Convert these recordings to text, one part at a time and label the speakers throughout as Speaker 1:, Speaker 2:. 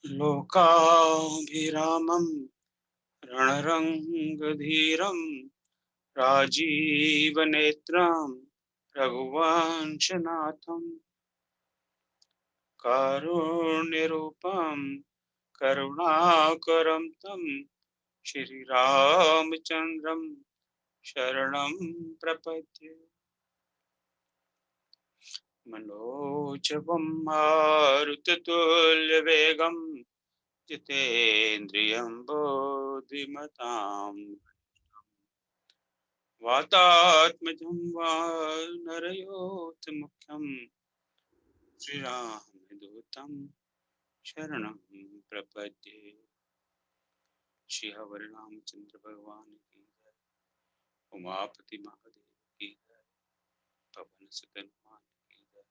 Speaker 1: लोकाभिरामं रणरङ्गधीरं राजीवनेत्रं रघुवंशनाथं कारुण्यरूपं करुणाकरं तं श्रीरामचन्द्रं शरणं प्रपद्ये। मनोजवं मारुततुल्यवेगं जितेन्द्रियं बुद्धिमतां वातात्मजं वानरयोधमुख्यं श्रीरामदूतं शरणं प्रपद्ये। श्री हरिरामचंद्र भगवान की जय। उमापति महादेव की जय। पवन सुत हनुमान की जय।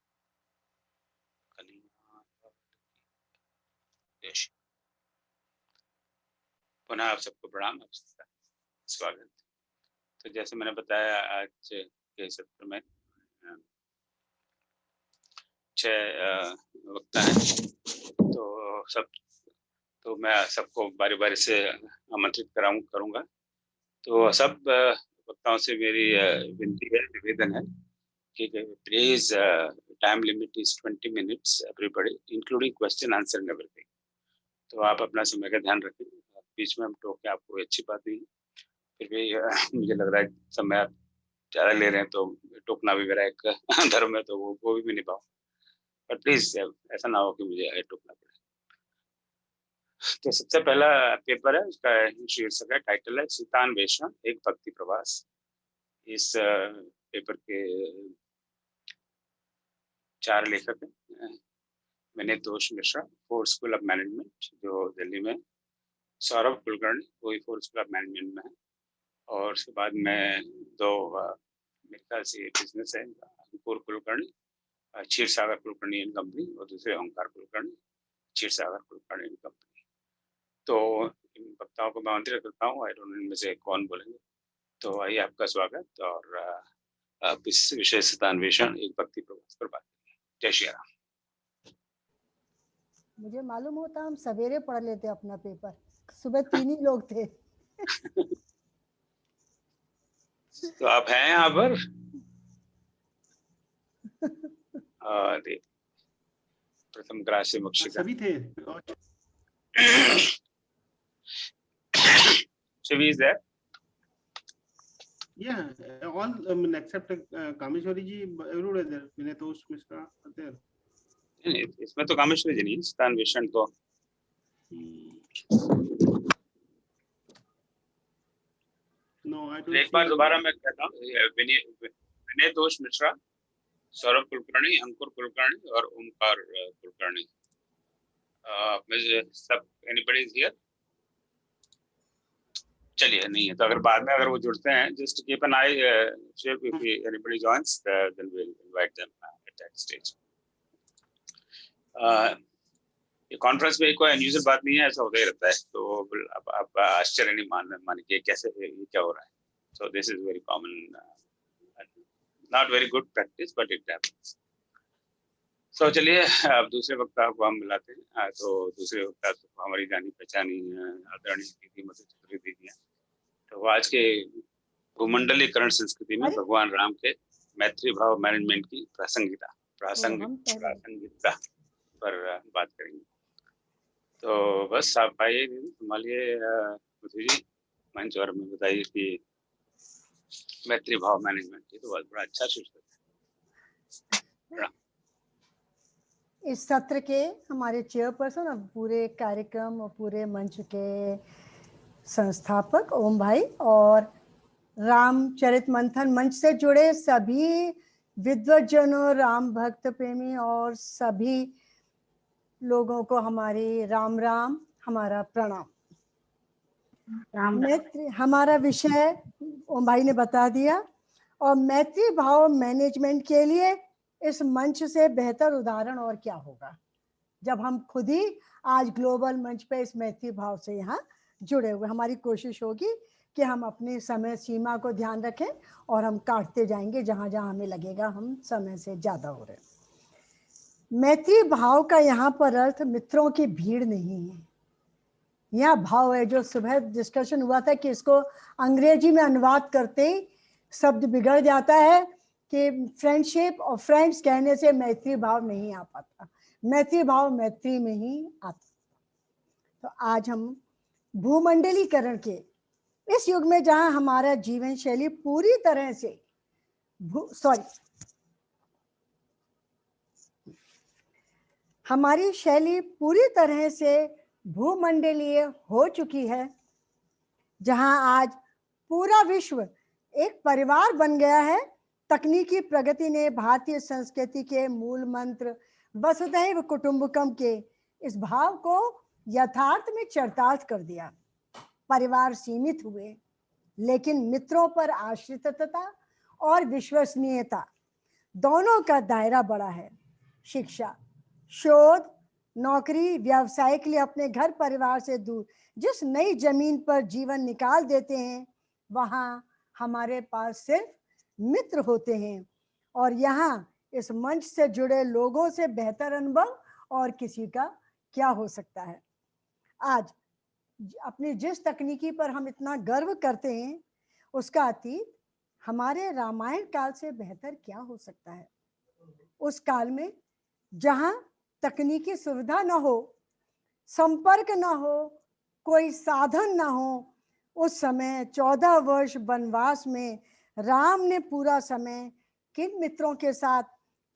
Speaker 1: कन्हैया लाल की जय। श्री पुनः आप सबको प्रणाम, आप सबका स्वागत। तो जैसे मैंने बताया, आज के सत्र में 6 वक्ता हैं, तो मैं सबको बारी बारी से आमंत्रित करूंगा। तो सब वक्ताओं से मेरी विनती है, निवेदन है कि please time limit is 20 minutes everybody, including question answer and everything. तो आप अपना समय का ध्यान रखें, बीच में हम टोके आपको अच्छी बात नहीं, फिर भी मुझे लग रहा है समय आप ज़्यादा ले रहे हैं, तो टोकना भी मेरा एक धर्म है, तो वो भी मैं निभाऊं, पर प्लीज ऐसा ना हो कि मुझे टोकना पड़े। तो सबसे पहला पेपर है, उसका शीर्षक है, टाइटल है सीतान्वेषण एक भक्ति प्रवास। इस पेपर के 4 लेखक हैं। Vinitosh Mishra, Fore school of management जो दिल्ली में, सौरभ कुलकर्णी वही फोर्थ स्कूल ऑफ मैनेजमेंट में है, और उसके बाद में 2 मेरे ख्याल से बिजनेस है, अंकुर कुलकर्णी क्षीर सागर कुलकर्णी एंड कंपनी, और दूसरे ओंकार कुलकर्णी क्षीर सागर कुलकर्णी एंड कंपनी। तो इन वक्ताओं को मैं आमंत्रित करता हूँ, आई डोंट नो इनमें से कौन बोलेंगे। तो आइए, आपका स्वागत, और आप इस विषय सीतान्वेषण एक भक्ति प्रवास पर बात करेंगे। जय श्री राम।
Speaker 2: मुझे मालूम होता हम सवेरे पढ़ लेते अपना पेपर, सुबह 3 ही लोग थे।
Speaker 1: तो आप हैं यहाँ पर? प्रथम ग्रास्य मक्षिका
Speaker 3: सभी थे।
Speaker 1: Shivi is there?
Speaker 3: Yeah, all except Kameshwari ji, everywhere there. Vinetosh Mishra are there.
Speaker 1: इसमें तो कामेश्वरी जी नहीं, सीतान्वेषण तो
Speaker 3: No, I don't.
Speaker 1: एक बार दोबारा मैं कहता हूँ, विनीतोष मिश्रा, सौरभ कुलकर्णी, अंकुर कुलकर्णी और ओमकार कुलकर्णी। सब एनीबॉडी इज हियर? चलिए, नहीं है तो अगर बाद में अगर वो जुड़ते हैं, just keep an eye, if anybody joins then we will invite them at that stage. ये कॉन्फ्रेंस में कोई अनयूजुअल बात नहीं है, ऐसा होता ही रहता है, तो आप आश्चर्य नहीं मानिए कैसे ये क्या हो रहा है। So this is very common, not very good practice, but it happens. So चलिए, अब दूसरे वक्ता को हम मिलाते हैं। तो दूसरे वक्ता तो हमारी जानी पहचानी आदरणीय दीदी मधु चतुर्वेदी जी हैं। तो आज के भूमंडलीकरण संस्कृति में भगवान राम के मैत्री भाव मैनेजमेंट की प्रासंगिकता पर बात करेंगे। तो बस आप आइए, संभालिए मधु जी मंच, और हमें बताइए कि मैत्री भाव मैनेजमेंट, ये तो बहुत बड़ा अच्छा शीर्षक है।
Speaker 2: इस सत्र के हमारे चेयरपर्सन और पूरे कार्यक्रम और पूरे मंच के संस्थापक ओम भाई, और रामचरित मंथन मंच से जुड़े सभी विद्वज्जनों, राम भक्त प्रेमी और सभी लोगों को हमारी राम राम, हमारा प्रणाम। मैत्री हमारा विषय ओम भाई ने बता दिया, और मैत्री भाव मैनेजमेंट के लिए इस मंच से बेहतर उदाहरण और क्या होगा, जब हम खुद ही आज ग्लोबल मंच पे इस मैत्री भाव से यहाँ जुड़े हुए। हमारी कोशिश होगी कि हम अपनी समय सीमा को ध्यान रखें, और हम काटते जाएंगे जहाँ जहाँ हमें लगेगा हम समय से ज़्यादा हो रहे। मैत्री भाव का यहाँ पर अर्थ मित्रों की भीड़ नहीं है। यह भाव है जो सुबह डिस्कशन हुआ था कि इसको अंग्रेजी में अनुवाद करते ही शब्द बिगड़ जाता है कि फ्रेंडशिप और फ्रेंड्स कहने से मैत्री भाव नहीं आ पाता। मैत्री भाव मैत्री में ही आता। तो आज हम भूमंडलीकरण के इस युग में जहां हमारा जीवन शैली पूरी तरह से हमारी शैली पूरी तरह से भूमंडलीय हो चुकी है, जहां आज पूरा विश्व एक परिवार बन गया है। तकनीकी प्रगति ने भारतीय संस्कृति के मूल मंत्र वसुधैव कुटुंबकम के इस भाव को यथार्थ में चरितार्थ कर दिया। परिवार सीमित हुए, लेकिन मित्रों पर आश्रितता और विश्वसनीयता दोनों का दायरा बड़ा है। शिक्षा, शोध, नौकरी, व्यवसाय के लिए अपने घर परिवार से दूर जिस नई जमीन पर जीवन निकाल देते हैं, वहां हमारे पास सिर्फ मित्र होते हैं। और यहाँ इस मंच से जुड़े लोगों से बेहतर अनुभव और किसी का क्या हो सकता है। आज अपनी जिस तकनीकी पर हम इतना गर्व करते हैं, उसका अतीत हमारे रामायण काल से बेहतर क्या हो सकता है। उस काल में जहां तकनीकी सुविधा न हो, संपर्क न हो, कोई साधन न हो, उस समय 14 वर्ष वनवास में राम ने पूरा समय किन मित्रों के साथ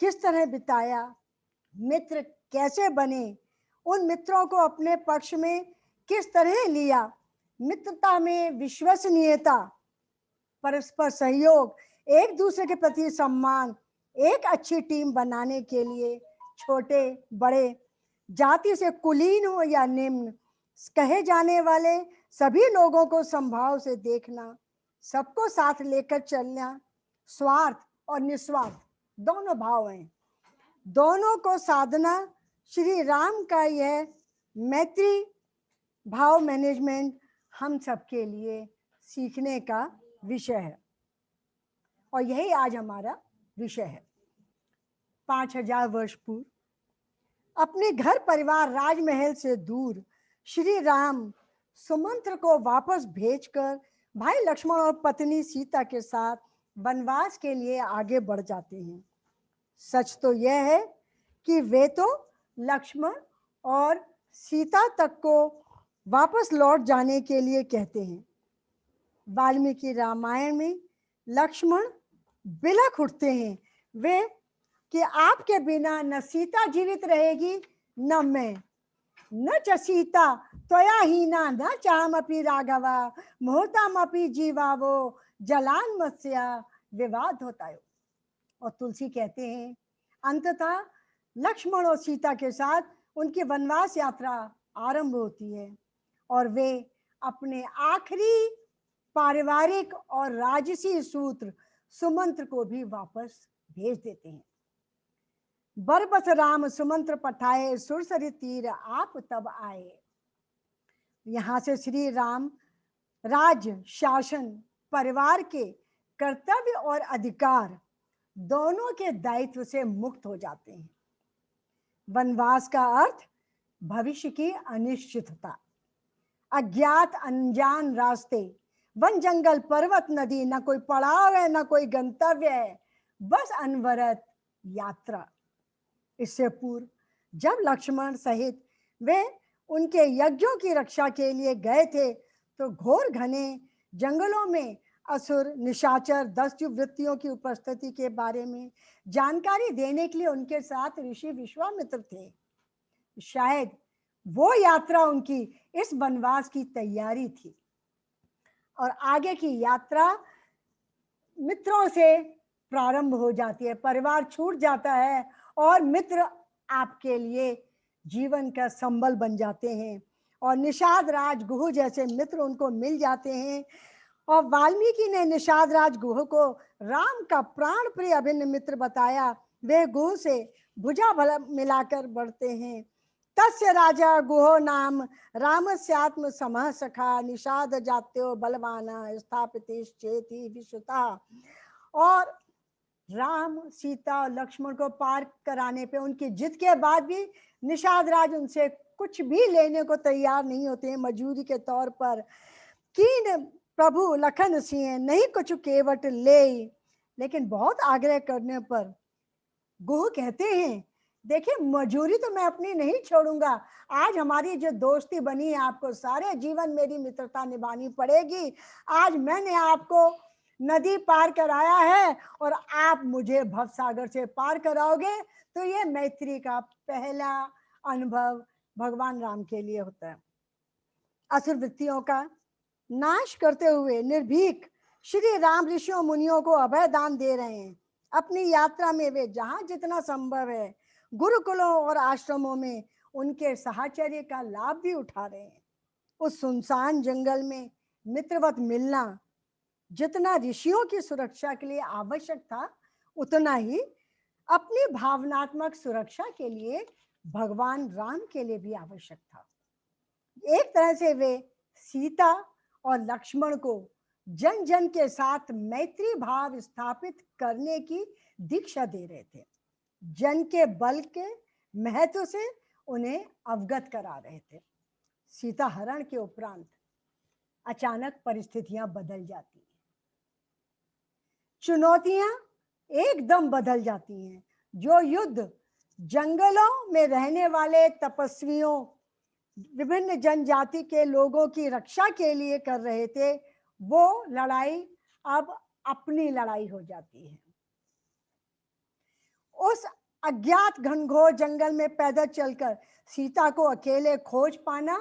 Speaker 2: किस तरह बिताया, मित्र कैसे बने, उन मित्रों को अपने पक्ष में किस तरह लिया, मित्रता में विश्वसनीयता, परस्पर सहयोग, एक दूसरे के प्रति सम्मान, एक अच्छी टीम बनाने के लिए छोटे बड़े, जाति से कुलीन हो या निम्न कहे जाने वाले सभी लोगों को संभाव से देखना, सबको साथ लेकर चलना, स्वार्थ और निस्वार्थ दोनों भाव हैं, दोनों को साधना। श्री राम का यह मैत्री भाव मैनेजमेंट हम सबके लिए सीखने का विषय है, और यही आज हमारा विषय है। 5000 वर्ष पूर्व अपने घर परिवार राजमहल से दूर श्री राम सुमंत्र को वापस भेजकर भाई लक्ष्मण और पत्नी सीता के साथ वनवास के लिए आगे बढ़ जाते हैं। सच तो यह है कि वे तो लक्ष्मण और सीता तक को वापस लौट जाने के लिए कहते हैं। वाल्मीकि रामायण में लक्ष्मण बिलख उठते हैं वे कि आपके बिना न सीता जीवित रहेगी न मैं, न च सीता त्वया हीना न चामपि राघवा मुहूर्तमपि जीवावो जलान मत्स्या विवाद होता है। और तुलसी कहते हैं अंततः लक्ष्मण और सीता के साथ उनकी वनवास यात्रा आरंभ होती है और वे अपने आखिरी पारिवारिक और राजसी सूत्र सुमंत्र को भी वापस भेज देते हैं। बरबस राम सुमंत्र पठाए सुरसरी तीर आप तब आए। यहां से श्री राम राज शासन, परिवार के कर्तव्य और अधिकार दोनों के दायित्व से मुक्त हो जाते हैं। वनवास का अर्थ भविष्य की अनिश्चितता, अज्ञात अनजान रास्ते, वन जंगल पर्वत नदी, न कोई पड़ाव है न कोई गंतव्य है, बस अनवरत यात्रा। इससे पूर्व जब लक्ष्मण सहित वे उनके यज्ञों की रक्षा के लिए गए थे तो घोर घने जंगलों में असुर, निशाचर, दैत्य वृत्तियों की उपस्थिति के बारे में जानकारी देने के लिए उनके साथ ऋषि विश्वामित्र थे। शायद वो यात्रा उनकी इस वनवास की तैयारी थी और आगे की यात्रा मित्रों से प्रारंभ हो जाती है। परिवार छूट जाता है और मित्र आपके लिए जीवन का संबल बन जाते हैं और निषाद राज गुह जैसे मित्र उनको मिल जाते हैं। और वाल्मीकि ने निषाद राज गुह को राम का प्राण प्रिय अभिन्न मित्र बताया। वे गुह से भुजा भला मिलाकर बढ़ते हैं। तस्य राजा गुहो नाम रामस्यात्म समः सखा निषाद जात्यो बलवाना स्थापित चेति विश्वता। और राम, सीता और लक्ष्मण को पार कराने पे उनकी जिद के बाद भी निषाद राज उनसे कुछ भी लेने को तैयार नहीं होते हैं मजूरी के तौर पर। कीन प्रभु लखन सिंह नहीं कुछ केवट ले, लेकिन बहुत आग्रह करने पर गुह कहते हैं देखिए मजूरी तो मैं अपनी नहीं छोड़ूंगा, आज हमारी जो दोस्ती बनी है आपको सारे जीवन मेरी मित्रता निभानी पड़ेगी। आज मैंने आपको नदी पार कराया है और आप मुझे भवसागर से पार कराओगे, तो ये मैत्री का पहला अनुभव भगवान राम के लिए होता है। असुर वृत्तियों का नाश करते हुए निर्भीक श्री राम ऋषियों मुनियों को अभय दान दे रहे हैं। अपनी यात्रा में वे जहां जितना संभव है गुरुकुलों और आश्रमों में उनके साहचर्य का लाभ भी उठा रहे हैं। उस सुनसान जंगल में मित्रवत मिलना जितना ऋषियों की सुरक्षा के लिए आवश्यक था, उतना ही अपनी भावनात्मक सुरक्षा के लिए भगवान राम के लिए भी आवश्यक था। एक तरह से वे सीता और लक्ष्मण को जन जन के साथ मैत्री भाव स्थापित करने की दीक्षा दे रहे थे। जन के बल के महत्व से उन्हें अवगत करा रहे थे। सीता हरण के उपरांत अचानक परिस्थितियां बदल जाती हैं, चुनौतियां एकदम बदल जाती हैं। जो युद्ध जंगलों में रहने वाले तपस्वियों, विभिन्न जनजाति के लोगों की रक्षा के लिए कर रहे थे, वो लड़ाई अब अपनी लड़ाई हो जाती है। उस अज्ञात घनघोर जंगल में पैदल चलकर सीता को अकेले खोज पाना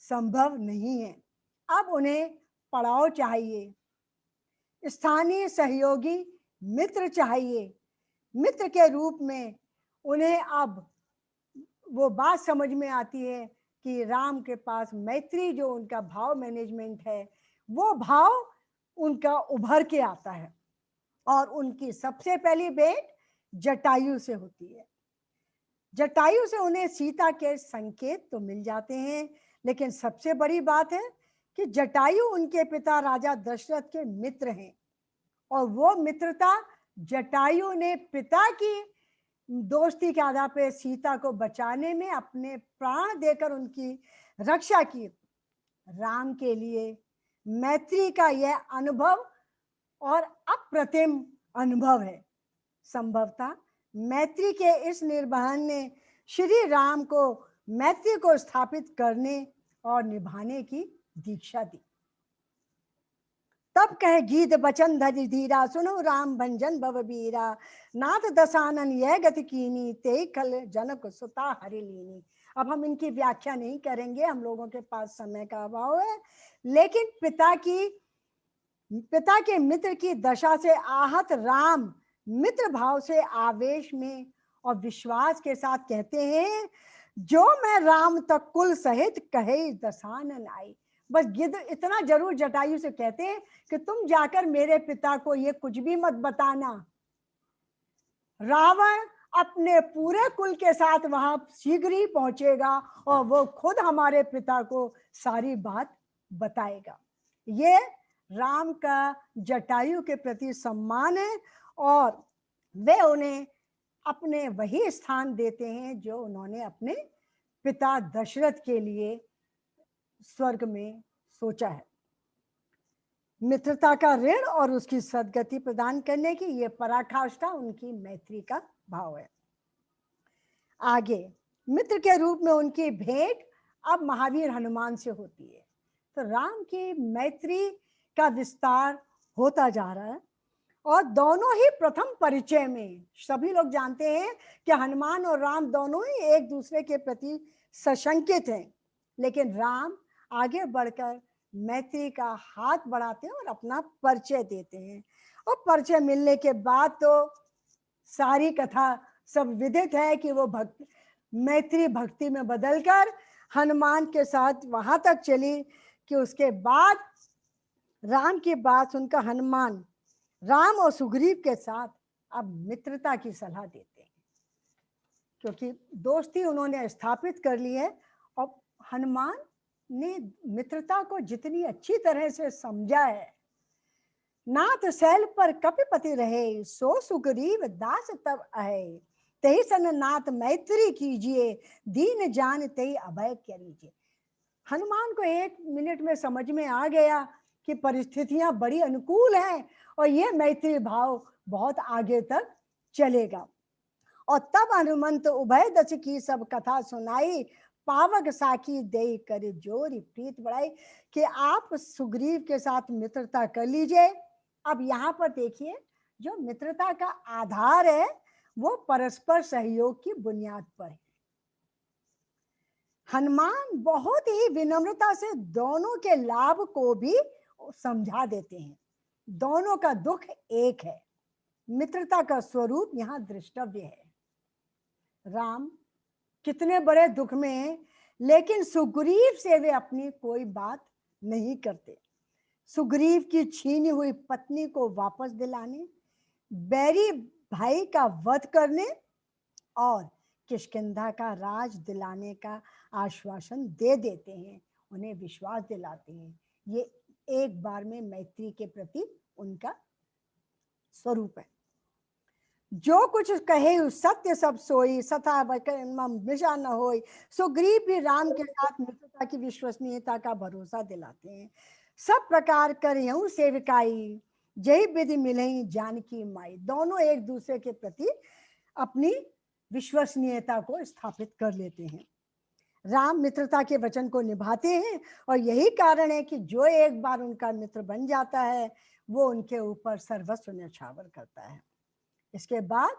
Speaker 2: संभव नहीं है। अब उन्हें पड़ाव चाहिए, स्थानीय सहयोगी मित्र चाहिए। मित्र के रूप में उन्हें अब वो बात समझ में आती है कि राम के पास मैत्री जो उनका भाव मैनेजमेंट है, वो भाव उनका उभर के आता है। और उनकी सबसे पहली भेंट जटायु से होती है। जटायु से उन्हें सीता के संकेत तो मिल जाते हैं, लेकिन सबसे बड़ी बात है कि जटायु उनके पिता राजा दशरथ के मित्र हैं, और वो मित्रता जटायु ने पिता की दोस्ती के आधार पर सीता को बचाने में अपने प्राण देकर उनकी रक्षा की। राम के लिए मैत्री का यह अनुभव और अप्रतिम अनुभव है। संभवतः मैत्री के इस निर्वहन ने श्री राम को मैत्री को स्थापित करने और निभाने की दीक्षा दी। तब कहे गीत बचन धरि धीरा, सुनो राम भंजन भव बीरा, नाथ दसानन यह गति कीनी, ते खल जनक सुता हरि लीनी। अब हम इनकी व्याख्या नहीं करेंगे, हम लोगों के पास समय का अभाव है, लेकिन पिता के मित्र की दशा से आहत राम मित्र भाव से आवेश में और विश्वास के साथ कहते हैं, जो मैं राम तक कुल सहित कहे दसानन आई। बस गिद्ध इतना जरूर जटायु से कहते हैं कि तुम जाकर मेरे पिता को ये कुछ भी मत बताना। रावण अपने पूरे कुल के साथ वहां शीघ्र ही पहुंचेगा और वो खुद हमारे पिता को सारी बात बताएगा। ये राम का जटायु के प्रति सम्मान है, और वे उन्हें अपने वही स्थान देते हैं जो उन्होंने अपने पिता दशरथ के लिए स्वर्ग में सोचा है। मित्रता का ऋण और उसकी सद्गति प्रदान करने की ये पराकाष्ठा उनकी मैत्री का भाव है। आगे मित्र के रूप में उनकी भेंट अब महावीर हनुमान से होती है। तो राम की मैत्री का विस्तार होता जा रहा है, और दोनों ही प्रथम परिचय में सभी लोग जानते हैं कि हनुमान और राम दोनों ही एक दूसरे के प्रति सशंकित हैं, लेकिन राम आगे बढ़कर मैत्री का हाथ बढ़ाते हैं और अपना परिचय देते हैं। और परिचय मिलने के बाद तो सारी कथा सब विदित है कि वो मैत्री भक्ति में बदलकर हनुमान के साथ वहां तक चली कि उसके बाद राम की बात सुनकर हनुमान राम और सुग्रीव के साथ अब मित्रता की सलाह देते हैं, क्योंकि दोस्ती उन्होंने स्थापित कर ली है। और हनुमान ने मित्रता को जितनी अच्छी तरह से समझा है, नाथ सैल पर कपिपति रहे, सो सुग्रीव दास तब आए। तही सन नाथ मैत्री कीजिए, दीन जान तही अभय करीजिए। हनुमान को 1 मिनट में समझ में आ गया कि परिस्थितियां बड़ी अनुकूल हैं और ये मैत्री भाव बहुत आगे तक चलेगा। और तब हनुमंत उभय दश की सब कथा सुनाई, पावक साखी दे कर जोरी प्रीत बढ़ाई, कि आप सुग्रीव के साथ मित्रता कर लीजिए। अब यहाँ पर देखिए, जो मित्रता का आधार है वो परस्पर सहयोग की बुनियाद पर है। हनुमान बहुत ही विनम्रता से दोनों के लाभ को भी समझा देते हैं। दोनों का दुख एक है, मित्रता का स्वरूप यहाँ दृष्टव्य है। राम कितने बड़े दुख में हैं, लेकिन सुग्रीव से वे अपनी कोई बात नहीं करते। सुग्रीव की छीनी हुई पत्नी को वापस दिलाने, बैरी भाई का वध करने और किष्किंधा का राज दिलाने का आश्वासन दे देते हैं, उन्हें विश्वास दिलाते हैं। ये एक बार में मैत्री के प्रति उनका स्वरूप है। जो कुछ कहे सत्य सब सोई, सथा मिशा न होई। सुग्रीव भी राम के साथ मित्रता की विश्वसनीयता का भरोसा दिलाते हैं। सब प्रकार कर यूं सेविकाई, जय विधि मिलई जानकी माई। दोनों एक दूसरे के प्रति अपनी विश्वसनीयता को स्थापित कर लेते हैं। राम मित्रता के वचन को निभाते हैं और यही कारण है कि जो एक बार उनका मित्र बन जाता है वो उनके ऊपर सर्वस्व न्यौछावर करता है। इसके बाद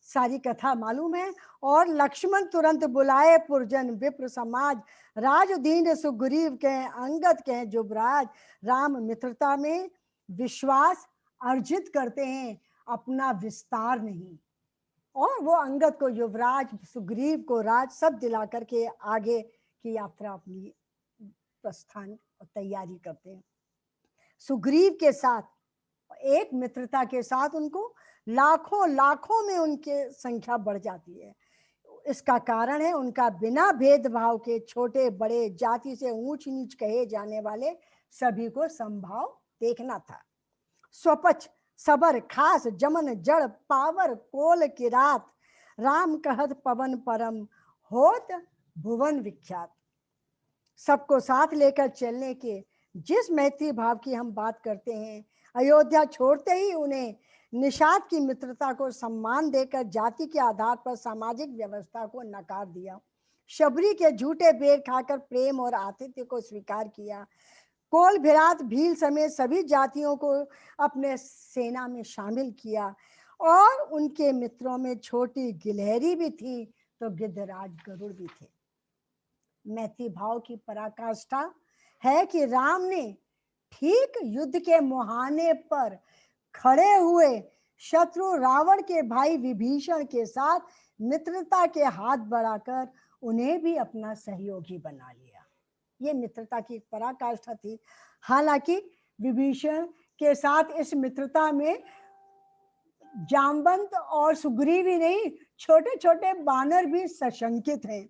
Speaker 2: सारी कथा मालूम है। और लक्ष्मण तुरंत बुलाए पुरजन विप्र समाज, राज दीन सुग्रीव के अंगद के युवराज। राम मित्रता में विश्वास अर्जित करते हैं, अपना विस्तार नहीं। और वो अंगद को युवराज, सुग्रीव को राज सब दिला करके आगे की यात्रा अपनी प्रस्थान और तैयारी करते हैं। सुग्रीव के साथ एक मित्रता के साथ उनको लाखों लाखों में उनके संख्या बढ़ जाती है। इसका कारण है उनका बिना भेदभाव के छोटे बड़े, जाति से ऊंच नीच कहे जाने वाले सभी को समभाव देखना था। स्वपच सबर खास जमन जड़ पावर कोल की रात, राम कहत पवन परम होत भुवन विख्यात। सबको साथ लेकर चलने के जिस मैत्री भाव की हम बात करते हैं, अयोध्या छोड़ते ही उन्हें निषाद की मित्रता को सम्मान देकर जाति के आधार पर सामाजिक व्यवस्था को नकार दिया। शबरी के झूठे बेर खाकर प्रेम और आतिथ्य को स्वीकार किया। कोल भिरात भील समेत सभी जातियों को अपने सेना में शामिल किया। और उनके मित्रों में छोटी गिलहरी भी थी तो गिद्धराज गरुड़ भी थे। मैत्री भाव की पराकाष्ठा है कि राम ने ठीक युद्ध के मुहाने पर खड़े हुए शत्रु रावण के भाई विभीषण के साथ मित्रता के हाथ बढ़ाकर उन्हें भी अपना सहयोगी बना लिया। ये मित्रता की पराकाष्ठा थी। हालांकि विभीषण के साथ इस मित्रता में जामवंत और सुग्रीव ही नहीं, छोटे छोटे बानर भी सशंकित हैं।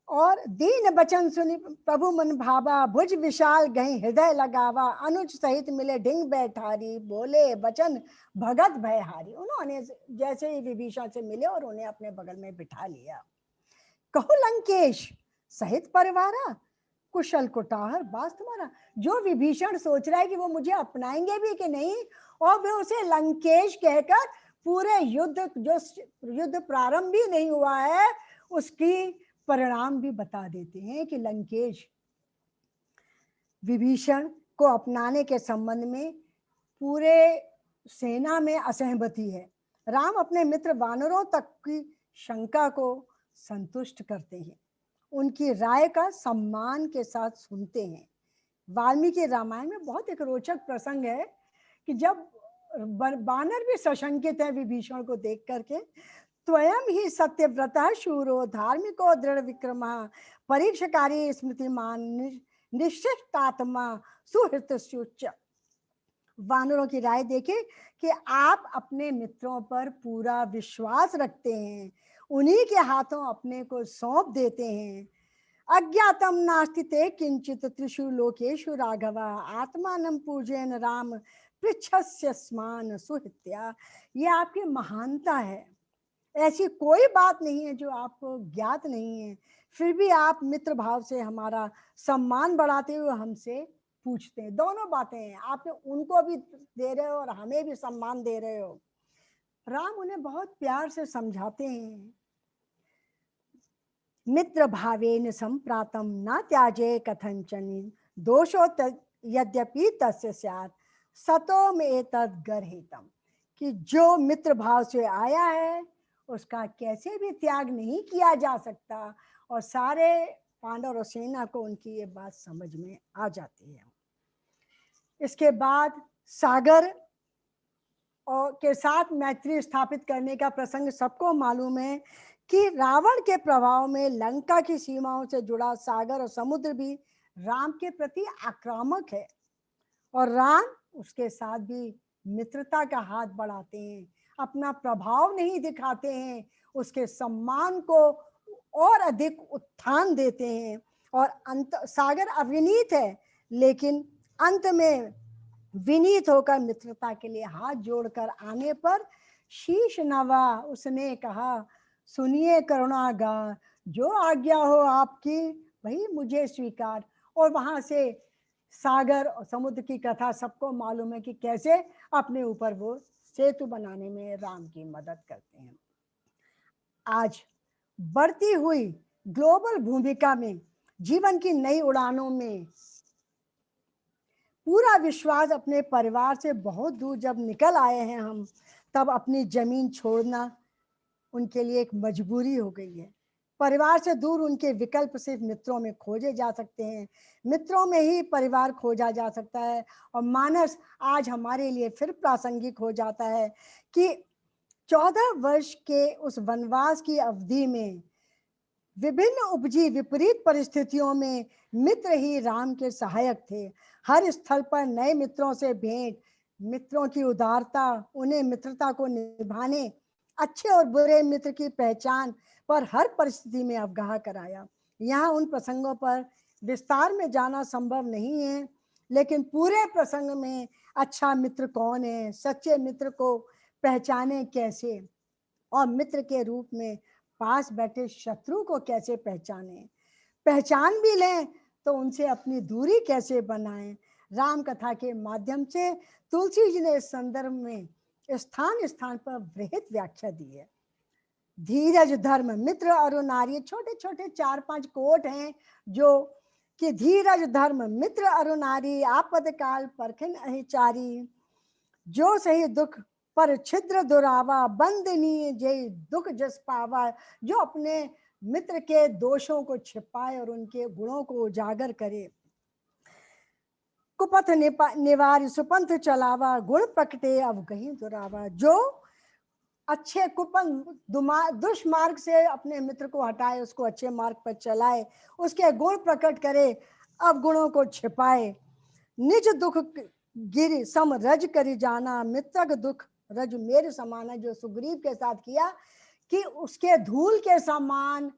Speaker 2: और दीन बचन सुनी प्रभु मन भावा, भुज विशाल गई हृदय लगावा। अनुज सहित मिले ढिंग बैठारी, बोले बचन भगत भयहारी। उन्होंने जैसे ही विभीषण से मिले और उन्हें अपने बगल में बिठा लिया। कहो लंकेश सहित परिवारा, कुशल कुटाहर बास तुम्हारा। जो विभीषण सोच रहा है कि वो मुझे अपनाएंगे भी कि नहीं, और वे उसे लंकेश कहकर पूरे युद्ध प्रारंभ भी नहीं हुआ है उसकी परिणाम भी बता देते हैं कि लंकेश विभीषण को अपनाने के संबंध में पूरे सेना में असहमति है। राम अपने मित्र वानरों तक की शंका को संतुष्ट करते हैं, उनकी राय का सम्मान के साथ सुनते हैं। वाल्मीकि रामायण में बहुत एक रोचक प्रसंग है कि जब वानर भी सशंकित है विभीषण को देख करके, स्वयं ही सत्यव्रता शूरो धार्मिको दृढ़ विक्रमा, परीक्षकारी स्मृतिमान निश्चितात्मा सुहृत सुच। वानरों की राय देखे कि आप अपने मित्रों पर पूरा विश्वास रखते हैं, उन्हीं के हाथों अपने को सौंप देते हैं, अज्ञातम नास्ति ते किंचित त्रिषु लोकेषु राघव आत्मानं पूजयन् राम पृच्छस्य स्मान सुहृत्या। ये आपकी महानता है, ऐसी कोई बात नहीं है जो आपको ज्ञात नहीं है, फिर भी आप मित्र भाव से हमारा सम्मान बढ़ाते हुए हमसे पूछते हैं। दोनों बातें हैं, आप उनको भी दे रहे हो और हमें भी सम्मान दे रहे हो। राम उन्हें बहुत प्यार से समझाते हैं। मित्र भावेन संप्रातम न त्याजे कथंचन दोषो यद्यपि तस्य स्यात् सतो में तद गर्हितम, कि जो मित्र भाव से आया है उसका कैसे भी त्याग नहीं किया जा सकता। और सारे पांडव और सेना को उनकी ये बात समझ में आ जाती है। इसके बाद सागर और के साथ मैत्री स्थापित करने का प्रसंग सबको मालूम है कि रावण के प्रभाव में लंका की सीमाओं से जुड़ा सागर और समुद्र भी राम के प्रति आक्रामक है, और राम उसके साथ भी मित्रता का हाथ बढ़ाते हैं, अपना प्रभाव नहीं दिखाते हैं, उसके सम्मान को और अधिक उत्थान देते हैं। और अंत सागर अविनीत है, लेकिन अंत में विनीत होकर मित्रता के लिए हाथ जोड़कर आने पर शीश नवा उसने कहा, सुनिए करुणागार, जो आज्ञा हो आपकी वही मुझे स्वीकार। और वहां से सागर और समुद्र की कथा सबको मालूम है कि कैसे अपने ऊपर वो सेतु बनाने में राम की मदद करते हैं। आज बढ़ती हुई ग्लोबल भूमिका में जीवन की नई उड़ानों में पूरा विश्वास अपने परिवार से बहुत दूर जब निकल आए हैं हम, तब अपनी जमीन छोड़ना उनके लिए एक मजबूरी हो गई है। परिवार से दूर उनके विकल्प सिर्फ मित्रों में खोजे जा सकते हैं, मित्रों में ही परिवार खोजा जा सकता है। और मानस आज हमारे लिए फिर प्रासंगिक हो जाता है कि 14 वर्ष के उस वनवास की अवधि में विभिन्न उपजी विपरीत परिस्थितियों में मित्र ही राम के सहायक थे। हर स्थल पर नए मित्रों से भेंट, मित्रों की उदारता, उन्हें मित्रता को निभाने, अच्छे और बुरे मित्र की पहचान पर हर परिस्थिति में अवगाह कराया। यहाँ उन प्रसंगों पर विस्तार में जाना संभव नहीं है, लेकिन पूरे प्रसंग में अच्छा मित्र कौन है, सच्चे मित्र को पहचाने कैसे, और मित्र के रूप में पास बैठे शत्रु को कैसे पहचाने, पहचान भी लें तो उनसे अपनी दूरी कैसे बनाएं। राम कथा के माध्यम से तुलसी जी ने इस संदर्भ में स्थान स्थान पर वृहत व्याख्या दी है। धीरज धर्म मित्र और नारी, छोटे छोटे 4-5 कोट हैं जो कि धीरज धर्म मित्र और नारी आपद काल परखिन अहिचारी, जो सही दुख पर छिद्र दुरावा बंदनी जय दुख जस पावा, जो अपने मित्र के दोषों को छिपाए और उनके गुणों को उजागर करे। कुपथ निवार सुपंथ चलावा गुण प्रकटे अवगही दुरावा, जो अच्छे दुष्मार्ग से अपने मित्र को हटाए, उसको अच्छे मार्ग पर चलाए, उसके गुण प्रकट करे, अवगुणों को छिपाए। निज दुख गिर सम रज करी जाना, मित्रक दुख रज मेरे समान है, जो सुग्रीव के साथ किया कि उसके धूल के समान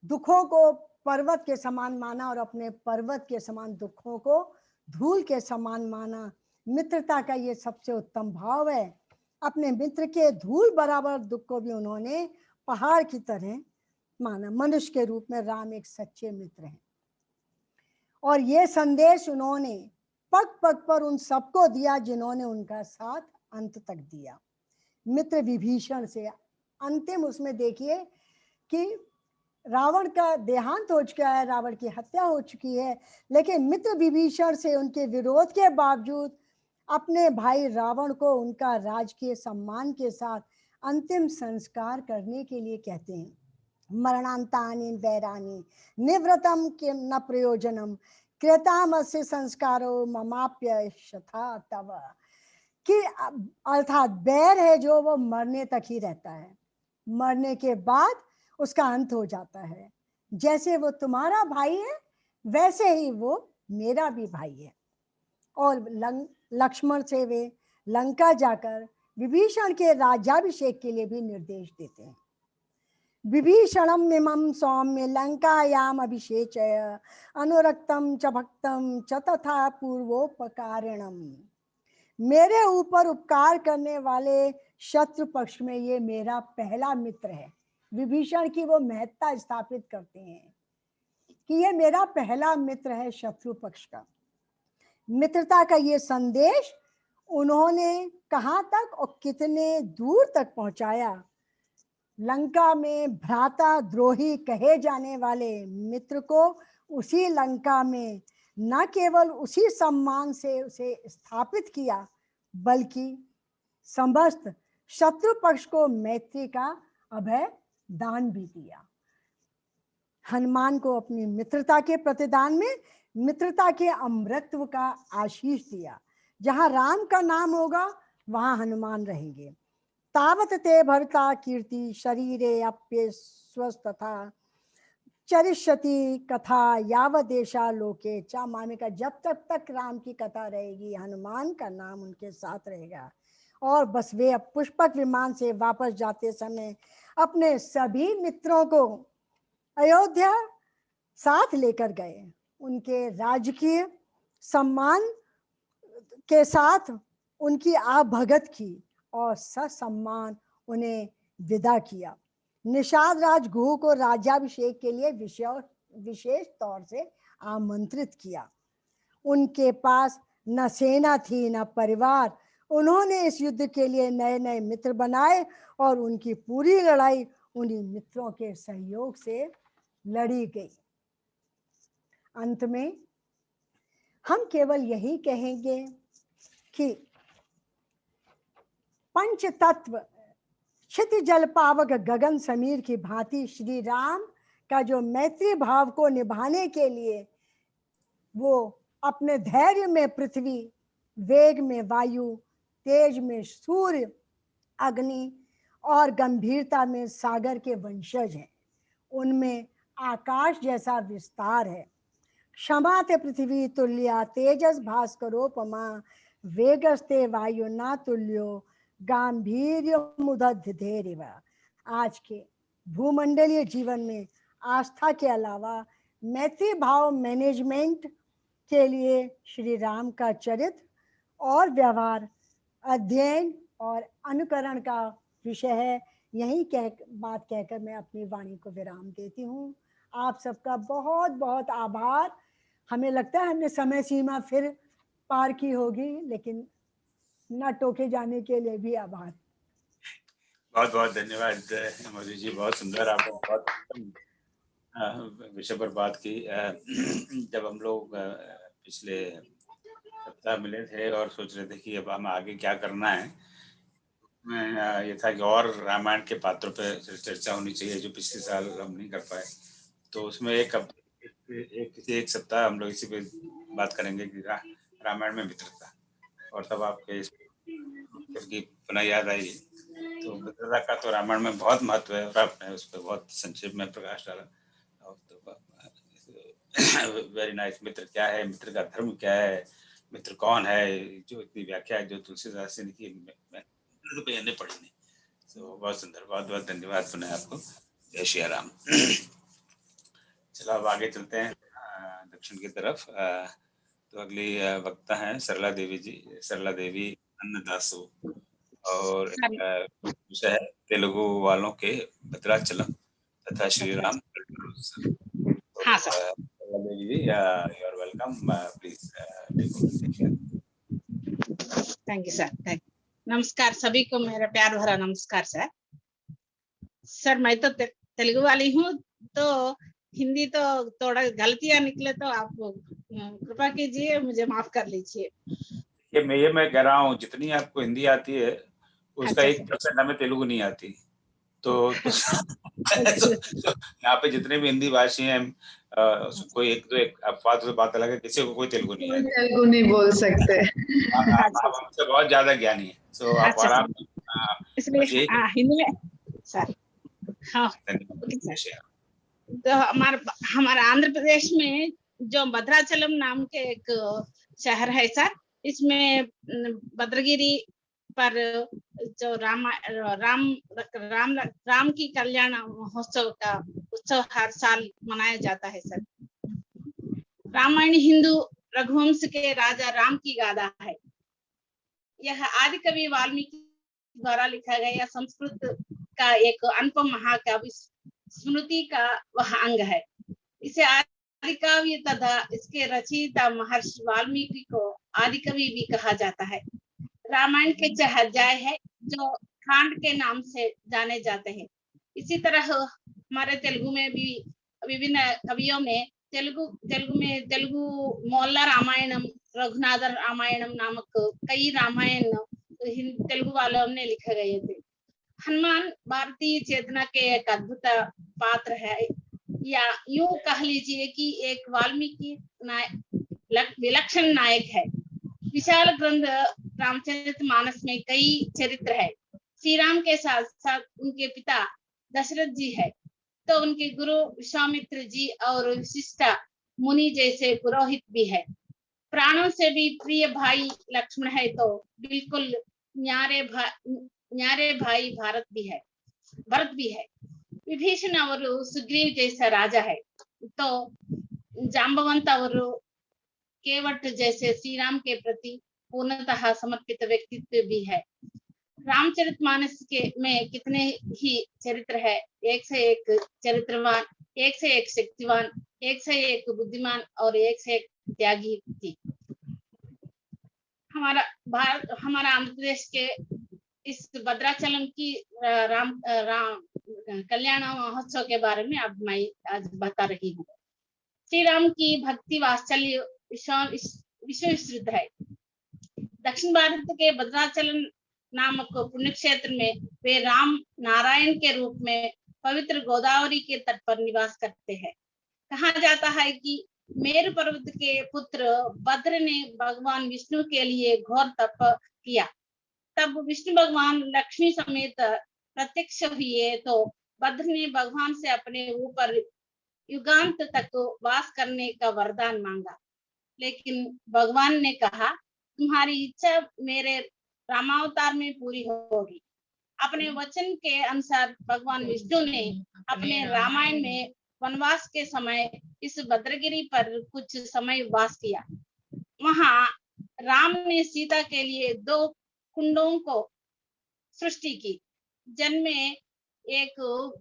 Speaker 2: दुखों को पर्वत के समान माना और अपने पर्वत के समान दुखों को धूल के समान माना। मित्रता का ये सबसे उत्तम भाव है। अपने मित्र के धूल बराबर दुख को भी उन्होंने पहाड़ की तरह माना। मनुष्य के रूप में राम एक सच्चे मित्र हैं, और ये संदेश उन्होंने पग पग पर उन सबको दिया जिन्होंने उनका साथ अंत तक दिया। मित्र विभीषण से अंतिम उसमें देखिए कि रावण का देहांत हो चुका है, रावण की हत्या हो चुकी है, लेकिन मित्र विभीषण से उनके विरोध के बावजूद अपने भाई रावण को उनका राजकीय सम्मान के साथ अंतिम संस्कार करने के लिए कहते हैं। मरणांतानि वैरानि निवृतम किम न प्रयोजनम कृतामस्य संस्कारो ममाप्य शथा तव, कि अर्थात बैर है जो वो मरने तक ही रहता है, मरने के बाद उसका अंत हो जाता है। जैसे वो तुम्हारा भाई है वैसे ही वो मेरा भी भाई है। और लक्ष्मण से वे लंका जाकर विभीषण के राज्याभिषेक के लिए भी निर्देश देते हैं। विभीषणम इमं सौम्य लंकायाम अभिषेचय अनुरक्तम च भक्तम च तथा पूर्वोपकारिणम। मेरे ऊपर उपकार करने वाले शत्रु पक्ष में ये मेरा पहला मित्र है। विभीषण की वो महत्ता स्थापित करते हैं कि ये मेरा पहला मित्र है शत्रु पक्ष का। मित्रता का ये संदेश उन्होंने कहां तक और कितने दूर तक पहुंचाया। लंका में भ्राता द्रोही कहे जाने वाले मित्र को उसी लंका में न केवल उसी सम्मान से उसे स्थापित किया, बल्कि समस्त शत्रु पक्ष को मैत्री का अभय दान भी दिया। हनुमान को अपनी मित्रता के प्रतिदान में मित्रता के अमृतत्व का आशीष दिया। जहां राम का नाम होगा वहां हनुमान रहेंगे। तावत ते भरता कीर्ति शरीरे अप्य स्वस्थता चरिष्यति कथा यावदेशा लोके चा मामिका। जब तक राम की कथा रहेगी हनुमान का नाम उनके साथ रहेगा। और बस वे अब पुष्पक विमान से वापस जाते समय अपने सभी मित्रों को अयोध्या साथ लेकर गए। उनके राजकीय सम्मान के साथ उनकी भगत की और ससम्मान उन्हें विदा किया। निषाद राज गुह को राज्याभिषेक के लिए विशेष तौर से आमंत्रित किया। उनके पास न सेना थी न परिवार। उन्होंने इस युद्ध के लिए नए नए मित्र बनाए और उनकी पूरी लड़ाई उन्हीं मित्रों के सहयोग से लड़ी गई। अंत में हम केवल यही कहेंगे कि पंच तत्व क्षिति जल पावक गगन समीर की भांति श्री राम का जो मैत्री भाव को निभाने के लिए वो अपने धैर्य में पृथ्वी, वेग में वायु, तेज में सूर्य, अग्नि और गंभीरता में सागर के वंशज हैं। उनमें आकाश जैसा विस्तार है। क्षमा ते पृथ्वी तुल्या तेजस भास्करोपमा वेगस्ते वायुना तुल्यो गांभीर्य मुदधेरिव। आज के भूमंडलीय जीवन में आस्था के अलावा मैत्री भाव मैनेजमेंट के लिए श्री राम का चरित्र और व्यवहार अध्ययन और अनुकरण का विषय है। यही बात कहकर मैं अपनी वाणी को विराम देती हूँ। आप सबका बहुत बहुत आभार। हमें लगता है हमने समय सीमा फिर पार की होगी, लेकिन न टोके जाने के लिए भी आभार।
Speaker 1: बहुत बहुत धन्यवाद मधु जी, बहुत सुंदर आपने बहुत विषय पर बात की। जब हम लोग पिछले सप्ताह मिले थे और सोच रहे थे कि अब हम आगे क्या करना है, मैं ये था कि और रामायण के पात्रों पे चर्चा होनी चाहिए जो पिछले साल हम नहीं कर पाए। तो उसमें एक सप्ताह हम लोग इसी पे बात करेंगे कि रामायण में मित्रता। और तब आपके इसकी पुनः याद आई। तो मित्रता का तो रामायण में बहुत महत्व है और आपने उस पर बहुत संक्षेप में प्रकाश डाला। तो वेरी नाइस। मित्र क्या है, मित्र का धर्म क्या है, मित्र कौन है, जो इतनी व्याख्या है जो तुलसीदास ने की तो नहीं पढ़ी नहीं। तो बहुत सुंदर, बहुत बहुत धन्यवाद पुनः आपको। जय श्री राम। चलो अब आगे चलते हैं दक्षिण की तरफ। तो अगली वक्ता हैं सरला देवी जी, सरला देवी अन्नदासु, और विषय है तेलुगु वालों के भद्राचलम तथा श्री राम।
Speaker 4: हाँ sir.
Speaker 1: Sarla Devi ji, you are welcome, please take over.
Speaker 4: Thank you sir. नमस्कार सभी को, मेरा प्यार भरा नमस्कार सर। सर मैं तो तेलुगु वाली हूँ, तो हिंदी तो थोड़ा गलतियां निकले तो आप कृपा कीजिए, मुझे माफ कर लीजिए।
Speaker 1: ये मैं कह रहा हूँ, जितनी आपको हिंदी आती है उसका 1% हमें तेलुगु नहीं आती। तो यहाँ पे जितने भी हिंदी भाषी हैं, कोई एक अफवाह से बात अलग है, किसी को कोई तेलुगु नहीं आती।
Speaker 5: तेलुगु नहीं बोल सकते।
Speaker 1: आप हमसे बहुत ज्यादा ज्ञानी है। सो आप आराम,
Speaker 4: इसलिए हिंदी में सर। हाँ तो हमारा आंध्र प्रदेश में जो भद्राचलम नाम के एक शहर है सर, इसमें भद्रगिरी पर जो राम राम की कल्याण महोत्सव का उत्सव हर साल मनाया जाता है सर। रामायण हिंदू रघुवंश के राजा राम की गाथा है। यह आदि कवि वाल्मीकि द्वारा लिखा गया संस्कृत का एक अनुपम महाकाव्य स्मृति का वह अंग है। इसे आदि काव्य तथा इसके रचयिता महर्षि वाल्मीकि को आदि कवि भी कहा जाता है। रामायण के 4 अध्याय है जो कांड के नाम से जाने जाते हैं। इसी तरह हमारे तेलुगु में भी विभिन्न कवियों में तेलुगु मोल्ला रामायणम, रघुनाथ रामायणम नामक कई रामायण तेलुगु वालों ने लिखे गए थे। हनुमान भारतीय चेतना के एक अद्भुत पात्र है, या यूं कह लीजिए कि एक वाल्मीकि विलक्षण नायक है। विशाल ग्रंथ रामचरितमानस में कई चरित्र है। श्री राम के साथ साथ उनके पिता दशरथ जी है, तो उनके गुरु विश्वामित्र जी और वशिष्ठ मुनि जैसे पुरोहित भी है। प्राणों से भी प्रिय भाई लक्ष्मण है, तो बिल्कुल न्यारे भाई भरत भी है। विभीषण और सुग्रीव जैसा राजा है, तो जांबवंत और केवट जैसे श्री राम के प्रति पूर्णतः समर्पित व्यक्तित्व भी है। रामचरितमानस में कितने ही चरित्र है, एक से एक चरित्रवान, एक से एक शक्तिवान, एक से एक बुद्धिमान और एक से एक त्यागी थी। हमारा आंध्र प्रदेश के इस भद्राचलम की राम कल्याण महोत्सव के बारे में अब मैं आज बता रही हूँ। श्री राम की भक्ति वात्सल्य विश्व विस्तृत है। दक्षिण भारत के भद्राचलम नामक पुण्य क्षेत्र में वे राम नारायण के रूप में पवित्र गोदावरी के तट पर निवास करते हैं। कहा जाता है कि मेरु पर्वत के पुत्र भद्र ने भगवान विष्णु के लिए घोर तप किया। तब विष्णु भगवान लक्ष्मी समेत प्रत्यक्ष हुए, तो भद्र ने भगवान से अपने ऊपर युगांत तक वास करने का वरदान मांगा, लेकिन भगवान ने कहा तुम्हारी इच्छा मेरे रामावतार में पूरी होगी। अपने वचन के अनुसार भगवान विष्णु ने अपने रामायण में वनवास के समय इस भद्रगिरी पर कुछ समय वास किया। वहां राम ने सीता के लिए 2 कुंडों को सृष्टि की, जिनमें एक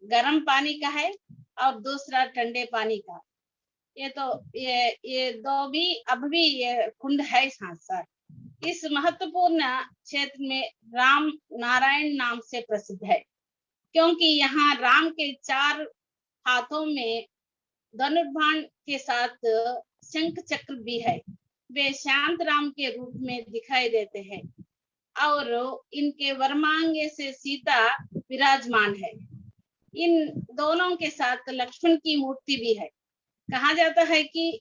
Speaker 4: गर्म पानी का है और दूसरा ठंडे पानी का। ये 2 भी अब भी ये कुंड है साथ। इस महत्वपूर्ण क्षेत्र में राम नारायण नाम से प्रसिद्ध है, क्योंकि यहाँ राम के 4 हाथों में धनुर्बाण के साथ शंख चक्र भी है। वे शांत राम के रूप में दिखाई देते हैं और इनके वरमांगे से सीता विराजमान है। इन दोनों के साथ लक्ष्मण की मूर्ति भी है। कहा जाता है कि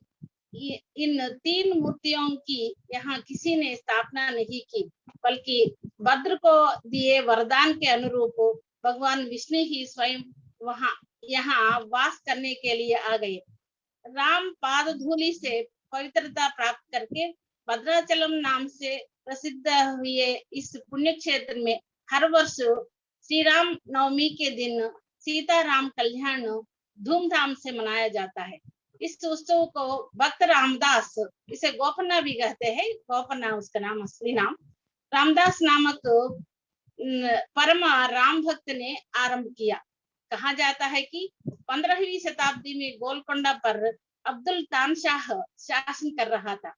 Speaker 4: इन 3 मूर्तियों की यहाँ किसी ने स्थापना नहीं की, बल्कि भद्र को दिए वरदान के अनुरूप भगवान विष्णु ही स्वयं यहाँ वास करने के लिए आ गए। राम पाद धूलि से पवित्रता प्राप्त करके भद्राचलम नाम से प्रसिद्ध हुए इस पुण्य क्षेत्र में हर वर्ष श्री राम नवमी के दिन सीता राम कल्याण धूमधाम से मनाया जाता है। इस उत्सव को भक्त रामदास, इसे गोपन्ना भी कहते हैं, गोपन्ना उसका नाम असली नाम, रामदास नामक परम राम भक्त ने आरंभ किया। कहा जाता है कि 15वीं शताब्दी में गोलकोंडा पर अब्दुल तानशाह शासन कर रहा था।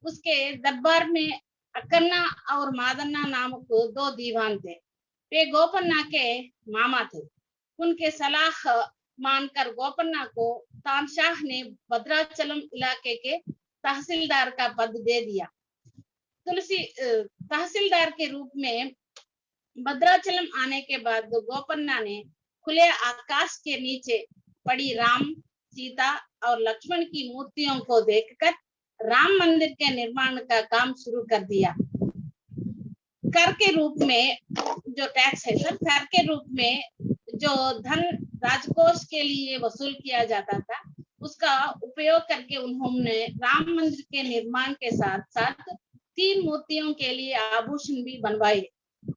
Speaker 4: उसके दरबार में अकन्ना और मादन्ना नामक 2 दीवान थे। वे गोपन्ना के मामा थे। उनके सलाह मानकर गोपन्ना को तानशाह ने भद्राचलम इलाके के तहसीलदार का पद दे दिया। तहसीलदार के रूप में भद्राचलम आने के बाद गोपन्ना ने खुले आकाश के नीचे पड़ी राम, सीता और लक्ष्मण की मूर्तियों को देखकर राम मंदिर के निर्माण का काम शुरू कर दिया। कर के रूप में जो टैक्स है सर, कर के रूप में जो धन राजकोष के लिए वसूल किया जाता था, उसका उपयोग करके उन्होंने राम मंदिर के निर्माण के साथ साथ 3 मूर्तियों के लिए आभूषण भी बनवाए।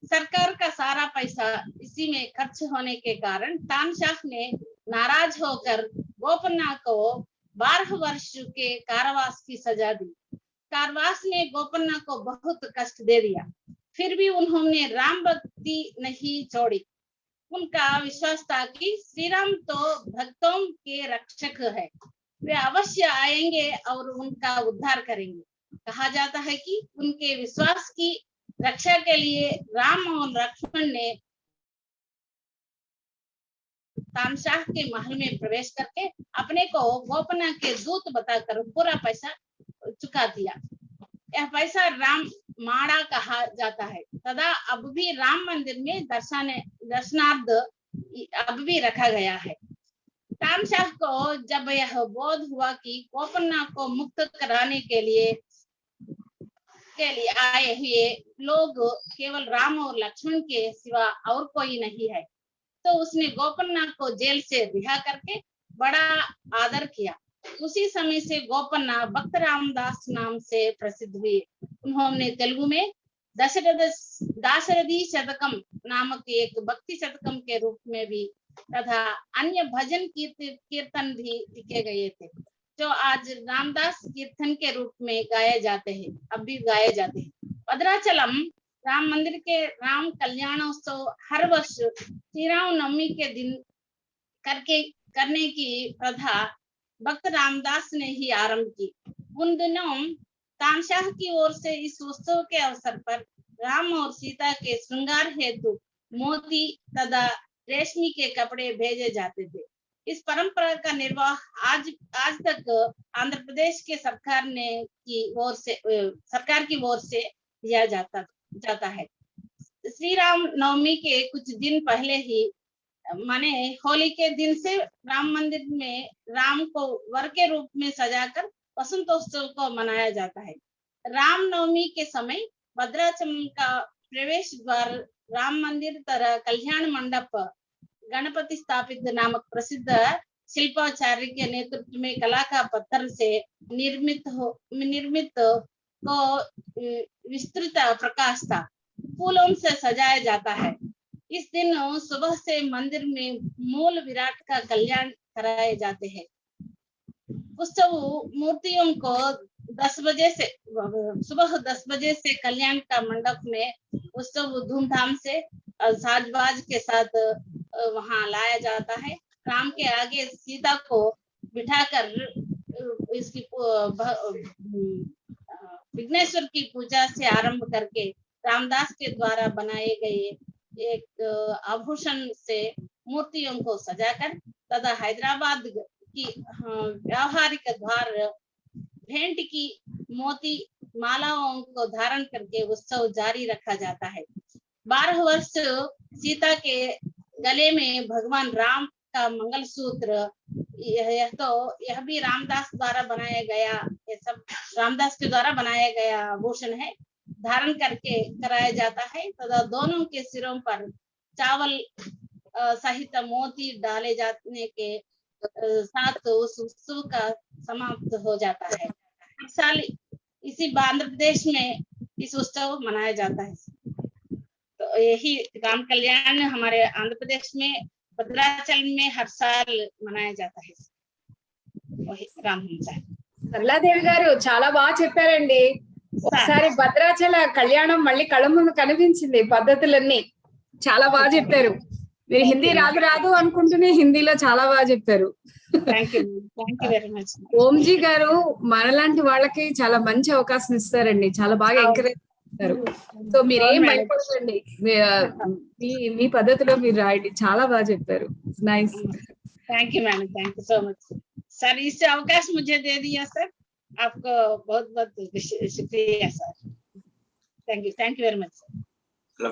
Speaker 4: सरकार का सारा पैसा इसी में खर्च होने के कारण तानशाह ने नाराज होकर गोपन्ना को 12 वर्ष के कारावास की सजा दी। कारावास ने गोपन्ना को बहुत कष्ट दे दिया, फिर भी उन्होंने राम भक्ति नहीं छोड़ी। उनका विश्वास था कि श्री राम तो भक्तों के रक्षक है, वे अवश्य आएंगे और उनका उद्धार करेंगे। कहा जाता है कि उनके विश्वास की रक्षा के लिए राम और लक्ष्मण ने तानशाह के महल में प्रवेश करके अपने को गोपन्ना के दूत बताकर पूरा पैसा चुका दिया। यह पैसा राम माड़ा कहा जाता है तथा अब भी राम मंदिर में दर्शनार्थ अब भी रखा गया है। तानशाह को जब यह बोध हुआ कि गोपन्ना को मुक्त कराने के लिए आए हुए लोग केवल राम और लक्ष्मण के सिवा और कोई नहीं है, तो उसने गोपन्ना को जेल से रिहा करके बड़ा आदर किया। उसी समय से गोपन्ना भक्त रामदास नाम से प्रसिद्ध हुए। उन्होंने तेलुगु में दाशरथी शतकम नामक एक भक्ति शतकम के रूप में भी तथा अन्य भजन कीर्तन भी लिखे गए थे, जो आज रामदास कीर्तन के रूप में गाए जाते हैं, अब भी गाए जाते हैं। भद्राचलम राम मंदिर के राम कल्याणोत्सव हर वर्ष श्री राम नवमी के दिन करने की प्रथा भक्त रामदास ने ही आरंभ की। उन दिनों तानशाह की ओर से इस उत्सव के अवसर पर राम और सीता के श्रृंगार हेतु मोती तथा रेशमी के कपड़े भेजे जाते थे। इस परंपरा का निर्वाह आज तक आंध्र प्रदेश के सरकार की ओर से किया जाता है। श्री राम नवमी के कुछ दिन पहले ही माने होली के दिन से राम मंदिर में राम को वर के रूप में सजाकर वसंतोत्सव को मनाया जाता है। राम नवमी के समय भद्राचलम का प्रवेश द्वार राम मंदिर तरह कल्याण मंडप गणपति स्थापित नामक प्रसिद्ध शिल्पाचार्य के नेतृत्व में कला का पत्थर से निर्मित को विस्तृत प्रकाश था फूलों से सजाया जाता है। इस दिन सुबह से मंदिर में मूल विराट का कल्याण कराए जाते हैं। उत्सव मूर्तियों को सुबह 10 बजे से कल्याण का मंडप में उत्सव धूमधाम से साजबाज के साथ वहां लाया जाता है। राम के आगे सीता को बिठाकर इसकी विघ्नेश्वर की पूजा से आरंभ करके रामदास के द्वारा बनाए गए एक आभूषण से मूर्तियों को सजाकर तथा हैदराबाद की व्यावहारिक द्वार भेंट की मोती मालाओं को धारण करके उत्सव जारी रखा जाता है। 12 वर्ष सीता के गले में भगवान राम का मंगलसूत्र, यह भी रामदास द्वारा बनाया गया, ये सब रामदास के द्वारा बनाया गया आभूषण है, धारण करके कराया जाता है तथा दोनों के सिरों पर चावल सहित मोती डाले जाने के साथ उस उत्सव का समाप्त हो जाता है। हर साल इसी आंध्र प्रदेश में इस उत्सव मनाया जाता है। तो यही राम कल्याण हमारे आंध्र प्रदेश में भद्राचल में हर साल मनाया जाता है। वही रामहंसा।
Speaker 5: సరళాదేవి గారు చాలా బాగా చెప్పారండి. ఒకసారి భద్రాచల కళ్యాణం మళ్ళీ కళ్ళ ముందు కనిపించింది. పద్ధతులన్నీ చాలా బాగా చెప్పారు. మీరు హిందీ రాదు అనుకుంటూనే హిందీలో చాలా బాగా చెప్పారు. ఓంజీ గారు మనలాంటి వాళ్ళకి చాలా మంచి అవకాశం ఇస్తారండి. చాలా బాగా ఎంకరేజ్ చేస్తారు. సో మీరేం భయపడకండి, మీ పద్ధతిలో మీరు రాయండి. చాలా బాగా చెప్పారు. Nice.
Speaker 4: Thank you madam, thank you so much sir, इससे अवकाश मुझे दे दिया सर, आपको बहुत बहुत शुक्रिया sir. Thank you very much sir.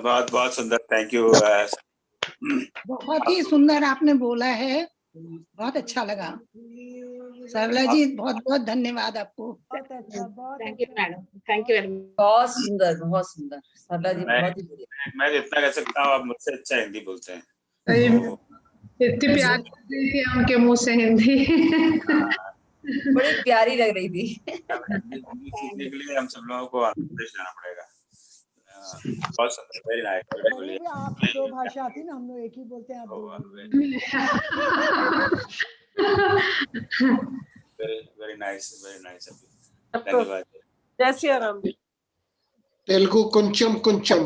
Speaker 1: बहुत बहुत सुंदर, थैंक यू।
Speaker 6: बहुत ही सुंदर आपने बोला है, बहुत अच्छा लगा सरला जी, बहुत बहुत धन्यवाद आपको।
Speaker 4: Thank you madam, thank you very much.
Speaker 7: बहुत सुंदर सरला जी, बहुत ही बढ़िया।
Speaker 1: मैं जितना कह सकता हूँ आप मुझसे अच्छा हिंदी बोलते हैं।
Speaker 8: इतनी प्यारी लग रही थी उनके मुंह से हिंदी,
Speaker 7: बड़ी प्यारी लग रही थी।
Speaker 1: हिंदी सीखने के लिए हम सब लोगों को आंध्र प्रदेश जाना पड़ेगा। वेरी नाइस,
Speaker 2: अरे भी आप 2 भाषा आती ना, हम लोग एक ही बोलते हैं, आप 2
Speaker 1: वेरी नाइस,
Speaker 9: धन्यवाद। जय सिया राम।
Speaker 10: तेलुगु కొంచెం కొంచెం।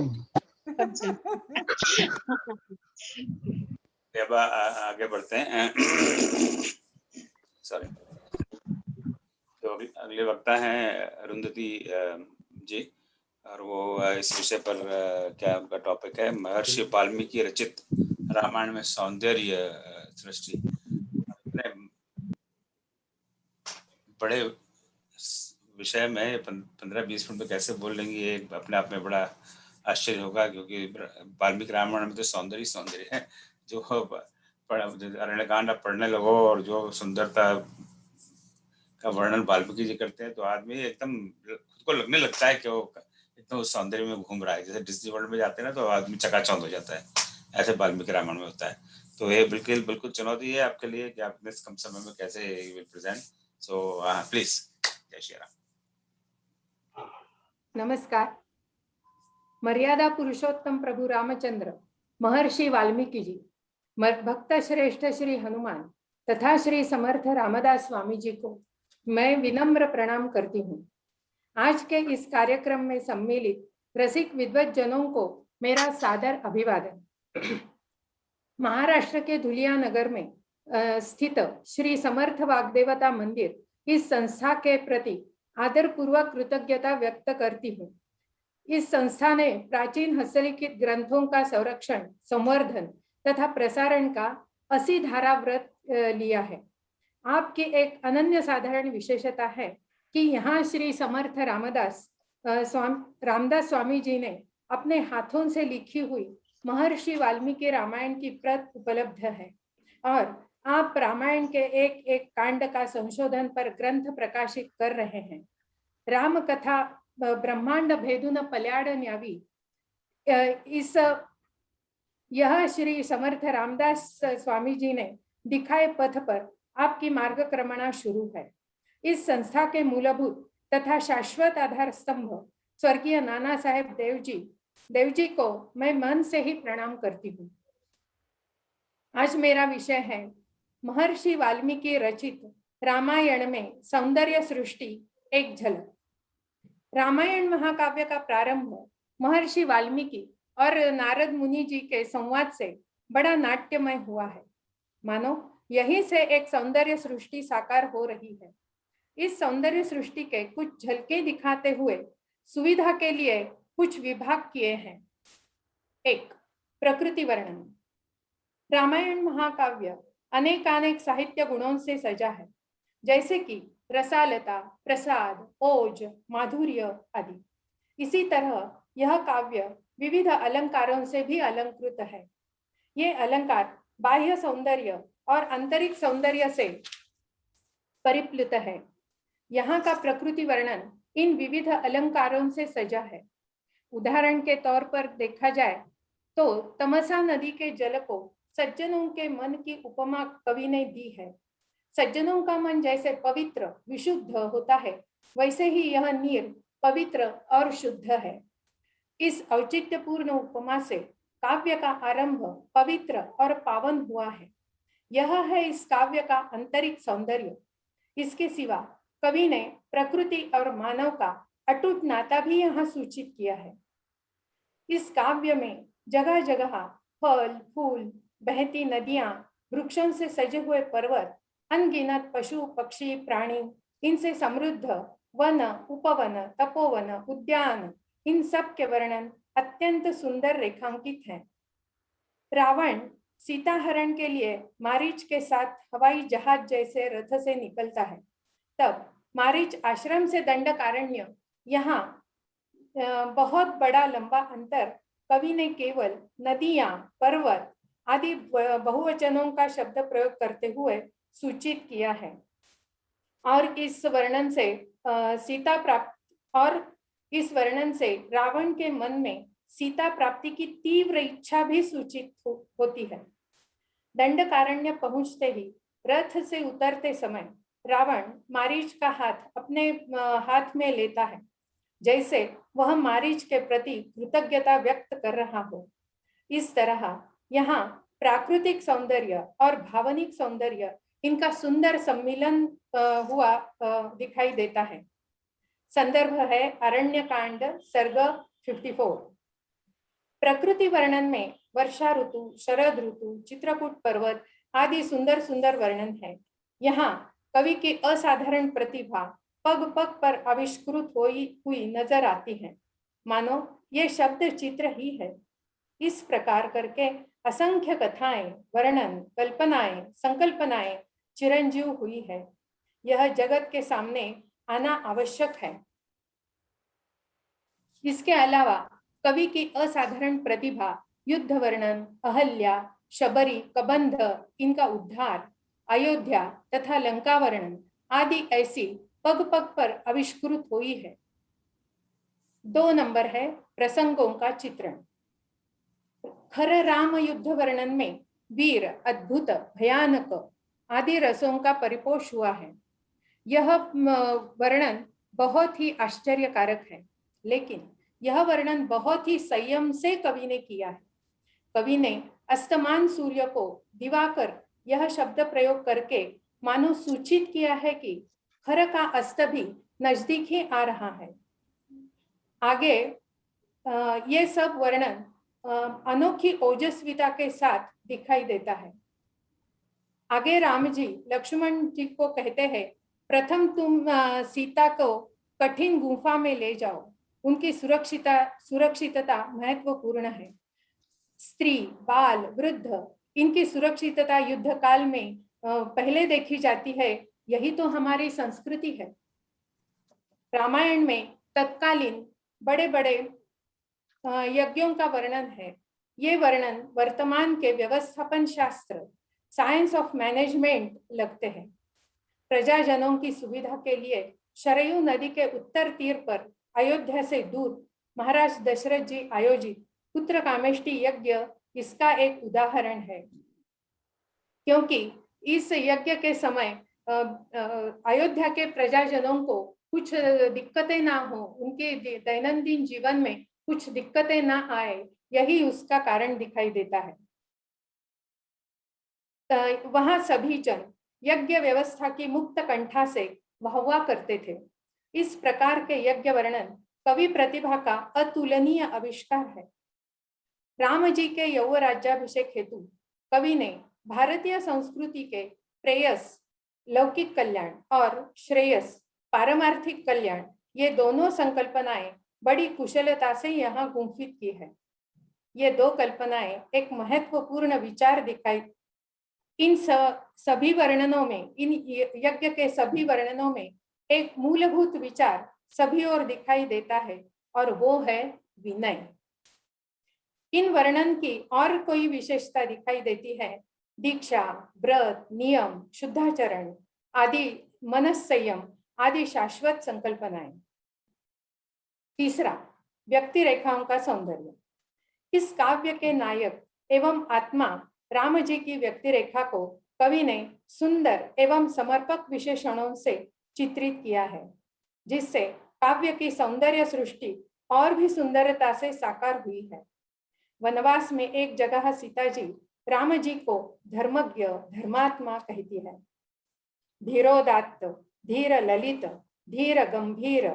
Speaker 1: अब आगे बढ़ते हैं। सॉरी। तो अगले वक्ता हैं अरुंधति जी, और वो इस विषय पर क्या उनका टॉपिक है, महर्षि वाल्मीकि रचित रामायण में सौंदर्य सृष्टि। बड़े विषय में 15-20 मिनट में कैसे बोल लेंगे, ये अपने आप में बड़ा आश्चर्य होगा, क्योंकि वाल्मीकि रामायण में तो सौंदर्य है। जो अरण्यकांड आप पढ़ने लगो और जो सुंदरता का वर्णन वाल्मीकि जी करते हैं, तो आदमी एकदम खुद को लगने लगता है कि वो एकदम उस सौंदर्य में घूम रहा है। जैसे डिज्नी वर्ल्ड में जाते हैं ना, तो आदमी चकाचौंध हो जाता है, ऐसे वाल्मीकि रामायण में होता है। तो ये बिल्कुल चुनौती है आपके लिए कि आप इस कम समय में कैसे विल प्रेजेंट। सो प्लीज, जय श्री राम।
Speaker 5: नमस्कार। मर्यादा पुरुषोत्तम प्रभु रामचंद्र, महर्षि वाल्मीकि जी, भक्त श्रेष्ठ श्री हनुमान तथा श्री समर्थ रामदास स्वामी जी को मैं विनम्र प्रणाम करती हूँ। आज के इस कार्यक्रम में सम्मिलित रसिक विद्वत जनों को मेरा सादर अभिवादन। महाराष्ट्र के धुलिया नगर में स्थित श्री समर्थ वाग्देवता मंदिर, इस संस्था के प्रति आदरपूर्वक कृतज्ञता व्यक्त करती हूँ। इस संस्था ने प्राचीन हस्तलिखित ग्रंथों का संरक्षण, संवर्धन तथा प्रसारण का असीधारा व्रत लिया है। आपकी एक अनन्य साधारण विशेषता है कि यहाँ श्री समर्थ रामदास स्वामी जी ने अपने हाथों से लिखी हुई महर्षि वाल्मीकि रामायण की प्रत उपलब्ध है, और आप रामायण के एक एक कांड का संशोधन पर ग्रंथ प्रकाशित कर रहे हैं। राम कथा ब्रह्मांड भेदुन पल्याड़ न्यावी, यह श्री समर्थ रामदास स्वामी जी ने दिखाए पथ पर आपकी मार्गक्रमणा शुरू है। इस संस्था के मूलभूत तथा शाश्वत आधार स्तंभ स्वर्गीय नाना साहेब देव जी को मैं मन से ही प्रणाम करती हूँ। आज मेरा विषय है महर्षि वाल्मीकि रचित रामायण में सौंदर्य सृष्टि, एक झलक। रामायण महाकाव्य का प्रारंभ महर्षि वाल्मीकि और नारद मुनि जी के संवाद से बड़ा नाट्यमय हुआ है। मानो यहीं से एक सौंदर्य सृष्टि साकार हो रही है। इस सौंदर्य सृष्टि के कुछ झलके दिखाते हुए सुविधा के लिए कुछ विभाग किए हैं। 1. प्रकृति वर्णन। रामायण महाकाव्य अनेकानेक साहित्य गुणों से सजा है, जैसे कि रसालता, प्रसाद, ओज, माधुर्य आदि। इसी तरह यह काव्य विविध अलंकारों से भी अलंकृत है। ये अलंकार बाह्य सौंदर्य और आंतरिक सौंदर्य से परिप्लुत है। यहाँ का प्रकृति वर्णन इन विविध अलंकारों से सजा है। उदाहरण के तौर पर देखा जाए तो तमसा नदी के जल को सज्जनों के मन की उपमा कवि ने दी है। सज्जनों का मन जैसे पवित्र विशुद्ध होता है, वैसे ही यह नीर पवित्र और शुद्ध है। इस औचित्यपूर्ण उपमा से काव्य का आरंभ पवित्र और पावन हुआ है। यह है इस काव्य का आंतरिक सौंदर्य। इसके सिवा कवि ने प्रकृति और मानव का अटूट नाता भी यहाँ सूचित किया है। इस काव्य में जगह जगह फल, फूल, बहती नदियां, वृक्षों से सजे हुए पर्वत, अनगिनत पशु, पक्षी, प्राणी, इनसे समृद्ध वन, उपवन, तपोवन, उद्यान, इन सब के वर्णन अत्यंत सुंदर रेखांकित हैं। रावण सीता हरण के लिए मारीच के साथ हवाई जहाज जैसे रथ से निकलता है। तब मारीच आश्रम से दंडकारण्य, यहाँ बहुत बड़ा लंबा अंतर कवि ने केवल नदियां, पर्वत आदि बहुवचनों का शब्द प्रयोग करते हुए सूचित किया है। और इस वर्णन से रावण के मन में सीता प्राप्ति की तीव्र इच्छा भी सूचित होती है। दंडकारण्य पहुंचते ही रथ से उतरते समय रावण मारीच का हाथ अपने हाथ में लेता है
Speaker 11: जैसे वह मारीच के प्रति कृतज्ञता व्यक्त कर रहा हो। इस तरह यहाँ प्राकृतिक सौंदर्य और भावनिक सौंदर्य इनका सुंदर सम्मिलन हुआ दिखाई देता है। संदर्भ है अरण्यकांड सर्ग 54। प्रकृति वर्णन में वर्षा ऋतु, शरद ऋतु, चित्रकूट पर्वत आदि सुंदर सुंदर वर्णन है। यहाँ कवि की असाधारण प्रतिभा पग पग पर आविष्कृत हुई नजर आती है, मानो ये शब्द चित्र ही है। इस प्रकार करके असंख्य कथाएं, वर्णन, कल्पनाएं, संकल्पनाएं चिरंजीव हुई है। यह जगत के सामने आना आवश्यक है। इसके अलावा कवि की असाधारण प्रतिभा, युद्ध वर्णन, अहल्या, शबरी, कबंध, इनका उद्धार, अयोध्या तथा लंका वर्णन आदि ऐसी पग पग पर आविष्कृत हुई है। 2 नंबर है प्रसंगों का चित्रण। खर राम युद्ध वर्णन में वीर, अद्भुत, भयानक आदि रसों का परिपोष हुआ है। यह वर्णन बहुत ही आश्चर्यकारक है, लेकिन यह वर्णन बहुत ही संयम से कवि ने किया है। कवि ने अस्तमान सूर्य को दिवाकर यह शब्द प्रयोग करके मानो सूचित किया है कि खर का अस्त भी नजदीक ही आ रहा है। आगे ये सब वर्णन अनोखी ओजस्विता के साथ दिखाई देता है। आगे राम जी लक्ष्मण जी को कहते हैं, प्रथम तुम सीता को कठिन गुफा में ले जाओ, उनकी सुरक्षितता महत्वपूर्ण है। स्त्री, बाल, वृद्ध इनकी सुरक्षितता युद्ध काल में पहले देखी जाती है। यही तो हमारी संस्कृति है। रामायण में तत्कालीन बड़े बड़े यज्ञों का वर्णन है। ये वर्णन वर्तमान के व्यवस्थापन शास्त्र, साइंस ऑफ मैनेजमेंट लगते हैं। प्रजाजनों की सुविधा के लिए शरयू नदी के उत्तर तीर पर अयोध्या से दूर महाराज दशरथ जी आयोजित पुत्र कामेष्टि यज्ञ इसका एक उदाहरण है, क्योंकि इस यज्ञ के समय अयोध्या के प्रजाजनों को कुछ दिक्कतें ना हो, उनके दैनंदिन जीवन में कुछ दिक्कतें ना आए, यही उसका कारण दिखाई देता है। वहां सभी जन यज्ञ व्यवस्था की मुक्त कंठा से वाहवा करते थे। इस प्रकार के यज्ञ वर्णन कवि प्रतिभा का अतुलनीय आविष्कार है। राम जी के यौव राज्याभिषेक हेतु कवि ने भारतीय संस्कृति के प्रेयस, लौकिक कल्याण और श्रेयस, पारमार्थिक कल्याण, ये दोनों संकल्पनाएं बड़ी कुशलता से यहाँ गुंफित की है। ये 2 कल्पनाएं एक महत्वपूर्ण विचार दिखाई इन सभी वर्णनों में, इन यज्ञ के सभी वर्णनों में एक मूलभूत विचार सभी ओर दिखाई देता है, और वो है विनय। इन वर्णन की और कोई विशेषता दिखाई देती है दीक्षा, व्रत, नियम, शुद्धाचरण आदि, मनस्संयम आदि शाश्वत संकल्पनाएं। तीसरा, व्यक्ति रेखाओं का सौंदर्य। इस काव्य के नायक एवं आत्मा राम जी की व्यक्ति रेखा को कवि ने सुंदर एवं समर्पक विशेषणों से चित्रित किया है, जिससे काव्य की सौंदर्य सृष्टि और भी सुंदरता से साकार हुई है। वनवास में एक जगह सीता जी राम जी को धर्मज्ञ, धर्मात्मा कहती है। धीरोदात्त, धीर ललित, धीर गंभीर,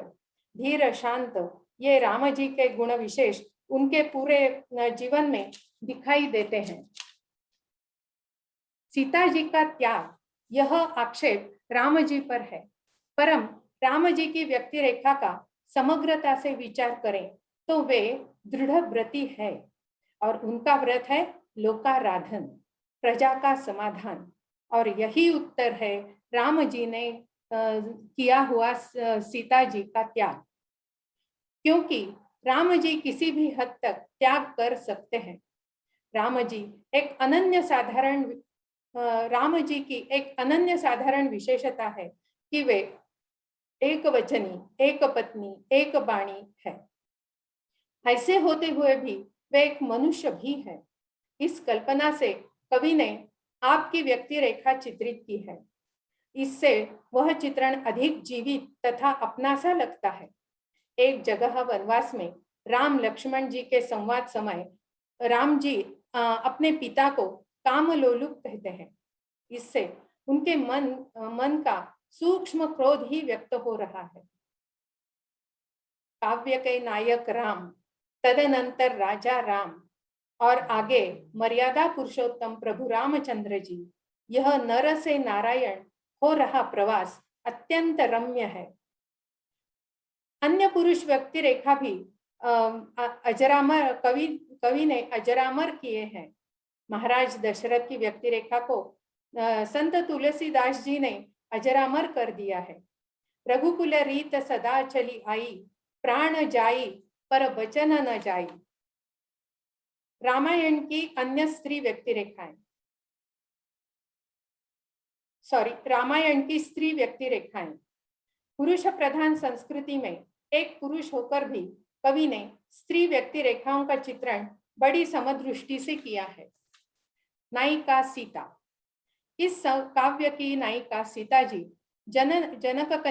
Speaker 11: धीर शांत, ये राम जी के गुण विशेष उनके पूरे जीवन में दिखाई देते हैं। सीता जी का त्याग, यह आक्षेप राम जी पर है, परम राम जी की व्यक्ति रेखा का समग्रता से विचार करें तो वे दृढ़ व्रती है, और उनका व्रत है लोकाराधन, प्रजा का समाधान। और यही उत्तर है राम जी ने किया हुआ सीता जी का त्याग, क्योंकि राम जी किसी भी हद तक त्याग कर सकते हैं। राम जी की एक अनन्य साधारण विशेषता है कि वे एक वचनी, एक पत्नी, एक बाणी है। ऐसे होते हुए भी वे एक मनुष्य भी है। इस कल्पना से कवि ने आपकी व्यक्ति रेखा चित्रित की है। इससे वह चित्रण अधिक जीवित तथा अपना सा लगता है। एक जगह वनवास में राम लक्ष्मण जी के संवाद समय राम जी अपने पिता को कामलोलुप कहते हैं। इससे उनके मन का सूक्ष्म क्रोध ही व्यक्त हो रहा है। काव्य के नायक राम, तदनंतर राजा राम और आगे मर्यादा पुरुषोत्तम प्रभु रामचंद्र जी, यह नर से नारायण हो रहा प्रवास अत्यंत रम्य है। अन्य पुरुष व्यक्ति रेखा भी अजरामर कवि ने अजरामर किए हैं। महाराज दशरथ की व्यक्ति रेखा को संत तुलसीदास जी ने अजरामर कर दिया है। रघुकुल रीत सदा चली आई, प्राण जाई पर बचन न जाई। रामायण की अन्य स्त्री व्यक्ति रेखाएं, रामायण की स्त्री व्यक्ति रेखाएं। पुरुष प्रधान संस्कृति में एक पुरुष होकर भी कवि ने स्त्री व्यक्ति रेखाओं का चित्रण बड़ी समदृष्टि से किया है। नायिका सीता, इस काव्य की नायिका सीता जी जनक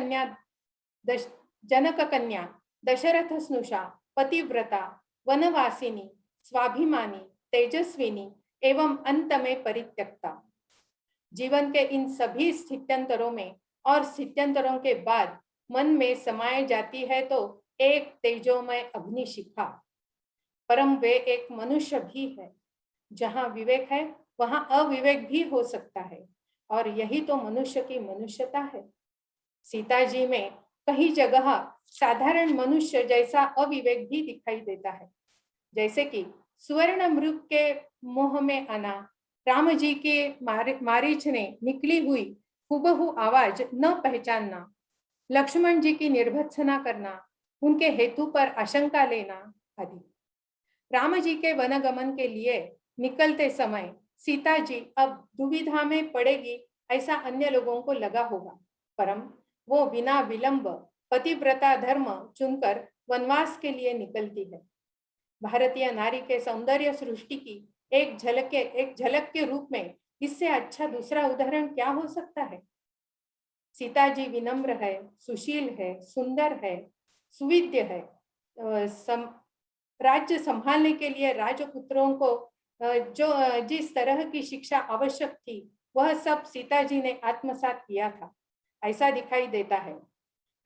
Speaker 11: कन्या दशरथ स्नुषा, पतिव्रता, वनवासिनी, स्वाभिमानी, तेजस्विनी एवं अंत में परित्यक्ता। जीवन के इन सभी स्थित्यंतरों में और स्थित्यंतरों के बाद मन में समाये जाती है तो एक तेजोमय अग्निशिखा। परम वे एक मनुष्य भी है। जहाँ विवेक है वहां अविवेक भी हो सकता है, और यही तो मनुष्य की मनुष्यता है। सीता जी में कहीं जगह साधारण मनुष्य जैसा अविवेक भी दिखाई देता है, जैसे कि सुवर्ण मृग के मोह में आना, राम जी के मारीच ने निकली हुई हुबहू आवाज न पहचानना, लक्ष्मण जी की निर्भत्सना करना, उनके हेतु पर आशंका लेना आदि। राम जी के वनगमन के लिए निकलते समय सीता जी अब दुविधा में पड़ेगी ऐसा अन्य लोगों को लगा होगा, परम वो बिना विलंब पतिव्रता धर्म चुनकर वनवास के लिए निकलती है। भारतीय नारी के सौंदर्य सृष्टि की एक झलक के रूप में इससे अच्छा दूसरा उदाहरण क्या हो सकता है। सीता जी विनम्र है, सुशील है, सुंदर है, सुविद्य है। राज्य संभालने के लिए राजपुत्रों को जो जिस तरह की शिक्षा आवश्यक थी वह सब सीता जी ने आत्मसात किया था, ऐसा दिखाई देता है।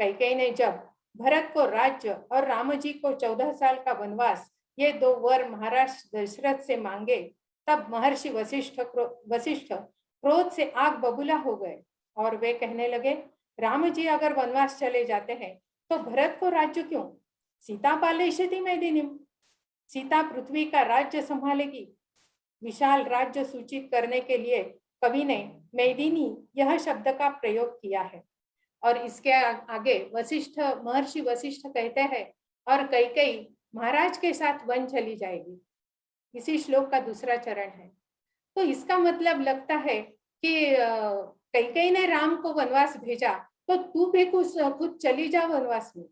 Speaker 11: कैकेयी ने जब भरत को राज्य और राम जी को 14 साल का वनवास, ये 2 वर महाराज दशरथ से मांगे, तब महर्षि वशिष्ठ क्रोध से आग बबूला हो गए और वे कहने लगे, राम जी अगर वनवास चले जाते हैं तो भरत को राज्य क्यों? सीता पालयिष्यति मैदिनीम्, सीता पृथ्वी का राज्य संभालेगी। विशाल राज्य सूचित करने के लिए कवि ने मैदिनी यह शब्द का प्रयोग किया है। और इसके आगे महर्षि वशिष्ठ कहते हैं, और कैकेयी महाराज के साथ वन चली जाएगी। इसी श्लोक का दूसरा चरण है। तो इसका मतलब लगता है कि कैकेयी ने राम को वनवास भेजा तो तू भी खुद चली जा वनवास में,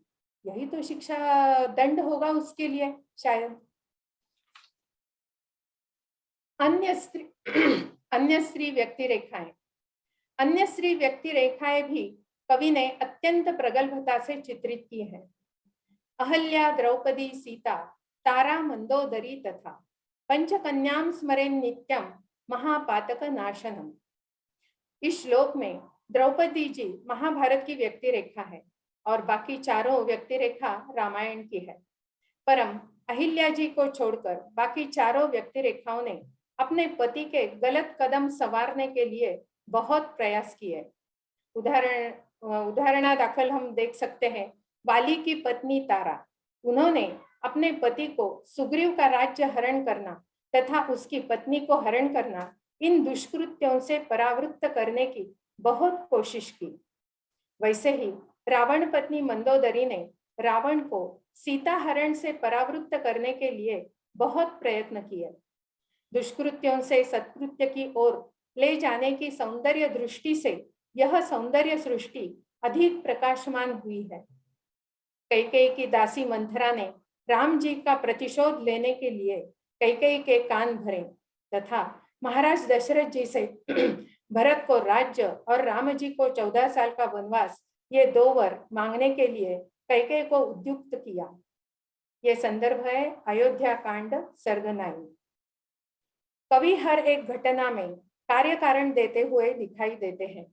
Speaker 11: यही तो शिक्षा दंड होगा उसके लिए शायद। अन्य स्त्री व्यक्ति रेखाएं, अन्य स्त्री व्यक्ति रेखाएं भी कवि ने अत्यंत प्रगल्भता से चित्रित की है। अहल्या, द्रौपदी, सीता, तारा, मंदोदरी तथा पंचकन्याम स्मरेन् नित्यम महापातक नाशनम। इस श्लोक में द्रौपदी जी महाभारत की व्यक्ति रेखा है और बाकी चारों व्यक्ति रेखा रामायण की है। परम अहिल्या जी को छोड़कर बाकी चारों व्यक्ति रेखाओं ने अपने पति के गलत कदम संवारने के लिए बहुत प्रयास किए। उदाहरणादाखल हम देख सकते हैं वाली की पत्नी तारा, उन्होंने अपने पति को सुग्रीव का राज्य हरण करना तथा उसकी पत्नी को हरण करना, इन दुष्कृत्यों से परावृत्त करने की बहुत कोशिश की। वैसे ही रावण पत्नी मंदोदरी ने रावण को सीता हरण से परावृत्त करने के लिए बहुत प्रयत्न किए। दुष्कृत्यों से सत्कृत्य की ओर ले जाने की सौंदर्य दृष्टि से यह सौंदर्य सृष्टि अधिक प्रकाशमान हुई है। कैकेयी की दासी मंथरा ने राम जी का प्रतिशोध लेने के लिए कैकेयी के कान भरे तथा महाराज दशरथ जी से भरत को राज्य और राम जी को 14 साल का वनवास, ये 2 वर मांगने के लिए कैकेयी को उद्युक्त किया। ये संदर्भ है अयोध्या कांड सर्ग 9। कवि हर एक घटना में कार्य कारण देते हुए दिखाई देते हैं।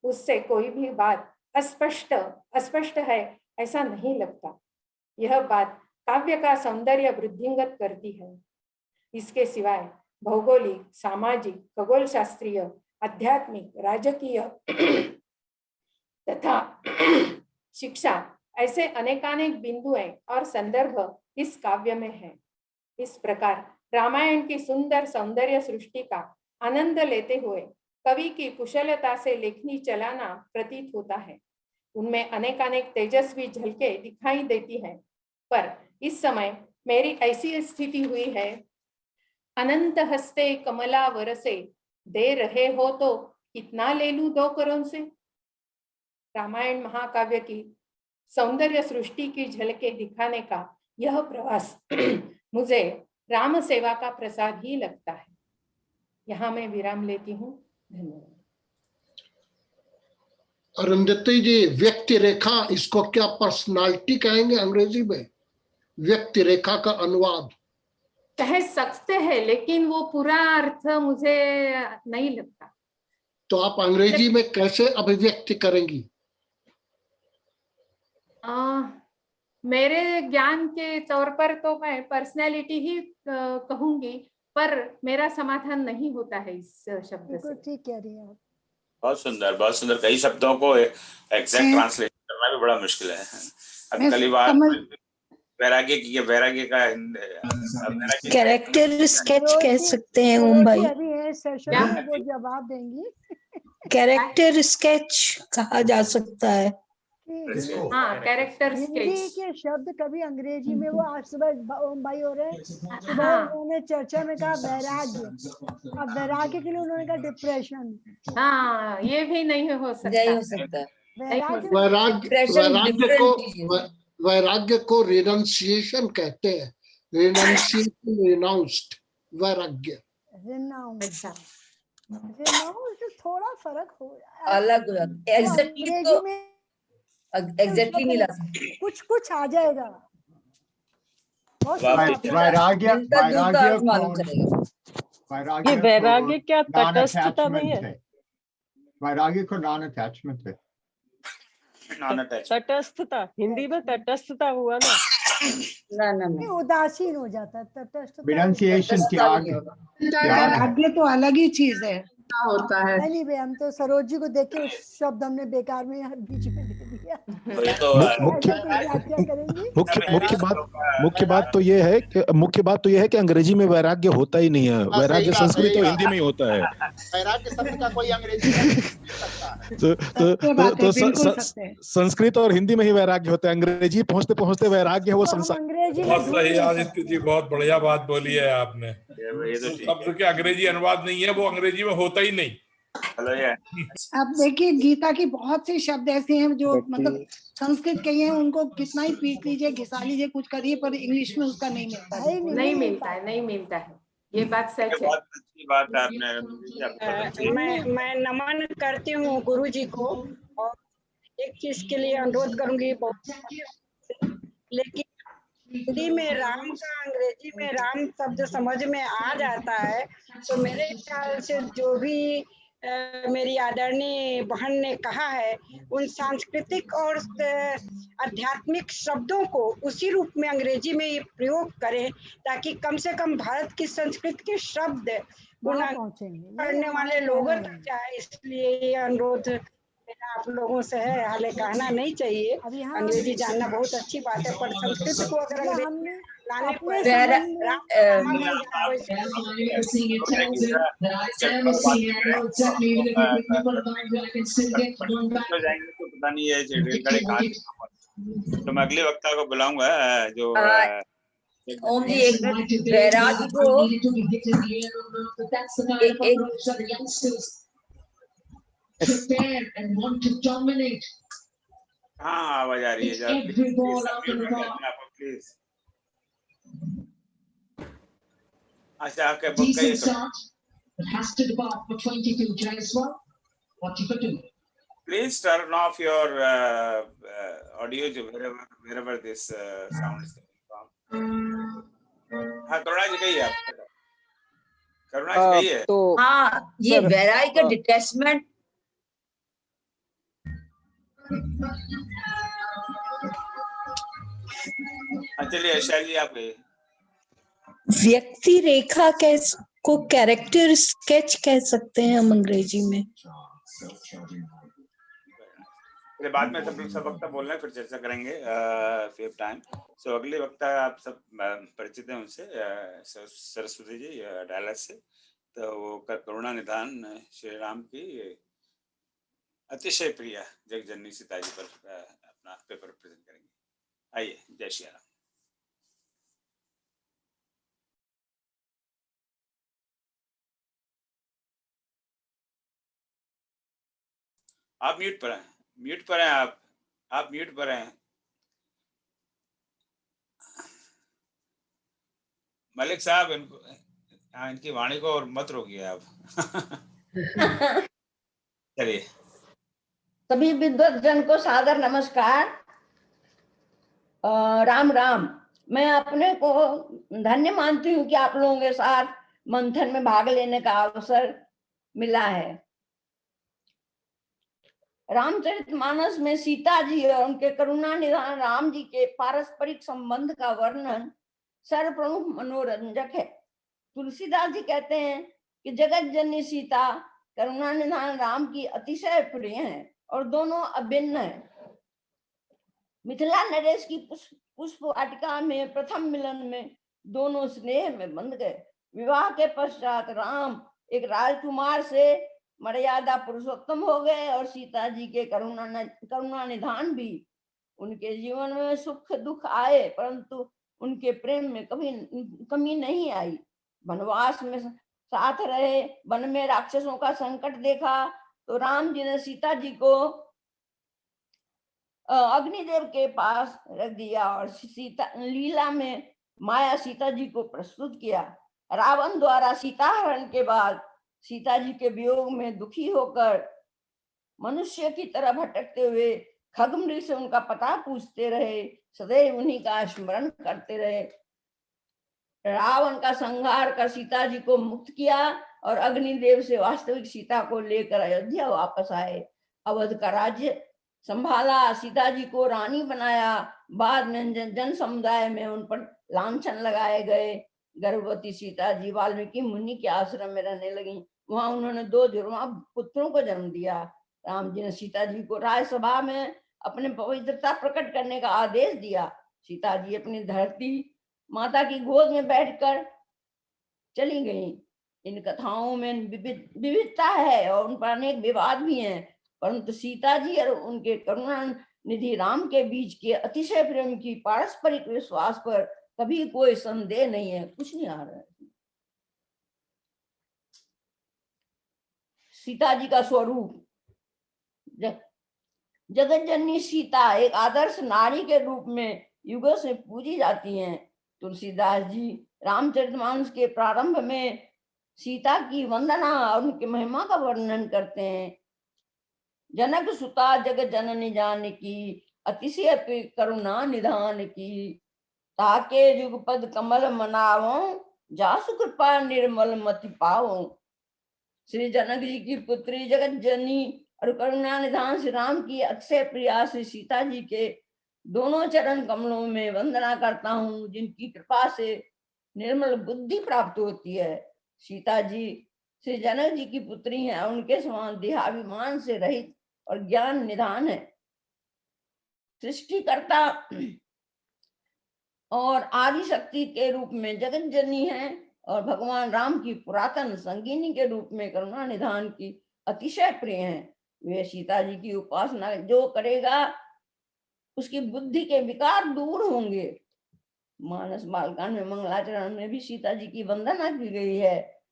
Speaker 11: उससे कोई भी बात अस्पष्ट है ऐसा नहीं लगता। यह बात काव्य का सौंदर्य वृद्धिंगत करती है। इसके सिवाय भौगोलिक, सामाजिक, खगोलशास्त्रीय, आध्यात्मिक, राजकीय तथा शिक्षा ऐसे अनेकानेक बिंदुएं और संदर्भ इस काव्य में हैं। इस प्रकार रामायण की सुंदर सौंदर्य सृष्टि का आनंद लेते हुए कवि की कुशलता से लेखनी चलाना प्रतीत होता है। उनमें अनेकानेक तेजस्वी झलके दिखाई देती हैं, पर इस समय मेरी ऐसी स्थिति हुई है, अनंत हस्ते कमला वरसे, दे रहे हो तो कितना ले लूं 2 करोड़ से। रामायण महाकाव्य की सौंदर्य सृष्टि की झलके दिखाने का यह प्रवास मुझे राम सेवा का प्रसाद ही लगता है। यहाँ मैं विराम लेती हूँ। धन्यवाद।
Speaker 10: अरुंधति जी, व्यक्ति रेखा, इसको क्या पर्सनालिटी कहेंगे अंग्रेजी में? व्यक्ति रेखा का अनुवाद
Speaker 11: कह सकते हैं, लेकिन वो पूरा अर्थ मुझे नहीं लगता।
Speaker 10: तो आप अंग्रेजी में कैसे अभिव्यक्ति करेंगी?
Speaker 11: मेरे ज्ञान के तौर पर तो मैं पर्सनैलिटी ही कहूंगी, पर मेरा समाधान नहीं होता है इस शब्द से।
Speaker 2: ठीक कह रही हैं आप।
Speaker 1: बहुत सुंदर, बहुत सुंदर। कई शब्दों को एग्जैक्ट ट्रांसलेशन करना भी बड़ा मुश्किल है। अब कल बार वैराग्य की, वैराग्य का
Speaker 12: कैरेक्टर स्केच कह सकते हैं ओम भाई।
Speaker 2: अभी है सेशन में वो जवाब देंगी।
Speaker 12: कैरेक्टर स्केच कहा जा सकता है।
Speaker 11: हाँ, कैरेक्टर स्केच।
Speaker 2: हिंदी के शब्द कभी अंग्रेजी में, वो आज सुबह ओम भाई हो रहे हैं, सुबह उन्होंने चर्चा में कहा वैराग्य, अब वैराग्य के लिए उन्होंने कहा डिप्रेशन।
Speaker 11: हाँ, ये भी नहीं हो सकता।
Speaker 10: वैराग्य को रिनंसिएशन कहते हैं। रिनंसिएशन, रिनाउंस्ड, वैराग्य।
Speaker 2: रिनाउंस्ड थोड़ा फर्क हो
Speaker 7: अलग
Speaker 2: अंग्रेजी में
Speaker 7: एग्जैक्टली नहीं ला सकते।
Speaker 2: कुछ आ जाएगा।
Speaker 9: वैराग्य क्या तटस्थता नहीं है?
Speaker 13: वैराग्य को नॉन अटैचमेंट है।
Speaker 9: तटस्थता, हिंदी में तटस्थता हुआ ना।
Speaker 2: ना उदासीन हो जाता है। तटस्थ
Speaker 13: विनंसिएशन, त्याग।
Speaker 6: वैराग्य तो अलग ही चीज है।
Speaker 2: होता है। नहीं, हम तो सरोज जी को देख के उस शब्द हमने बेकार में बीच में दे दिया।
Speaker 14: मुख्य बात तो ये है कि अंग्रेजी में वैराग्य होता ही नहीं है। वैराग्य संस्कृत और हिंदी में ही होता है।
Speaker 13: वैराग्य शब्द का कोई अंग्रेजी
Speaker 14: तो संस्कृत और हिंदी में ही वैराग्य होता है। अंग्रेजी पहुंचते पहुंचते वैराग्य है वो संसार।
Speaker 15: बहुत सही आदित्य जी, बहुत बढ़िया बात बोली है आपने। शब्द के अंग्रेजी अनुवाद नहीं है, वो अंग्रेजी में होता ही नहीं।
Speaker 6: अब देखिए, गीता की बहुत से शब्द ऐसे हैं जो मतलब संस्कृत के हैं, उनको कितना ही पीट लीजिए, घिसा लीजिए, कुछ करिए, पर इंग्लिश में उसका नहीं
Speaker 11: मिलता है। ये बात सच है।
Speaker 1: बहुत अच्छी बात आपने।
Speaker 16: मैं नमन करती हूँ गुरु जी को, और एक चीज के लिए अनुरोध करूंगी, लेकिन हिंदी में राम का अंग्रेजी में राम शब्द समझ में आ जाता है, तो मेरे ख्याल से जो भी मेरी आदरणीय बहन ने कहा है, उन सांस्कृतिक और आध्यात्मिक शब्दों को उसी रूप में अंग्रेजी में ये प्रयोग करें, ताकि कम से कम भारत की संस्कृति के शब्द पढ़ने वाले लोगों तक जाए। इसलिए ये अनुरोध आप लोगों से है। हाले कहना नहीं चाहिए, अंग्रेजी जानना बहुत अच्छी बात है, पर संस्कृत को अगर अंग्रेजी लाने
Speaker 1: पता नहीं है। तो मैं अगले वक्ता को बुलाऊंगा जो
Speaker 7: ओम जी, एक वैराग्य को
Speaker 1: हाँ, आवाज आ रही है। प्लीज। अच्छा, आपके book Please turn off your audio wherever this sound is coming from. हाँ, करुणा जी कहिए आप। करुणा जी कहिए।
Speaker 7: तो हाँ, ये वैराग्य का डिटैचमेंट
Speaker 1: चलिए शैल जी आप कहिए।
Speaker 12: व्यक्ति रेखा को कैरेक्टर स्केच कह सकते हैं हम अंग्रेजी में।
Speaker 1: बाद में सब वक्ता बोल रहे हैं, फिर चर्चा करेंगे फिर टाइम। सो अगले वक्ता आप सब परिचित हैं उनसे, सरस्वती जी डायलस से। तो वो करुणा निधान श्री राम की अतिशय प्रिय जगजननी सीता जी पर अपना पेपर प्रेजेंट करेंगे। आइए, जय श्री राम। आप म्यूट पर हैं, म्यूट पर हैं आप म्यूट पर हैं। मलिक साहब इनकी वाणी को और मत रोकिए आप। चलिए।
Speaker 17: सभी विद्वत जन को सादर नमस्कार। राम राम। मैं अपने को धन्य मानती हूँ कि आप लोगों के साथ मंथन में भाग लेने का अवसर मिला है। रामचरितमानस में सीता जी और उनके करुणा निधान राम जी के पारस्परिक संबंध का वर्णन सर्वप्रमुख मनोरंजक है। तुलसीदास जी कहते हैं कि जगत जननी सीता करुणा निधान राम की अतिशय प्रिय हैं और दोनों अभिन्न हैं। मिथिला नरेश की पुष्प वाटिका में प्रथम मिलन में दोनों स्नेह में बंध गए। विवाह के पश्चात राम एक राजकुमार से मर्यादा पुरुषोत्तम हो गए और सीता जी के करुणा निधान भी। उनके जीवन में सुख दुख आए परंतु उनके प्रेम में कभी कमी नहीं आई। वनवास में साथ रहे, वन में राक्षसों का संकट देखा तो राम जी ने सीता जी को अग्निदेव के पास रख दिया और सीता लीला में माया सीता जी को प्रस्तुत किया। रावण द्वारा सीता हरण के बाद सीता जी के वियोग में दुखी होकर मनुष्य की तरह भटकते हुए खगमृग से उनका पता पूछते रहे, सदैव उन्हीं का स्मरण करते रहे। रावण का संहार कर सीता जी को मुक्त किया और अग्निदेव से वास्तविक सीता को लेकर अयोध्या वापस आए। अवध का राज्य संभाला, सीता जी को रानी बनाया। बाद में जन समुदाय में उन पर लांछन लगाए गए। गर्भवती सीता जी वाल्मीकि मुनि के आश्रम में रहने लगी। वहां उन्होंने 2 जुड़वा पुत्रों को जन्म दिया। राम जी ने सीता जी को राजसभा में अपने पवित्रता प्रकट करने का आदेश दिया। सीता जी अपनी धरती माता की गोद में बैठकर चली गईं। इन कथाओं में विविधता है और उन पर अनेक विवाद भी हैं, परंतु सीता जी और उनके करुणा निधि राम के बीच के अतिशय प्रेम की पारस्परिक विश्वास पर कभी कोई संदेह नहीं है। कुछ नहीं आ रहा है। सीता जी का स्वरूप, जगत जननी सीता एक आदर्श नारी के रूप में युगों से पूजी जाती हैं। तुलसीदास जी रामचरितमानस के प्रारंभ में सीता की वंदना और उनकी महिमा का वर्णन करते हैं। जनक सुता जगत जननी जानकी, अतिशय करुणा निधान की, ताके युगपद कमल मनावो, जासु कृपा निर्मल मति पावो। श्री जनक जी की पुत्री जगत जननी और करुणा निधान श्री राम की अक्षय प्रिया श्री सीता जी के दोनों चरण कमलों में वंदना करता हूँ, जिनकी कृपा से निर्मल बुद्धि प्राप्त होती है। सीता जी श्री जनक जी की पुत्री हैं, उनके समान देहाभिमान से रहित और ज्ञान निधान है। सृष्टिकर्ता और आदि शक्ति के रूप में जगत जननी है और भगवान राम की पुरातन संगिनी के रूप में करुणा निधान की अतिशय प्रिय हैं। वे सीता जी की उपासना जो करेगा उसकी बुद्धि के विकार दूर होंगे। मानस बालकांड में मंगलाचरण में भी सीता जी की वंदना की गई है।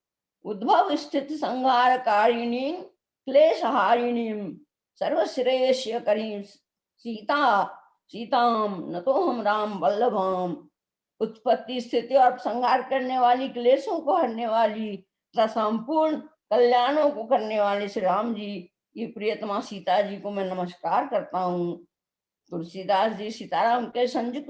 Speaker 17: उद्भव स्थित संहार कारिणी क्लेश हारिणी सर्वश्रेष्य करी सीताम न तो हम राम वल्लभाम। उत्पत्ति स्थिति और संहार करने वाली, क्लेशों को हरने वाली तथा संपूर्ण कल्याणों को करने वाले श्री राम जी कि प्रियतमा सीता जी को मैं नमस्कार करता हूँ। तुलसीदास जी सीताराम के संयुक्त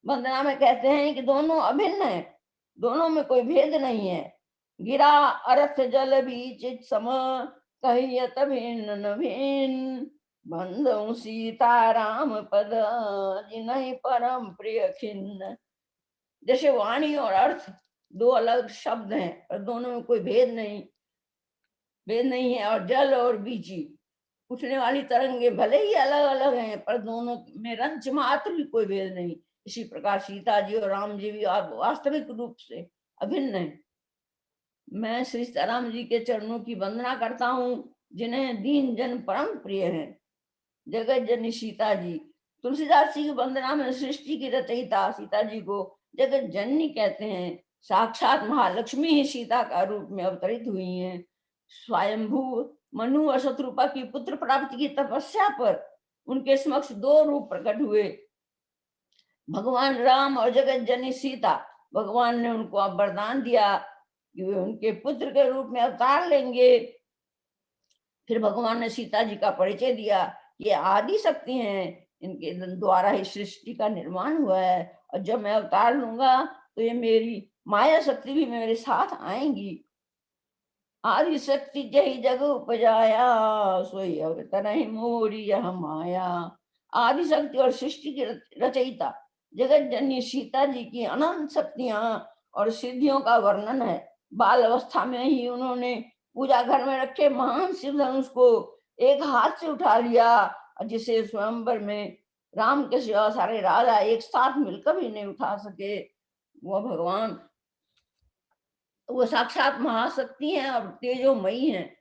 Speaker 17: वंदना में कहते हैं कि दोनों अभिन्न है, दोनों में कोई भेद नहीं है। गिरा अर्थ जल बीच सम कहियत भिन्न न भिन्न, बंधु सीता राम पद जिन्हि परम प्रिय खिन्न। जैसे वाणी और अर्थ दो अलग शब्द हैं पर दोनों में कोई भेद नहीं है। और जल और बीची उठने वाली तरंगे भले ही अलग अलग हैं पर दोनों में रंच मात्र भी कोई भेद नहीं। इसी प्रकार सीता जी और राम जी भी वास्तविक रूप से अभिन्न हैं। मैं श्री सीताराम जी के चरणों की वंदना करता हूँ जिन्हें दीन जन परम प्रिय हैं। जगत जननी सीता जी, तुलसीदास जी की वंदना में सृष्टि की रचयिता सीता जी को जगत जननी कहते हैं। साक्षात महालक्ष्मी ही सीता का रूप में अवतरित हुई हैं। स्वयंभू मनु और शत्रुपा की पुत्र प्राप्ति की तपस्या पर उनके समक्ष दो रूप प्रकट हुए, भगवान राम और जगत जननी सीता। भगवान ने उनको वरदान दिया कि वे उनके पुत्र के रूप में अवतार लेंगे। फिर भगवान ने सीता जी का परिचय दिया, ये आदि शक्ति हैं, इनके द्वारा ही सृष्टि का निर्माण हुआ है और जब मैं अवतार लूंगा तो ये मेरी माया शक्ति भी मेरे साथ आएंगी। आदि शक्ति जय जग उपजाया सोई अवतरहि मोरी यह माया। आदि शक्ति और सृष्टि की रचयिता जगत जननी सीता जी की अनंत शक्तियां और सिद्धियों का वर्णन है। बाल अवस्था में ही उन्होंने पूजा घर में रखे महान शिव धनुष को एक हाथ से उठा लिया, जिसे स्वयंवर में राम के सिवा सारे राजा एक साथ मिलकर भी नहीं उठा सके। वो भगवान, वो साक्षात महाशक्ति हैं और तेजोमयी हैं।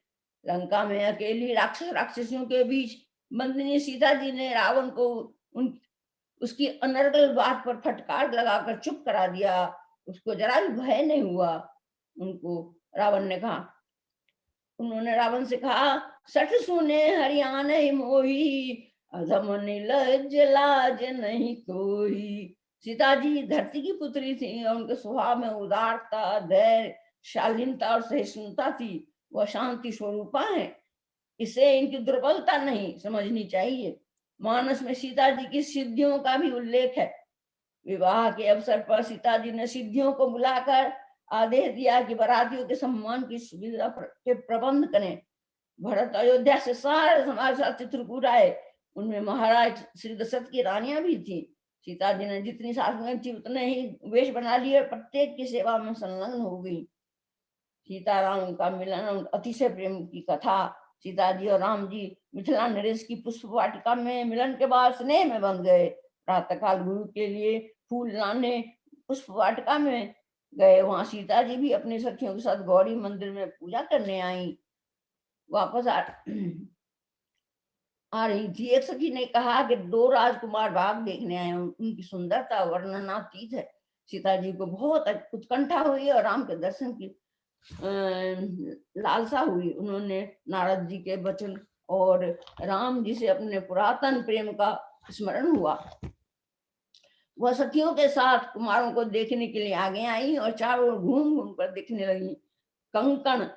Speaker 17: लंका में अकेली राक्षसियों के बीच बंदनी सीता जी ने रावण को उसकी अनर्गल बात पर फटकार लगाकर चुप करा दिया। उसको जरा भी भय नहीं हुआ। उन्होंने रावण से कहा, सठ सुने हरियाणा मोही, अधम निर्लज्ज लाज नहीं कोई। सीता जी धरती की पुत्री थी और उनके स्वभाव में उदारता, धैर्य, शालीनता और सहिष्णुता थी। वह शांति स्वरूपा है, इसे इनकी दुर्बलता नहीं समझनी चाहिए। मानस में सीता जी की सिद्धियों का भी उल्लेख है। विवाह के अवसर पर सीता जी ने सिद्धियों को बुलाकर आदेश दिया कि बारातियों के सम्मान की सुविधा के प्रबंध करें। भरत अयोध्या से सारे हमारे साथ चित्रकूट आए, उनमें महाराज श्री दशरथ की रानियां भी थी। सीता जी ने जितनी सासुएं थी उतने ही वेश बना लिए और प्रत्येक की सेवा में संलग्न हो गई। सीताराम का मिलन और अतिशय प्रेम की कथा। सीता जी और राम जी मिथिला नरेश की पुष्प वाटिका में मिलन के बाद स्नेह में बंध गए। प्रातःकाल गुरु के लिए फूल लाने पुष्प वाटिका में गए। वहां सीता जी भी अपनी सखियों के साथ गौरी मंदिर में पूजा करने आई। वापस आ रही थी, एक सखी ने कहा कि दो राजकुमार बाग देखने आए, उनकी सुंदरता वर्णनातीत है। सीता जी को बहुत उत्कंठा हुई और राम के दर्शन की लालसा हुई। उन्होंने नारद जी के वचन और राम जी से अपने पुरातन प्रेम का स्मरण हुआ। वह सखियों के साथ कुमारों को देखने के लिए आगे आई और चारों ओर घूम घूम कर देखने लगी। कंकण,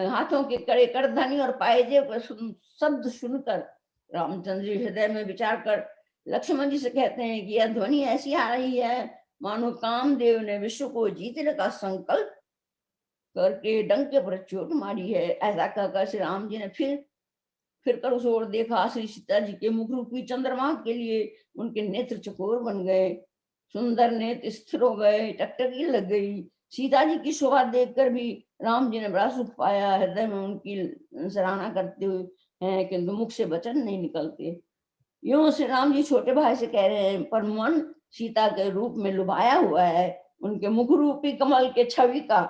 Speaker 17: हाथों के कड़े करधनी और पायजे पर शब्द सुनकर रामचंद्र जी हृदय में विचार कर लक्ष्मण जी से कहते हैं कि यह ध्वनि ऐसी आ रही है मानो कामदेव ने विश्व को जीतने का संकल्प करके डंके पर चोट मारी है। ऐसा कहकर श्री राम जी ने फिर कर उस ओर देखा। श्री सीता जी के मुख रूपी चंद्रमा के लिए उनके नेत्र चकोर बन गए, सुंदर नेत्र स्थिर हो गए, टकटकी लग गई। सीता जी की शोभा देखकर भी राम जी ने बड़ा सुख पाया। हृदय में उनकी सराहना करते हुए हैं किंतु मुख से वचन नहीं निकलते। यूं श्री राम जी छोटे भाई से कह रहे हैं, पर मन सीता के रूप में लुभाया हुआ है। उनके मुख रूपी कमल के छवि का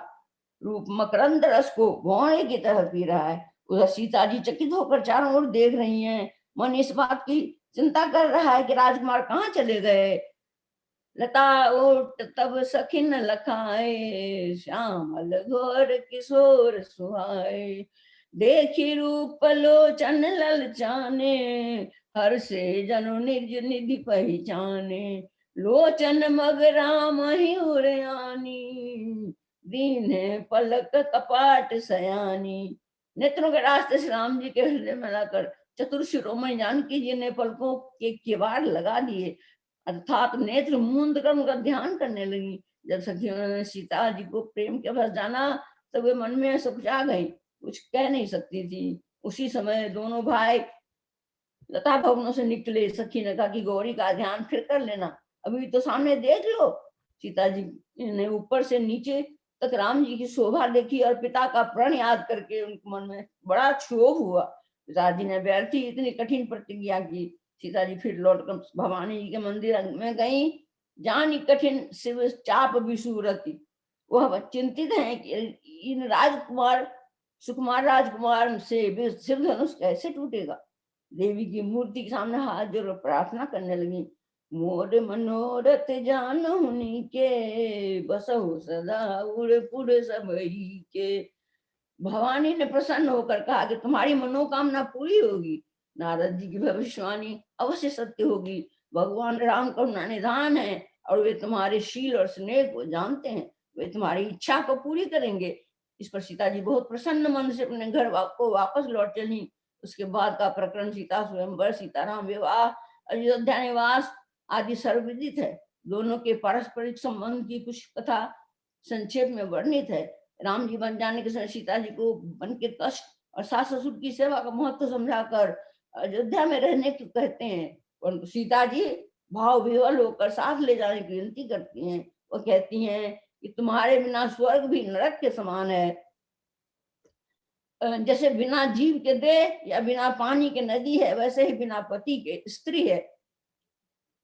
Speaker 17: रूप मकरंद रस को भौरे की तरह पी रहा है। उधर सीता जी चकित होकर चारों ओर देख रही हैं। मन इस बात की चिंता कर रहा है कि राजकुमार कहाँ चले गए। लता ओट तब सखिन लखाए, श्यामल घोर किशोर सुहाए। देखी रूप लोचन ललचाने, हर से जनु निज निधि पहचाने। लोचन मग राम ही उरयानी, दीन पलक कपाट सयानी। नेत्रों के रास्ते श्री राम जी के हृदय में लाकर चतुर शिरोमणि जानकी जी ने पलकों के किवाड़ लगा दिए, अर्थात नेत्र मूंद कर उनका ध्यान करने लगी। जब सखियों ने सीता जी को प्रेम के बस जाना तब वे मन में सुखा गई, कुछ कह नहीं सकती थी। उसी समय दोनों भाई लता भवनों से निकले। सखी ने कहा कि गौरी का ध्यान फिर कर लेना, अभी तो सामने देख लो। सीता जी ने ऊपर से नीचे तक राम जी की शोभा देखी और पिता का प्रण याद करके उनके मन में बड़ा क्षोभ हुआ। पिताजी ने व्यर्थी इतनी कठिन प्रतिज्ञा की। सीता जी फिर लौटकर भवानी जी के मंदिर में गई। जानी कठिन शिव चाप विसूरती, वह चिंतित है कि इन राजकुमार सुकुमार राजकुमार से शिव धनुष कैसे टूटेगा। देवी की मूर्ति के सामने हाथ जोड़ प्रार्थना करने लगी। मोर मनोरथ जान हुनी के, बसहु सदा उड़पुर सबई के। भवानी ने प्रसन्न होकर कहा कि तुम्हारी मनोकामना पूरी होगी। नारद जी की भविष्यवाणी अवश्य सत्य होगी। भगवान राम करुणा निधान है और वे तुम्हारे शील और स्नेह को जानते हैं, वे तुम्हारी इच्छा को पूरी करेंगे। इस पर सीता जी बहुत प्रसन्न मन से अपने घर को वापस लौट चली। उसके बाद का प्रकरण सीता स्वयंवर, सीताराम विवाह, अयोध्या निवास आदि सर्वविदित है। दोनों के पारस्परिक संबंध की कुछ कथा संक्षेप में वर्णित है। राम जी बन जाने के समय सीता जी को वन के कष्ट और सास ससुर की सेवा का महत्व समझाकर अयोध्या में रहने को कहते हैं, परंतु सीता जी भाव विह्वल होकर साथ ले जाने की विनती करती हैं। वो कहती हैं कि तुम्हारे बिना स्वर्ग भी नरक के समान है। जैसे बिना जीव के देह या बिना पानी के नदी है, वैसे ही बिना पति के स्त्री है।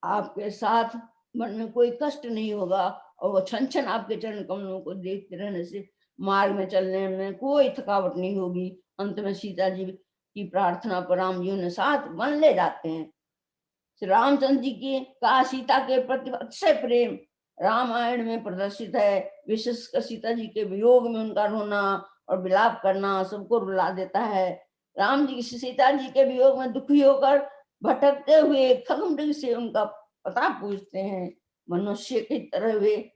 Speaker 17: आपके साथ मन में कोई कष्ट नहीं होगा और वो छन छन आपके चरण कमलों को देखते रहने से मार्ग में चलने में कोई थकावट नहीं होगी। अंत में सीता जी की प्रार्थना पर राम जी उन्हें साथ वन ले जाते हैं। श्री रामचंद्र जी की का सीता के प्रति अतिशय प्रेम रामायण में प्रदर्शित है। विशेषकर सीता जी के वियोग में उनका रोना और विलाप करना सबको रुला देता है। राम जी सीता जी के वियोग में दुखी होकर भटकते हुए खगमृग से उनका पता पूछते हैं। मनुष्य की तरह वे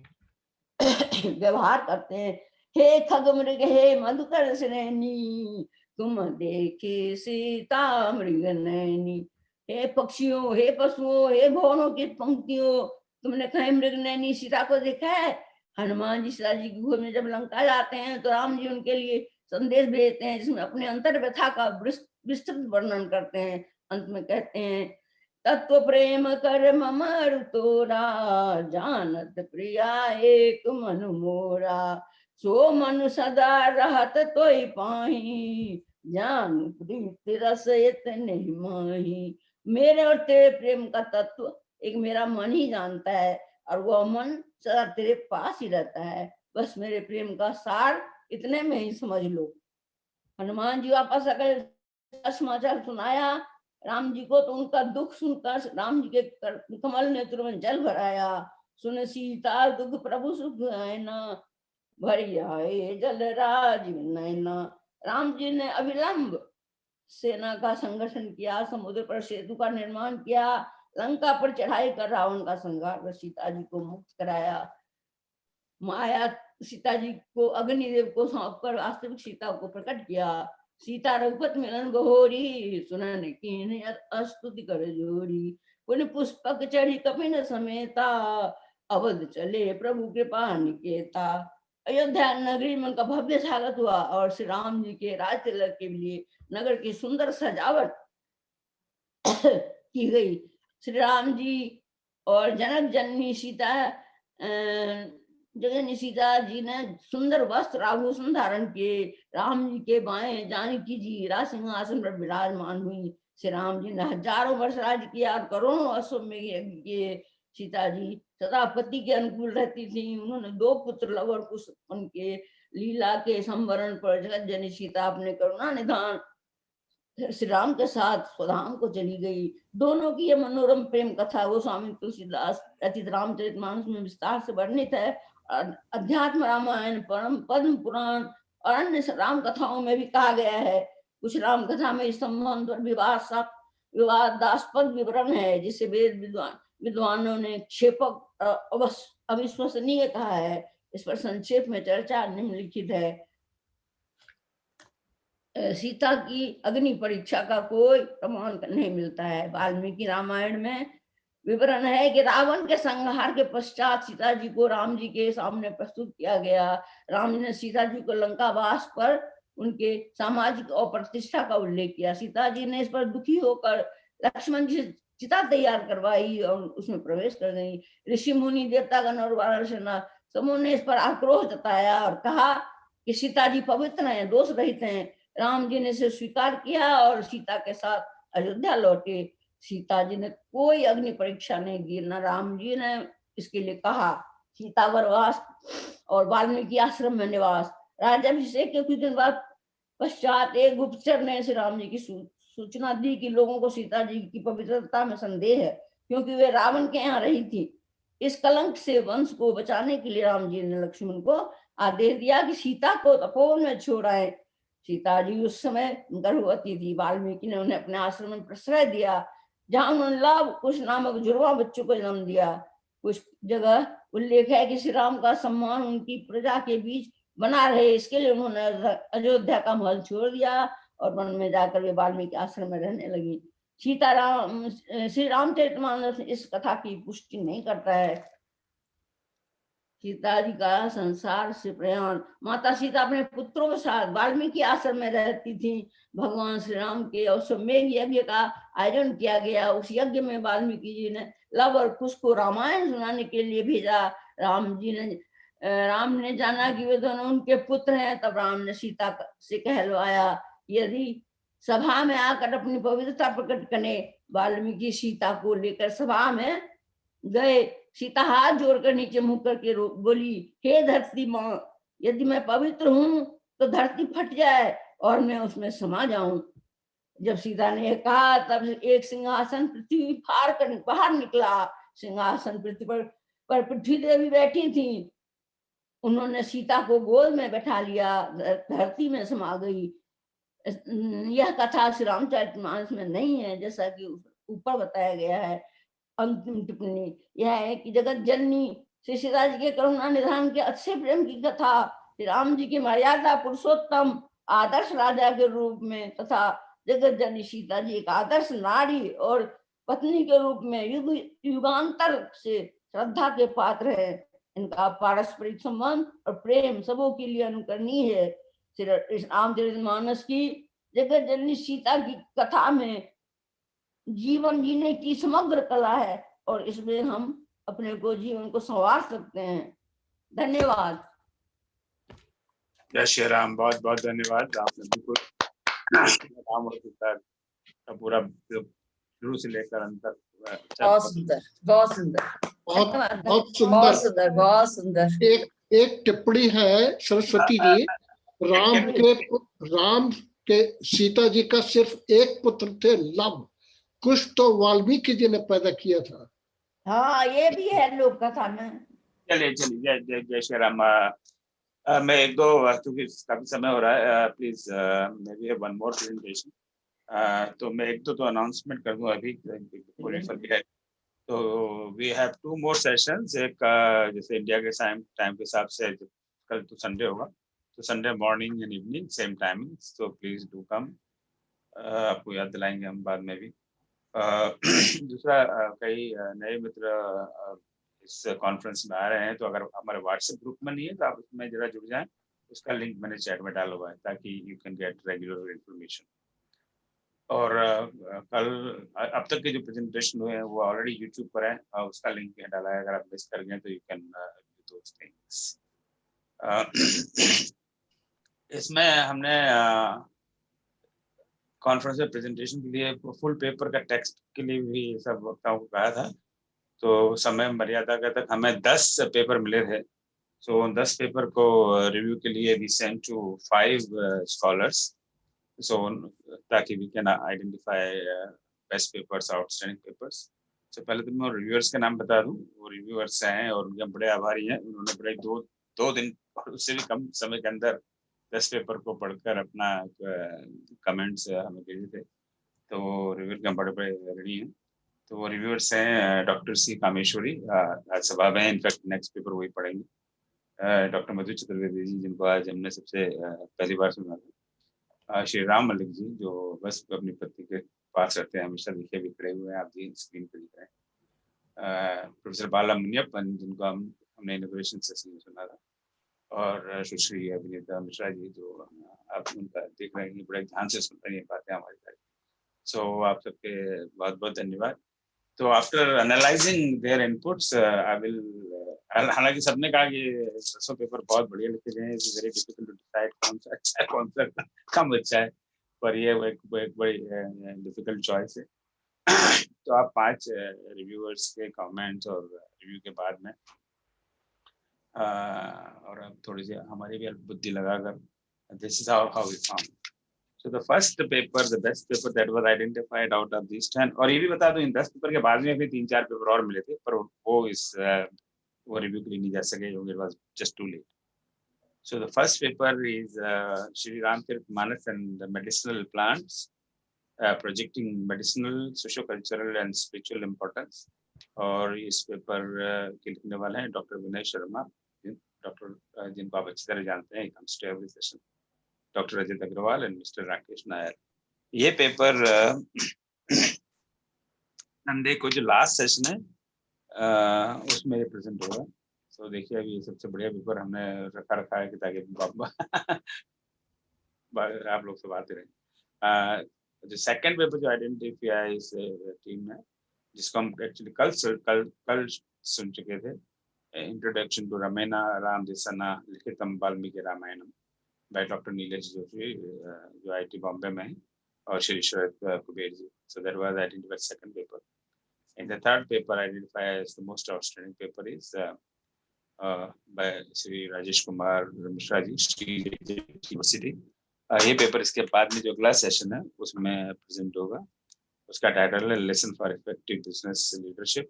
Speaker 17: व्यवहार करते हैं। हे खगमृग, हे मधुकर श्रेणी, तुम देखे सीता मृग नैनी। हे पक्षियों, हे पशुओं, हे भवनों की पंक्तियों, तुमने कहीं मृग नैनी सीता को देखा है। हनुमान जी सीता जी की गोद में जब लंका जाते हैं तो राम जी उनके लिए संदेश भेजते हैं, जिसमें अपने अंतर व्यथा का विस्तृत वर्णन करते हैं। अंत में कहते हैं, तत्व प्रेम कर ममर तोरा, जानत प्रिया एक मन मोरा। सो मन सदा रहत तोई पाही, जान प्रीति रस इतने माही। मेरे और तेरे प्रेम का तत्व एक मेरा मन ही जानता है और वह मन सदा तेरे पास ही रहता है। बस मेरे प्रेम का सार इतने में ही समझ लो। हनुमान जी वापस आकर समाचार सुनाया राम जी को, तो उनका दुख सुनकर राम जी के कमल नेत्रों में जल भराया। सुन सीता दुख प्रभु सुख आयना, भरिया जल राज नैना। राम जी ने अविलंब सेना का संगठन किया, समुद्र पर सेतु का निर्माण किया, लंका पर चढ़ाई कर रावण का संहार कर सीता जी को मुक्त कराया। माया सीता जी को अग्निदेव को सौंपकर वास्तविक सीता को प्रकट किया। सीता रघुपत मिलन बहोरी, सुनन कीन स्तुति कर जोरी। पुण्य पुष्पक चढ़ी कपिन समेता, अवध चले प्रभु कृपा निकेता। अयोध्या नगरी में उनका भव्य स्वागत हुआ और श्री राम जी के राज तिलक के लिए नगर की सुंदर सजावट की गई। श्री राम जी और जनक जननी सीता जी ने सुंदर वस्त्र आभूषण धारण किए। राम जी के बाएं जानकी जी राज सिंहासन पर विराजमान हुई। श्री राम जी ने हजारों वर्ष राज किया और करोड़ों अश्वमेघ यज्ञ किए। सीता जी सदा पति के अनुकूल रहती थी। उन्होंने 2 पुत्र लव और कुश उत्पन्न किए। लीला के संवरण पर जगत जननी सीता अपने करुणा निधान श्री राम के साथ स्वधाम को चली गई। दोनों की यह मनोरम प्रेम कथा वो स्वामी तुलसीदास रचित रामचरितमानस में विस्तार से वर्णित है। अध्यात्म रामायण, परम पद्म पुराण और अन्य राम कथाओं में भी कहा गया है। कुछ राम कथा में इस संबंध पर विवादास्पद विवरण है, जिसे वेद विद्वानों ने क्षेपक अविश्वसनीय कहा है। इस पर संक्षेप में चर्चा निम्नलिखित है। सीता की अग्नि परीक्षा का कोई प्रमाण नहीं मिलता है। वाल्मीकि रामायण में विवरण है कि रावण के संहार के पश्चात सीता जी को राम जी के सामने प्रस्तुत किया गया। राम जी ने सीता जी को लंकावास पर उनके सामाजिक और प्रतिष्ठा का उल्लेख किया। सीता जी ने इस पर दुखी होकर लक्ष्मण जी से चिता तैयार करवाई और उसमें प्रवेश कर गई। ऋषि मुनि देवतागण और वानर समूह ने इस पर आक्रोश जताया और कहा कि सीता जी पवित्र हैं, दोष रहित हैं। राम जी ने इसे स्वीकार किया और सीता के साथ अयोध्या लौटे। सीता जी ने कोई अग्नि परीक्षा नहीं दी, न राम जी ने इसके लिए कहा। सीता वनवास और वाल्मीकि आश्रम में निवास। राज्याभिषेक के कुछ दिन बाद पश्चात एक गुप्तचर ने श्री राम जी की सूचना दी कि लोगों को सीता जी की पवित्रता में संदेह है, क्योंकि वे रावण के यहाँ रही थी। इस कलंक से वंश को बचाने के लिए राम जी ने लक्ष्मण को आदेश दिया कि सीता को तपोवन में छोड़ाएं। सीता जी उस समय गर्भवती थी। वाल्मीकि ने उन्हें अपने आश्रम में प्रश्रय दिया, जहां उन्होंने लव कुश नामक जुड़वा बच्चों को जन्म दिया। कुछ जगह उल्लेख है कि श्री राम का सम्मान उनकी प्रजा के बीच बना रहे, इसके लिए उन्होंने अयोध्या का महल छोड़ दिया और वन में जाकर वे वाल्मीकि आश्रम में रहने लगी। सीताराम श्री रामचरितमानस इस कथा की पुष्टि नहीं करता है। सीता जी का संसार से प्रयाण। माता सीता अपने पुत्रों के साथ वाल्मीकि आश्रम में रहती थी। भगवान श्री राम के अश्वमेध यज्ञ का आयोजन किया गया। उस यज्ञ में वाल्मीकि जी ने लव और कुश को रामायण सुनाने के लिए भेजा। राम ने जाना कि वे दोनों उनके पुत्र हैं, तब राम ने सीता से कहलवाया यदि सभा में आकर अपनी पवित्रता प्रकट करें। वाल्मीकि सीता को लेकर सभा में गए। सीता हाथ जोड़कर नीचे मुंह करके बोली, हे धरती माँ, यदि मैं पवित्र हूँ तो धरती फट जाए और मैं उसमें समा जाऊं। जब सीता ने कहा तब एक सिंहासन पृथ्वी फाड़ कर बाहर निकला। सिंहासन पृथ्वी पर पृथ्वी देवी बैठी थी। उन्होंने सीता को गोद में बैठा लिया, धरती में समा गई। यह कथा श्री रामचरितमानस में नहीं है, जैसा कि ऊपर बताया गया है। अंतिम टिप्पणी यह है कि जगत जननी श्री सीता जी के करुणा निधान के अच्छे प्रेम की कथा श्री राम जी की मर्यादा पुरुषोत्तम आदर्श राजा के रूप में तथा जगत जननी सीता जी एक आदर्श नारी और पत्नी के रूप में युग युगांतर से श्रद्धा के पात्र है। इनका पारस्परिक संबंध और प्रेम सबों के लिए अनुकरणीय है। श्री रामचरितमानस की जगत जननी सीता की कथा में जीवन जीने की समग्र कला है और इसमें हम अपने को जीवन को संवार सकते हैं। धन्यवाद।
Speaker 1: जय श्री राम। बहुत बहुत धन्यवाद। आपने बिल्कुल राम और सीता का पूरा शुरू से लेकर अंत तक
Speaker 7: बहुत सुंदर, बहुत सुंदर,
Speaker 10: बहुत सुंदर,
Speaker 7: बहुत सुंदर, बहुत सुंदर।
Speaker 10: एक टिप्पणी है सरस्वती जी, राम के सीता जी का सिर्फ एक पुत्र थे लव, कुछ तो वाल्मीकि जी ने पैदा किया था।
Speaker 17: हाँ, ये भी है लोक कथा में।
Speaker 1: चलिए चलिए, जय जय श्री राम। मैं एक दो क्योंकि काफी समय हो रहा है, please may be one more presentation, तो मैं एक दो तो अनाउंसमेंट कर दूं अभी है। तो वी हैव 2 मोर सेशंस। एक जैसे इंडिया के टाइम के हिसाब से कल तो संडे होगा, तो Sunday morning and evening same timing, तो प्लीज डू कम। आपको याद दिलाएंगे हम बाद में भी। दूसरा, कई नए मित्र इस कॉन्फ्रेंस में आ रहे हैं, तो अगर हमारे व्हाट्सएप ग्रुप में नहीं है तो आप उसमें जरा जुड़ जाएं। उसका लिंक मैंने चैट में डाला हुआ है ताकि you can get regular information. और कल अब तक के जो प्रेजेंटेशन हुए हैं वो ऑलरेडी यूट्यूब पर है, उसका लिंक यहाँ डाला है। अगर आप मिस कर गए तो you can do those things. इसमें हमने कॉन्फ्रेंस में प्रेजेंटेशन के लिए फुल पेपर का टेक्स्ट के लिए भी सब वक्ताओं को कहा था, तो समय मर्यादा का तक हमें 10 पेपर मिले थे। सो 10 पेपर को रिव्यू के लिए we send to 5 scholars, so ताकि we can identify best papers, outstanding papers. So पहले तो मैं रिव्यूअर्स के नाम बता दूं। वो रिव्यूअर्स हैं और उनके बड़े आभारी हैं। उन्होंने बड़े दो दिन और उससे भी कम समय के अंदर 10 पेपर को पढ़कर अपना कमेंट्स हमें भेजे थे, तो रिव्यू के बड़े ऋणी हैं। तो वो रिव्यूअर्स हैं डॉक्टर सी कामेश्वरी, सभा में इनफैक्ट नेक्स्ट पेपर वही पढ़ेंगे। डॉक्टर मधु चतुर्वेदी जी, जिनको आज हमने सबसे पहली बार सुना था, श्री राम मलिक जी, जो बस अपनी पत्नी के पास रहते हैं, हमेशा लिखे भी खड़े हुए हैं, आप जी स्क्रीन पर दिख रहे हैं। प्रोफेसर बाला मुनियप्पन, जिनको हमने इनोग्रेशन सेशन में सुना था, और सुश्री अभिनेता मिश्रा जी, जो आप उनका देख रहे हैं, बड़े ध्यान से सुन रही हैं बातें हमारी सारी। सो आप सबके बहुत बहुत धन्यवाद। तो after analysing their inputs I will, हालांकि सबने कहा कि 200 पेपर बहुत बढ़िया लिखे गए हैं, it's very difficult to decide कौन सा अच्छा है कौन सा कम अच्छा है, पर ये एक बड़ी डिफिकल्ट चॉइस है। तो आप 5 रिव्यूअर्स के कमेंट्स और रिव्यू के बाद में और अब थोड़ी सी हमारी भी बुद्धि लगाकर, this is how we found. So the first paper, the best paper that was identified out of these 10, और ये भी बता दूं इन 10 पेपर के बाद में भी 3-4 पेपर और मिले थे, पर वो रिव्यू के लिए नहीं जा सके क्योंकि it was just too late. So the first paper is Shri Ramcharitmanas and the medicinal plants, projecting medicinal, socio-cultural and spiritual importance. और इस पेपर के लिखने वाले हैं डॉक्टर विनय शर्मा, डॉक्टर जिनको आप अच्छी तरह जानते हैं, comes to every session, doctor Ajit Agrawal and mister Rakesh Nair. ये पेपर संडे को जो लास्ट सेशन है उसमें ये प्रेजेंट होगा। तो देखिए, अभी सबसे बढ़िया पेपर हमने रखा है कि ताकि आप लोग से बातें रहे। जो सेकंड पेपर जो आइडेंटिफाई इस टीम में, जिसको हम एक्चुअली कल सुन चुके थे, इंट्रोडक्शन टू रामायण राम दिसना लिखितम Valmiki Ramayanam by Dr. Nilesh Joshi, जो IIT बॉम्बे में है, और Shri Sharad Kuber ji. So that was identified second paper. And the third paper identified as the most outstanding paper is by Shri Rajesh Kumar Mishra ji, Shri University. ये paper इसके बाद में जो अगला सेशन है उसमें प्रेजेंट होगा। उसका टाइटल है lesson for effective business leadership,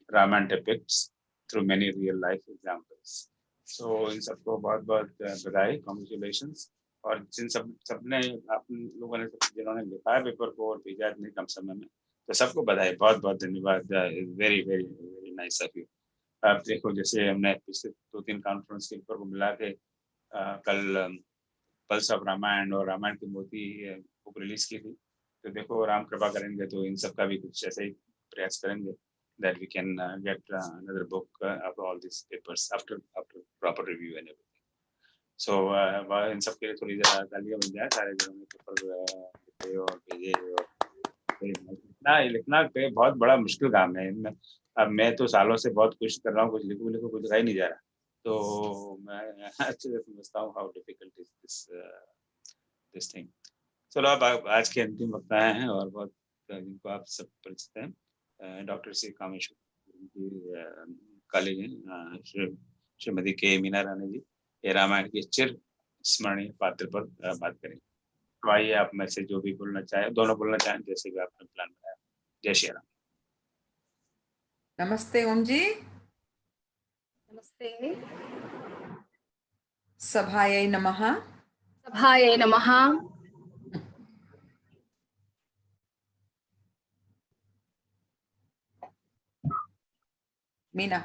Speaker 1: Ramayana depicts through many real life examples. So इन सबको बहुत बहुत बधाई, कॉन्ग्रेचुलेशंस। और जिन सबने आप लोगों ने जिन्होंने लिखा है पेपर को और भेजा इतने कम समय में, तो सबको बधाई, बहुत बहुत धन्यवाद। Very very very nice of you. आप देखो, जैसे हमने पिछले 2-3 कॉन्फ्रेंस के पेपर को मिला के कल पल्स ऑफ रामायण और रामायण की मोती बुक रिलीज की थी, तो देखो राम कृपा करेंगे तो इन सबका भी कुछ ऐसे ही प्रयास करेंगे, that we can get another book of all these papers after proper review and everything. So इन सब के लिए थोड़ी ज़रा तालियां बन जाए सारे जनों ने पेपर लिखे और भेजे। और लिखना बहुत बड़ा मुश्किल काम है। अब मैं तो सालों से बहुत कोशिश कर रहा हूँ, कुछ लिखूं कुछ दिखाई नहीं जा रहा, तो मैं अच्छे से समझता हूँ how difficult is this thing. चलो अब आज के अंतिम वक्ता हैं और बहुत जिनको आप सब परिचित हैं, डॉक्टर सी कामेश्वर कॉलेज हैं, श्रीमती के मीना रानी जी, ये रामायण के चिर स्मरणीय पात्र पर बात करेंगे। तो आइए आप में से जो भी बोलना चाहे, दोनों बोलना चाहें, जैसे भी आपने प्लान बनाया। जय श्री राम।
Speaker 18: नमस्ते ओम जी।
Speaker 5: नमस्ते।
Speaker 18: सभायै नमः।
Speaker 5: सभायै नमः।
Speaker 18: मीना।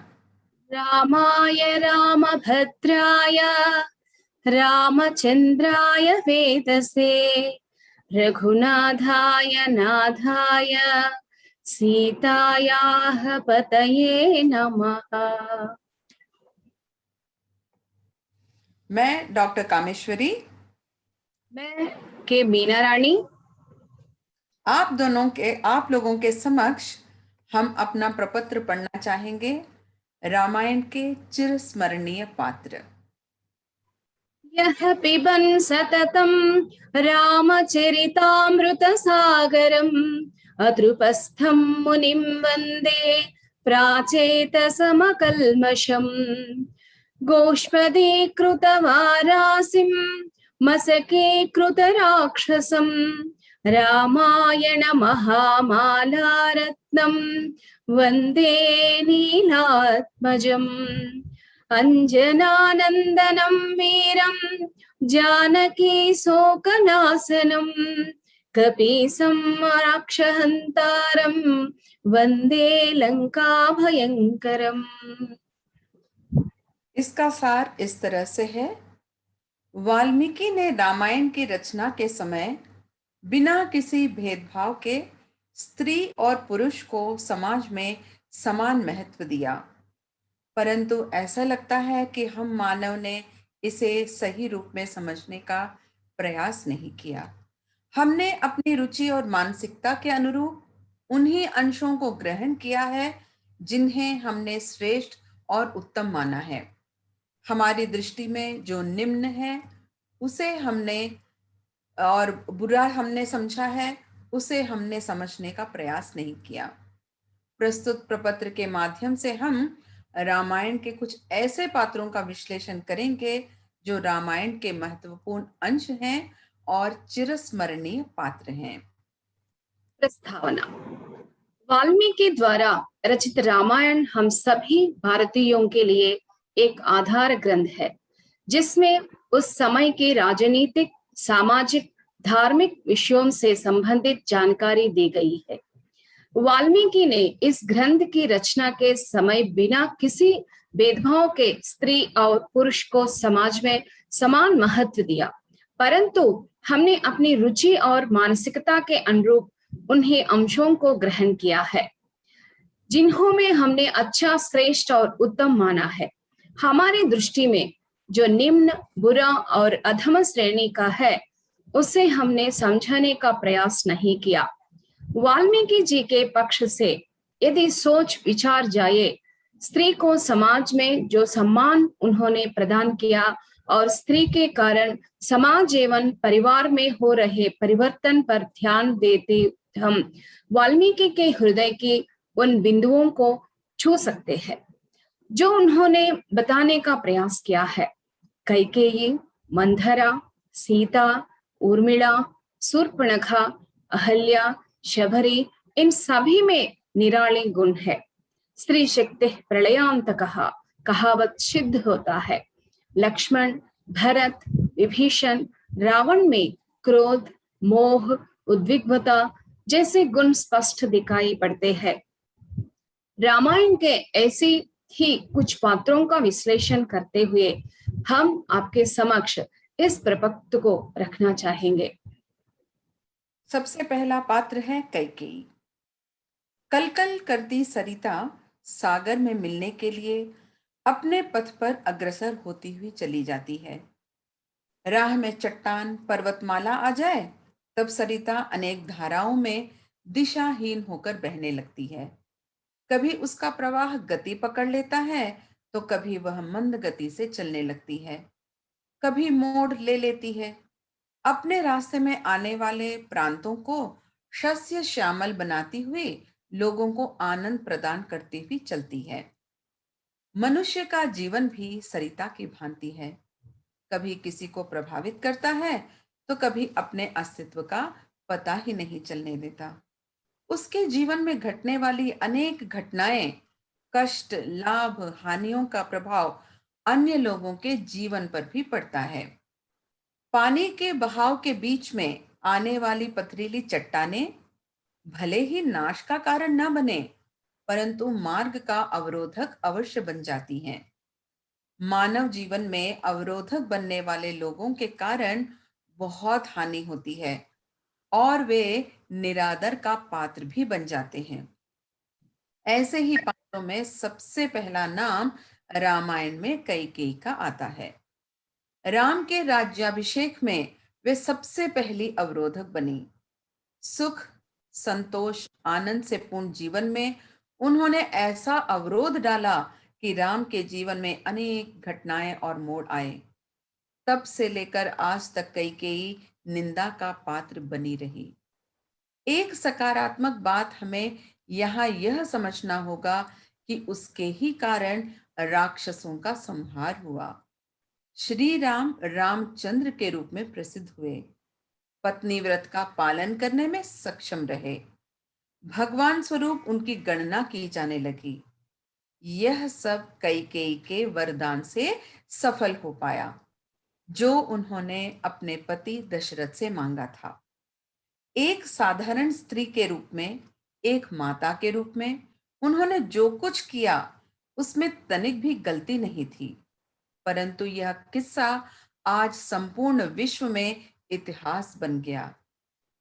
Speaker 5: रामाय रामभद्राय रामचंद्राय वेदसे रघुनाथाय नाथाय सीतायाः पतये नमः।
Speaker 18: मैं डॉक्टर कामेश्वरी।
Speaker 5: मैं के मीना रानी।
Speaker 18: आप लोगों के समक्ष हम अपना प्रपत्र पढ़ना चाहेंगे, रामायण के चिर स्मरणीय पात्र।
Speaker 5: यह पिबन् सततं रामचरितामृत सागरम् अतृपस्थं मुनिं वन्दे प्राचेतसमकल्मषम् गोष्पदीकृतवारासिं मसकीकृतराक्षसम् रामायण महामालारत्नं वन्दे नीलात्मजम् अंजनानन्दनं वीरं जानकी शोकनाशनं कपीसं राक्षहन्तारं वन्दे लंकाभयंकरम्।
Speaker 18: इसका सार इस तरह से है, वाल्मीकि ने रामायण की रचना के समय बिना किसी भेदभाव के स्त्री और पुरुष को समाज में समान महत्व दिया, परंतु ऐसा लगता है कि हम मानव ने इसे सही रूप में समझने का प्रयास नहीं किया। हमने अपनी रुचि और मानसिकता के अनुरूप उन्हीं अंशों को ग्रहण किया है जिन्हें हमने श्रेष्ठ और उत्तम माना है। हमारी दृष्टि में जो निम्न है उसे हमने और बुरा हमने समझा है, उसे हमने समझने का प्रयास नहीं किया। प्रस्तुत प्रपत्र के माध्यम से हम रामायण के कुछ ऐसे पात्रों का विश्लेषण करेंगे जो रामायण के महत्वपूर्ण अंश हैं और चिरस्मरणीय पात्र हैं।
Speaker 5: प्रस्तावना। वाल्मीकि द्वारा रचित रामायण हम सभी भारतीयों के लिए एक आधार ग्रंथ है, जिसमें उस समय के राजनीतिक, सामाजिक, धार्मिक विषयों से संबंधित जानकारी दी गई है। वाल्मीकि ने इस ग्रंथ की रचना के समय बिना किसी भेदभाव के स्त्री और पुरुष को समाज में समान महत्व दिया, परंतु हमने अपनी रुचि और मानसिकता के अनुरूप उन्हीं अंशों को ग्रहण किया है जिन्हों में हमने अच्छा, श्रेष्ठ और उत्तम माना है। हमारी दृष्टि में जो निम्न, बुरा और अधम श्रेणी का है उसे हमने समझने का प्रयास नहीं किया। वाल्मीकि जी के पक्ष से यदि सोच विचार जाए, स्त्री को समाज में जो सम्मान उन्होंने प्रदान किया और स्त्री के कारण समाज एवं परिवार में हो रहे परिवर्तन पर ध्यान देते हम वाल्मीकि के हृदय की उन बिंदुओं को छू सकते हैं जो उन्होंने बताने का प्रयास किया है। कैकेयी, मंथरा, सीता, उर्मिला, शूर्पणखा, अहल्या, शबरी, इन सभी में निराले गुण है। स्त्री शक्ति प्रलयांतकः कहावत सिद्ध होता है। लक्ष्मण, भरत, विभीषण, रावण में क्रोध, मोह, उद्विग्नता जैसे गुण स्पष्ट दिखाई पड़ते हैं। रामायण के ऐसे ही कुछ पात्रों का विश्लेषण करते हुए हम आपके समक्ष इस प्रपत्र को रखना चाहेंगे।
Speaker 18: सबसे पहला पात्र है कैकेयी। कलकल करती सरिता सागर में मिलने के लिए अपने पथ पर अग्रसर होती हुई चली जाती है। राह में चट्टान, पर्वतमाला आ जाए तब सरिता अनेक धाराओं में दिशाहीन होकर बहने लगती है। कभी उसका प्रवाह गति पकड़ लेता है तो कभी वह मंद गति से चलने लगती है, कभी मोड़ ले लेती है। अपने रास्ते में आने वाले प्रांतों को शस्य श्यामल बनाती हुई लोगों को आनंद प्रदान करती हुई चलती है। मनुष्य का जीवन भी सरिता की भांति है, कभी किसी को प्रभावित करता है तो कभी अपने अस्तित्व का पता ही नहीं चलने देता। उसके जीवन में घटने वाली अनेक घटनाएं, कष्ट, लाभ, हानियों का प्रभाव अन्य लोगों के जीवन पर भी पड़ता है। पानी के बहाव के बीच में आने वाली पथरीली चट्टानें भले ही नाश का कारण न बने, परंतु मार्ग का अवरोधक अवश्य बन जाती हैं। मानव जीवन में अवरोधक बनने वाले लोगों के कारण बहुत हानि होती है और वे निरादर का पात्र भी बन जाते हैं। ऐसे ही पात्रों में सबसे पहला नाम रामायण में कैकेयी का आता है। राम के राज्याभिषेक में वे सबसे पहली अवरोधक बनी। सुख, संतोष, आनंद से पूर्ण जीवन में उन्होंने ऐसा अवरोध डाला कि राम के जीवन में अनेक घटनाएं और मोड़ आए। तब से लेकर आज तक कैकेयी निंदा का पात्र बनी रही। एक सकारात्मक बात हमें यहाँ यह समझना होगा कि उसके ही कारण राक्षसों का संहार हुआ। श्री राम रामचंद्र के रूप में प्रसिद्ध हुए, पत्नी व्रत का पालन करने में सक्षम रहे, भगवान स्वरूप उनकी गणना की जाने लगी। यह सब कैकेयी के वरदान से सफल हो पाया जो उन्होंने अपने पति दशरथ से मांगा था। एक साधारण स्त्री के रूप में, एक माता के रूप में उन्होंने जो कुछ किया उसमें तनिक भी गलती नहीं थी, परंतु यह किस्सा आज संपूर्ण विश्व में इतिहास बन गया।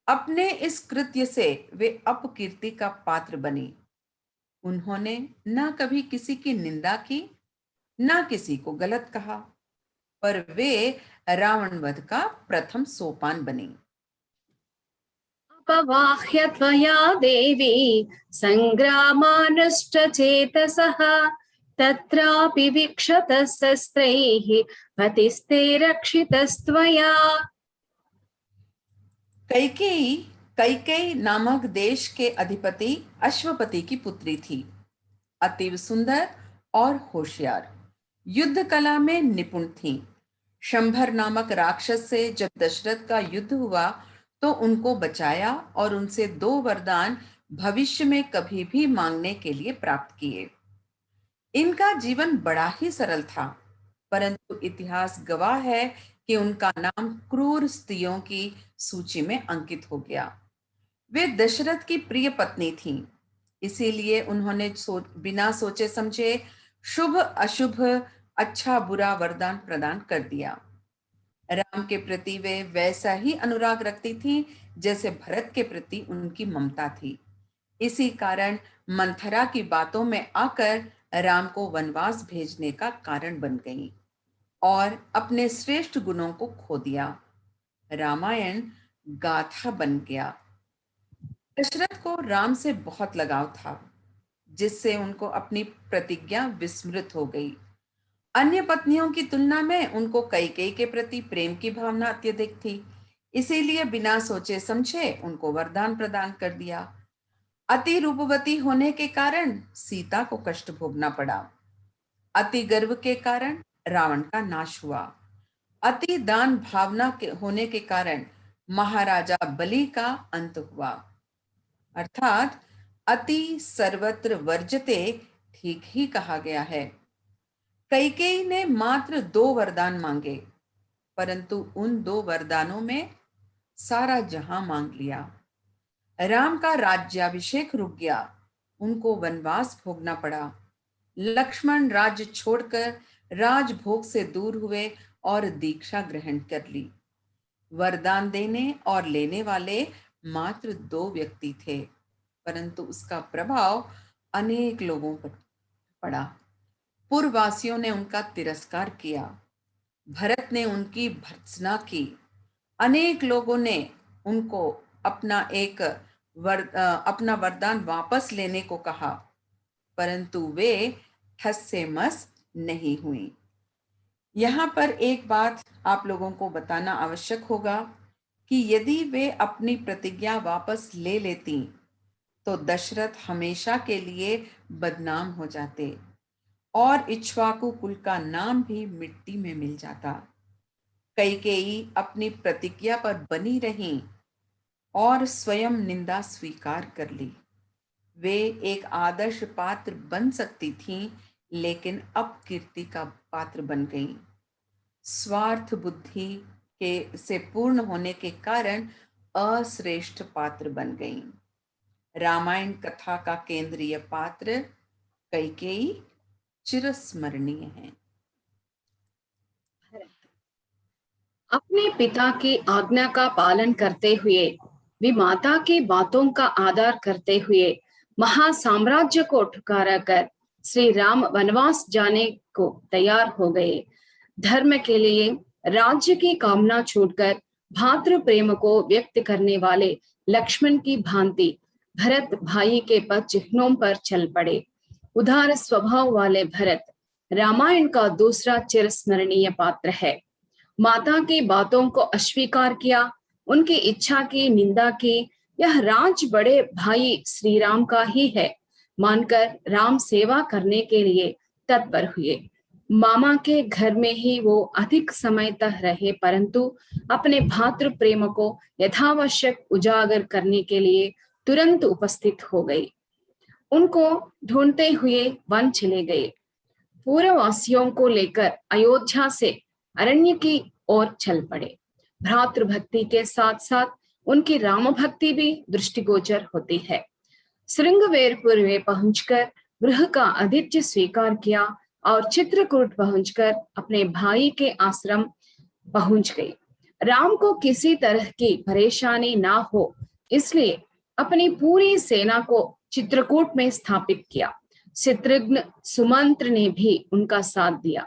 Speaker 18: अपने इस कृत्य से वे अपकीर्ति का पात्र बनी। उन्होंने न कभी किसी की निंदा की, न किसी को गलत कहा, पर वे रावण वध का प्रथम सोपान बनी।
Speaker 5: अपवाह्य त्वया देवी संग्रामानुष्ठचेतसः तत्रापि विक्षतः शस्त्रैः पतिस्ते रक्षितस्त्वया।
Speaker 18: कैकेयी नामक देश के अधिपति अश्वपति की पुत्री थी। अतीव सुंदर और होशियार, युद्ध कला में निपुण थी। शंभर नामक राक्षस से जब दशरथ का युद्ध हुआ तो उनको बचाया और उनसे 2 वरदान भविष्य में कभी भी मांगने के लिए प्राप्त किए। इनका जीवन बड़ा ही सरल था, परंतु इतिहास गवाह है कि उनका नाम क्रूर स्त्रियों की सूची में अंकित हो गया। वे दशरथ की प्रिय पत्नी थीं, इसीलिए उन्होंने बिना सोचे समझे शुभ अशुभ, अच्छा बुरा वरदान प्रदान कर दिया। राम के प्रति वे वैसा ही अनुराग रखती थीं जैसे भरत के प्रति उनकी ममता थी। इसी कारण मंथरा की बातों में आकर राम को वनवास भेजने का कारण बन गईं और अपने श्रेष्ठ गुणों को खो दिया। रामायण गाथा बन गया। दशरथ को राम से बहुत लगाव था, जिससे उनको अपनी प्रतिज्ञा विस्मृत हो गई। अन्य पत्नियों की तुलना में उनको कैकेयी के प्रति प्रेम की भावना अत्यधिक थी, इसीलिए बिना सोचे समझे उनको वरदान प्रदान कर दिया। अति रूपवती होने के कारण सीता को कष्ट भोगना पड़ा। अति गर्व के कारण रावण का नाश हुआ। अति दान भावना के होने के कारण महाराजा बलि का अंत हुआ। अर्थात अति सर्वत्र वर्जते ठीक ही कहा गया है। कैकेयी ने मात्र 2 वरदान मांगे, परंतु उन 2 वरदानों में सारा जहां मांग लिया। राम का राज्याभिषेक रुक गया, उनको वनवास भोगना पड़ा। लक्ष्मण राज्य छोड़कर राजभोग से दूर हुए और दीक्षा ग्रहण कर ली। वरदान देने और लेने वाले मात्र 2 व्यक्ति थे, परंतु उसका प्रभाव अनेक लोगों पर पड़ा। पूर्ववासियों ने उनका तिरस्कार किया, भरत ने उनकी भर्त्सना की। अनेक लोगों ने उनको अपना वरदान वापस लेने को कहा, परंतु वे ठस से मस नहीं हुई। यहाँ पर एक बात आप लोगों को बताना आवश्यक होगा कि यदि वे अपनी प्रतिज्ञा वापस ले लेती तो दशरथ हमेशा के लिए बदनाम हो जाते और इक्ष्वाकु कुल का नाम भी मिट्टी में मिल जाता। कैकेयी अपनी प्रतिज्ञा पर बनी रहीं और स्वयं निंदा स्वीकार कर ली। वे एक आदर्श पात्र बन सकती थीं, लेकिन अपकीर्ति का पात्र बन गईं। स्वार्थ बुद्धि से पूर्ण होने के कारण अश्रेष्ठ पात्र बन गईं। रामायण कथा का केंद्रीय पात्र कैकेयी चिरस्मरणीय है।
Speaker 5: अपने पिता की आज्ञा का पालन करते हुए, वे माता की बातों का आदर करते हुए महासाम्राज्य को ठुकरा कर श्री राम वनवास जाने को तैयार हो गए। धर्म के लिए राज्य की कामना छोड़कर भातृ प्रेम को व्यक्त करने वाले लक्ष्मण की भांति भरत भाई के पद चिह्नों पर चल पड़े। उदार स्वभाव वाले भरत रामायण का दूसरा चिरस्मरणीय पात्र है। माता की बातों को अस्वीकार किया, उनकी इच्छा की निंदा की। यह राज बड़े भाई श्री राम का ही है मानकर राम सेवा करने के लिए तत्पर हुए। मामा के घर में ही वो अधिक समय तक रहे, परंतु अपने भातृ प्रेम को यथावश्यक उजागर करने के लिए तुरंत उपस्थित हो गई। उनको ढूंढते हुए वन चले गए। पूर्ववासियों को लेकर अयोध्या से अरण्य की ओर चल पड़े। भ्रातृभक्ति के साथ साथ उनकी राम भक्ति भी दृष्टिगोचर होती है। श्रृंगवेरपुर में पहुंचकर गृह का आतिथ्य स्वीकार किया और चित्रकूट पहुंचकर अपने भाई के आश्रम पहुंच गई। राम को किसी तरह की परेशानी ना हो इसलिए अपनी पूरी सेना को चित्रकूट में स्थापित किया। शत्रुघ्न सुमंत्र ने भी उनका साथ दिया।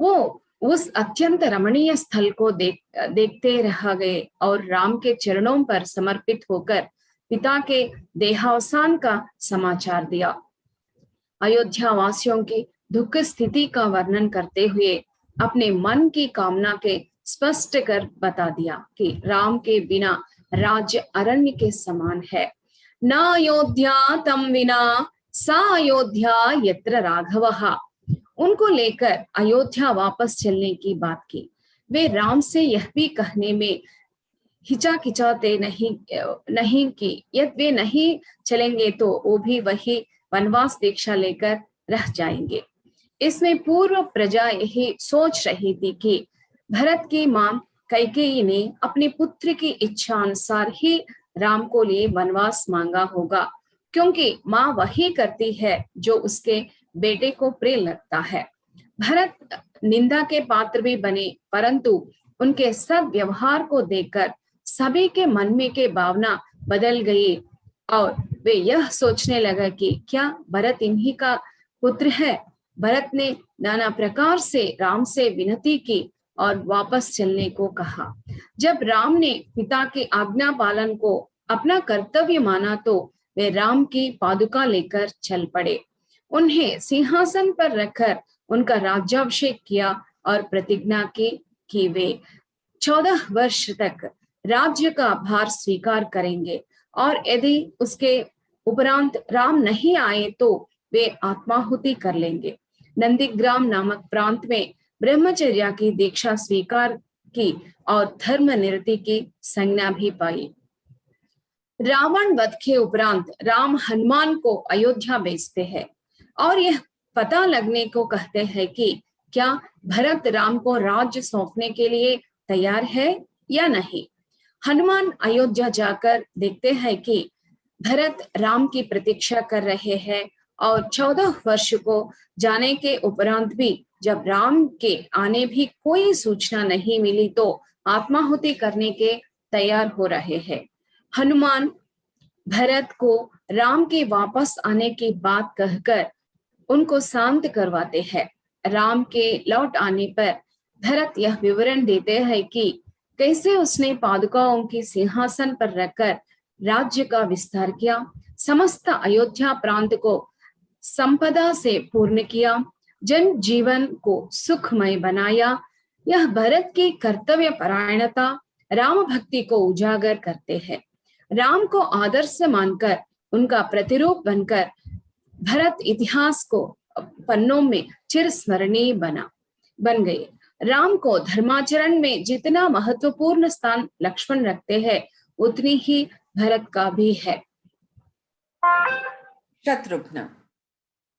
Speaker 5: वो उस अत्यंत रमणीय स्थल को देखते रह गए और राम के चरणों पर समर्पित होकर पिता के देहावसान का समाचार दिया। अयोध्या वासियों की दुख स्थिति का वर्णन करते हुए अपने मन की कामना के स्पष्ट कर बता दिया कि राम के बिना राज्य अरण्य के समान है। न अयोध्या तम विना सा अयोध्या यत्र राघवः। उनको लेकर अयोध्या वापस चलने की बात की। वे राम से यह भी कहने में हिचकिचाते नहीं कि यदि वे नहीं चलेंगे तो वो भी वही वनवास दीक्षा लेकर रह जाएंगे। इसमें पूर्व प्रजा यही सोच रही थी कि भरत की मां कैकेयी ने अपने पुत्र की इच्छा अनुसार ही राम को लिए वनवास मांगा होगा, क्योंकि मां वही करती है जो उसके बेटे को प्रिय लगता है। भरत निंदा के पात्र भी बने, परंतु उनके सब व्यवहार को देखकर सभी के मन में के भावना बदल गई और वे यह सोचने लगे कि क्या भरत इन्हीं का पुत्र है। भरत ने नाना प्रकार से राम से विनती की और वापस चलने को कहा। जब राम ने पिता के आज्ञा पालन को अपना कर्तव्य माना तो वे राम की पादुका लेकर चल पड़े। उन्हें सिंहासन पर रखकर उनका राज्याभिषेक किया और प्रतिज्ञा की कि वे 14 वर्ष तक राज्य का भार स्वीकार करेंगे और यदि उसके उपरांत राम नहीं आए तो वे आत्माहुति कर लेंगे। नंदीग्राम नामक प्रांत में ब्रह्मचर्या की दीक्षा स्वीकार की और धर्म निरति की संज्ञा भी पाई। रावण वध के उपरांत राम हनुमान को अयोध्या भेजते हैं और यह पता लगने को कहते हैं कि क्या भरत राम को राज्य सौंपने के लिए तैयार है या नहीं। हनुमान अयोध्या जाकर देखते हैं कि भरत राम की प्रतीक्षा कर रहे हैं और 14 वर्ष को जाने के उपरांत भी जब राम के आने भी कोई सूचना नहीं मिली तो आत्माहुति करने के तैयार हो रहे हैं। हनुमान भरत को राम के वापस आने की बात कहकर उनको शांत करवाते हैं। राम के लौट आने पर भरत यह विवरण देते हैं कि कैसे उसने पादुकाओं की सिंहासन पर रखकर राज्य का विस्तार किया, समस्त अयोध्या प्रांत को संपदा से पूर्ण किया, जन जीवन को सुखमय बनाया। यह भरत की कर्तव्य परायणता राम भक्ति को उजागर करते हैं। राम को आदर्श मानकर उनका प्रतिरूप बनकर भरत इतिहास को पन्नों में चिरस्मरणीय बन गए। राम को धर्माचरण में जितना महत्वपूर्ण स्थान लक्ष्मण रखते हैं उतनी ही भरत का भी है।
Speaker 18: शत्रुघ्न।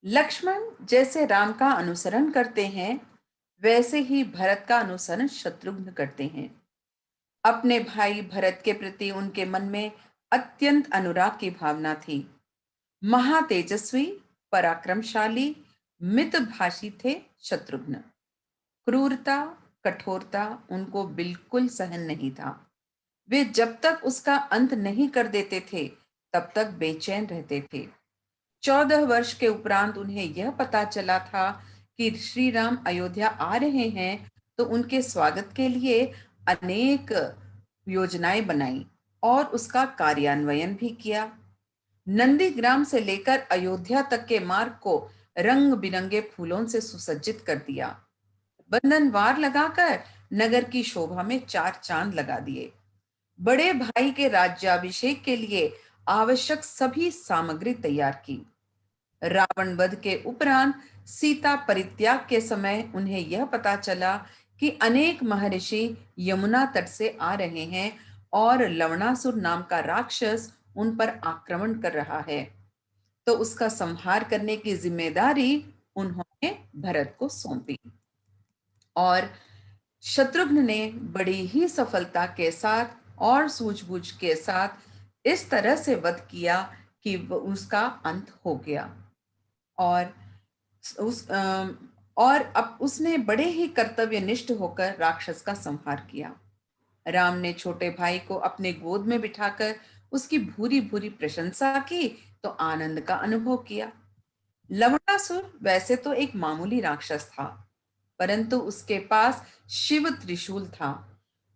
Speaker 18: लक्ष्मण जैसे राम का अनुसरण करते हैं वैसे ही भरत का अनुसरण शत्रुघ्न करते हैं। अपने भाई भरत के प्रति उनके मन में अत्यंत अनुराग की भावना थी। महातेजस्वी, पराक्रमशाली, मितभाषी थे शत्रुघ्न। क्रूरता, कठोरता उनको बिल्कुल सहन नहीं था। वे जब तक उसका अंत नहीं कर देते थे तब तक बेचैन रहते थे। 14 वर्ष के उपरांत उन्हें यह पता चला था कि श्री राम अयोध्या आ रहे हैं तो उनके स्वागत के लिए अनेक योजनाएं बनाई और उसका कार्यान्वयन भी किया। नंदीग्राम से लेकर अयोध्या तक के मार्ग को रंग बिरंगे फूलों से सुसज्जित कर दिया। बंधनवार लगाकर नगर की शोभा में 4 चांद लगा दिए। बड़े भाई के राज्याभिषेक के लिए आवश्यक सभी सामग्री तैयार की। रावण वध के उपरांत सीता परित्याग के समय उन्हें यह पता चला कि अनेक महर्षि यमुना तट से आ रहे हैं और लवणासुर नाम का राक्षस उन पर आक्रमण कर रहा है, तो उसका संहार करने की जिम्मेदारी उन्होंने भरत को सौंपी। और शत्रुघ्न ने बड़ी ही सफलता के साथ और सूझबूझ के साथ इस तरह से वध किया कि उसका अंत हो गया। और अब उसने बड़े ही कर्तव्यनिष्ठ होकर राक्षस का संहार किया। राम ने छोटे भाई को अपने गोद में बिठाकर उसकी भूरी भूरी प्रशंसा की तो आनंद का अनुभव किया। लवणासुर वैसे तो एक मामूली राक्षस था, परंतु उसके पास शिव त्रिशूल था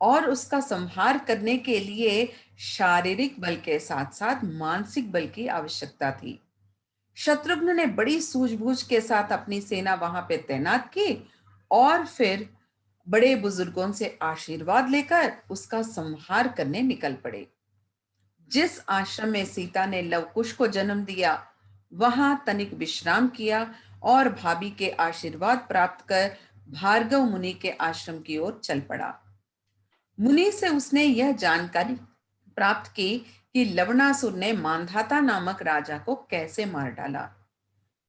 Speaker 18: और उसका संहार करने के लिए शारीरिक बल के साथ साथ मानसिक बल की आवश्यकता थी। शत्रुघ्न ने बड़ी सूझबूझ के साथ अपनी सेना वहां पे तैनात की और फिर बड़े बुजुर्गों से आशीर्वाद लेकर उसका संहार करने निकल पड़े। जिस आश्रम में सीता ने लवकुश को जन्म दिया वहां तनिक विश्राम किया और भाभी के आशीर्वाद प्राप्त कर भार्गव मुनि के आश्रम की ओर चल पड़ा। मुनि से उसने यह जानकारी प्राप्त की कि लवणासुर ने मांधाता नामक राजा को कैसे मार डाला।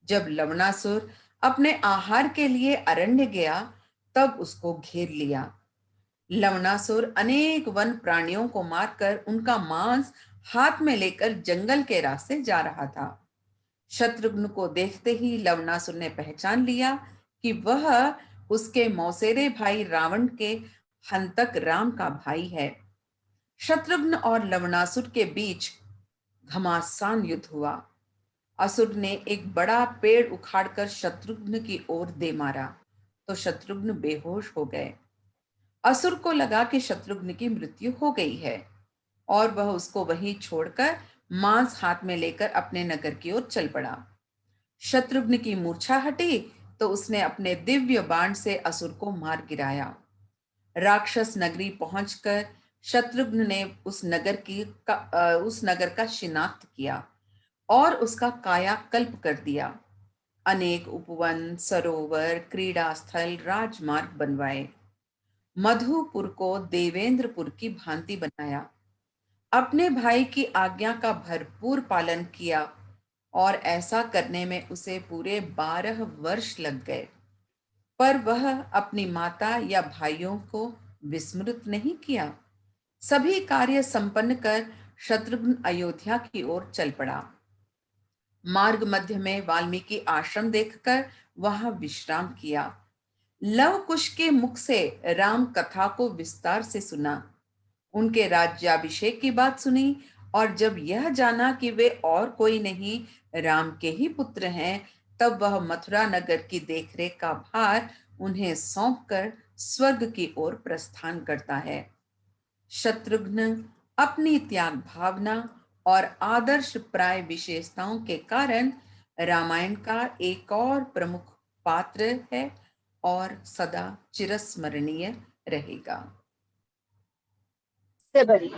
Speaker 18: जब लवणासुर अपने आहार के लिए अरण्य गया तब उसको घेर लिया। लवणासुर अनेक वन प्राणियों को मारकर उनका मांस हाथ में लेकर जंगल के रास्ते जा रहा था। शत्रुघ्न को देखते ही लवणासुर ने पहचान लिया कि वह उसके मौसेरे भाई रावण के हंतक राम का भाई है। शत्रुघ्न और लवणासुर के बीच घमासान युद्ध हुआ। असुर ने एक बड़ा पेड़ उखाड़कर शत्रुघ्न की ओर दे मारा तो शत्रुघ्न बेहोश हो गए। असुर को लगा कि शत्रुघ्न की मृत्यु हो गई है और वह उसको वहीं छोड़कर मांस हाथ में लेकर अपने नगर की ओर चल पड़ा। शत्रुघ्न की मूर्छा हटी तो उसने अपने दिव्य बाण से असुर को मार गिराया। राक्षस नगरी पहुंचकर शत्रुघ्न ने उस नगर का शिनाख्त किया और उसका कायाकल्प कर दिया। अनेक उपवन, सरोवर, क्रीड़ा स्थल, राजमार्ग बनवाए। मधुपुर को देवेंद्रपुर की भांति बनाया। अपने भाई की आज्ञा का भरपूर पालन किया और ऐसा करने में उसे पूरे 12 वर्ष लग गए, पर वह अपनी माता या भाइयों को विस्मृत नहीं किया। सभी कार्य संपन्न कर शत्रुघ्न अयोध्या की ओर चल पड़ा। मार्ग मध्य में वाल्मीकि आश्रम देखकर वहां विश्राम किया। लव कुश के मुख से राम कथा को विस्तार से सुना, उनके राज्याभिषेक की बात सुनी और जब यह जाना कि वे और कोई नहीं राम के ही पुत्र हैं, तब वह मथुरा नगर की देखरेख का भार उन्हें सौंपकर स्वर्ग की ओर प्रस्थान करता है। शत्रुघ्न अपनी त्याग भावना और आदर्श प्राय विशेषताओं के कारण रामायण का एक और प्रमुख पात्र है और सदा चिरस्मरणीय रहेगा।
Speaker 5: सबरी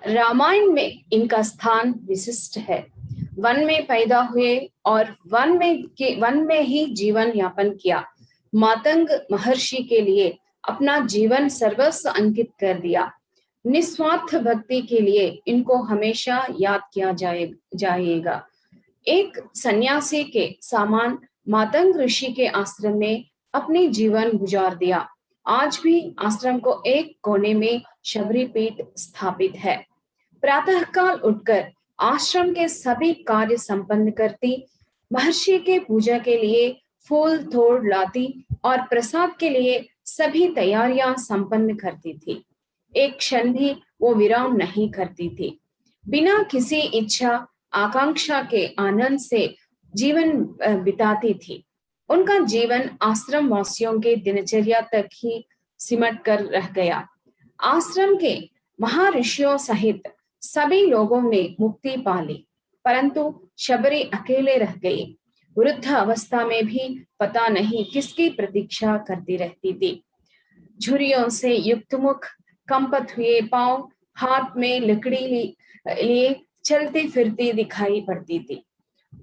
Speaker 5: रामायण में इनका स्थान विशिष्ट है। वन में पैदा हुए और वन में ही जीवन यापन किया। मातंग महर्षि के लिए अपना जीवन सर्वस्व अंकित कर दिया। निस्वार्थ भक्ति के लिए इनको हमेशा याद किया जाएगा। एक सन्यासी के समान मातंग ऋषि के आश्रम में अपनी जीवन गुजार दिया। आज भी आश्रम को एक कोने में शबरी पीठ स्थापित है। प्रातःकाल उठकर आश्रम के सभी कार्य संपन्न करती, महर्षि के पूजा के लिए फूल तोड़ लाती और प्रसाद के लिए सभी तैयारियां संपन्न करती थी। एक क्षण भी वो विराम नहीं करती थी। बिना किसी इच्छा आकांक्षा के आनंद से जीवन बिताती थी। उनका जीवन आश्रम वासियों के दिनचर्या तक ही सिमट कर रह गया। आश्रम के महर्षियों सहित सभी लोगों ने मुक्ति पा ली, परंतु शबरी अकेले रह गई। वृद्ध अवस्था में भी पता नहीं किसकी प्रतीक्षा करती रहती थी। झुर्रियों से युक्त मुख, कंपत हुए पांव, हाथ में लकड़ी लिए चलती फिरती दिखाई पड़ती थी।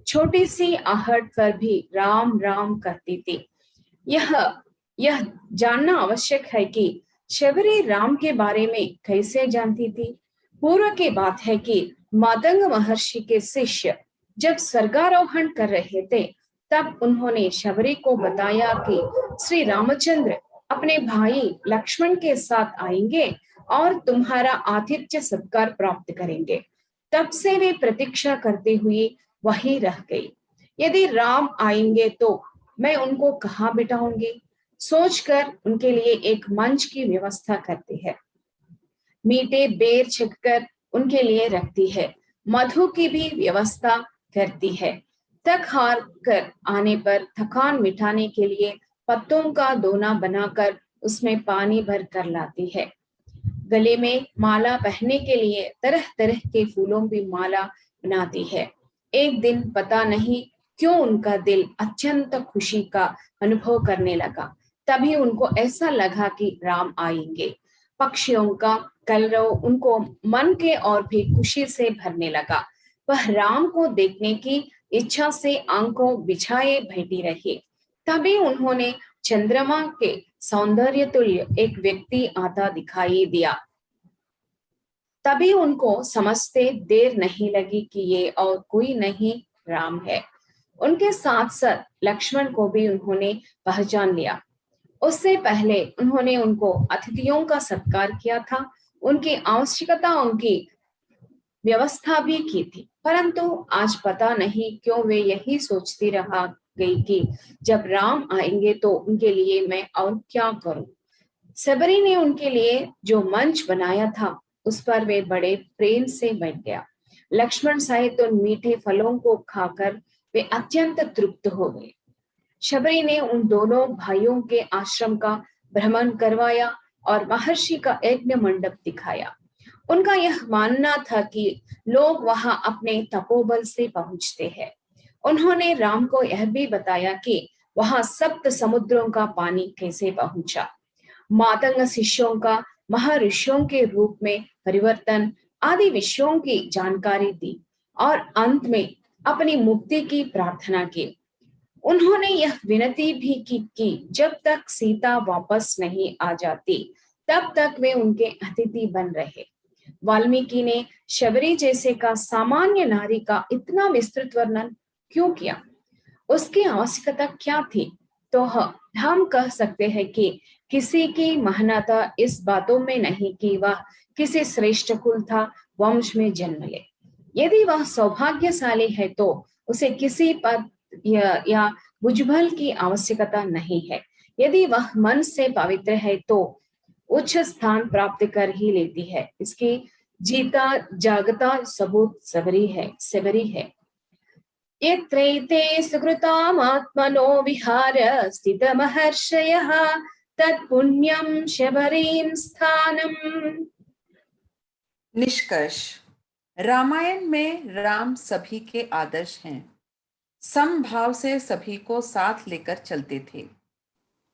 Speaker 5: छोटी सी आहट पर भी राम राम करती थी। यह जानना आवश्यक है कि शबरी राम के बारे में कैसे जानती थी। पूर्व की बात है कि मातंग महर्षि के शिष्य जब स्वर्गारोहण कर रहे थे, तब उन्होंने शबरी को बताया कि श्री रामचंद्र अपने भाई लक्ष्मण के साथ आएंगे और तुम्हारा आतिथ्य सत्कार प्राप्त करेंगे। तब से वे प्रतीक्षा करते हुए वहीं रह गई। यदि राम आएंगे तो मैं उनको कहाँ बिठाऊंगी, सोचकर उनके लिए एक मंच की व्यवस्था करती है। मीठे बेर छिड़कर उनके लिए रखती है। मधु की भी व्यवस्था करती है। थक हार कर आने पर थकान मिटाने के लिए पत्तों का दोना बनाकर उसमें पानी भर कर लाती है। गले में माला पहनने के लिए तरह तरह के फूलों की माला बनाती है। एक दिन पता नहीं क्यों उनका दिल अत्यंत खुशी का अनुभव करने लगा। तभी उनको ऐसा लगा कि राम आएंगे। पक्षियों का कलरव उनको मन के और भी खुशी से भरने लगा। वह राम को देखने की इच्छा से आंखों बिछाए बैठी रही। तभी उन्होंने चंद्रमा के सौंदर्य तुल्य एक व्यक्ति आता दिखाई दिया। तभी उनको समझते देर नहीं लगी कि ये और कोई नहीं राम है। उनके साथ साथ लक्ष्मण को भी उन्होंने पहचान लिया। उससे पहले उन्होंने उनको अतिथियों का सत्कार किया था, उनकी आवश्यकता उनकी व्यवस्था भी की थी। परंतु आज पता नहीं क्यों वे यही सोचती रह गई कि जब राम आएंगे तो उनके लिए मैं और क्या करूं। सबरी ने उनके लिए जो मंच बनाया था उस पर वे बड़े प्रेम से बैठ गया। लक्ष्मण सहित उन मीठे फलों को खाकर वे अत्यंत तृप्त हो गए। शबरी ने उन दोनों भाइयों के आश्रम का भ्रमण करवाया और महर्षि का यज्ञ मंडप दिखाया। उनका यह मानना था कि लोग वहां अपने तपोबल से पहुंचते हैं। उन्होंने राम को यह भी बताया कि वहां सप्त समुद्रों का पानी कैसे पहुंचा। मातंग शिष्यों का महर्षियों के रूप में परिवर्तन आदि विषयों की जानकारी दी और अंत में अपनी मुक्ति की प्रार्थना की। उन्होंने यह विनती भी की कि जब तक सीता वापस नहीं आ जाती तब तक वे उनके अतिथि बन रहे। वाल्मीकि ने शबरी जैसे का सामान्य नारी का इतना विस्तृत वर्णन क्यों किया, उसकी आवश्यकता क्या थी? तो हम कह सकते हैं कि किसी की महानता इस बातों में नहीं कि वह किसी श्रेष्ठ कुल था वंश में जन्म ले। यदि वह सौभाग्यशाली है तो उसे किसी पद या भुजबल की आवश्यकता नहीं है। यदि वह मन से पवित्र है तो उच्च स्थान प्राप्त कर ही लेती है। इसकी जीता जागता सबूत सबरी है। यत्रैते सुकृतामात्मनो विहार स्थितमहर्षयः तत्पुण्यं शबरीं स्थानम्।
Speaker 18: निष्कर्ष, रामायण में राम सभी के आदर्श हैं। समभाव से सभी को साथ लेकर चलते थे।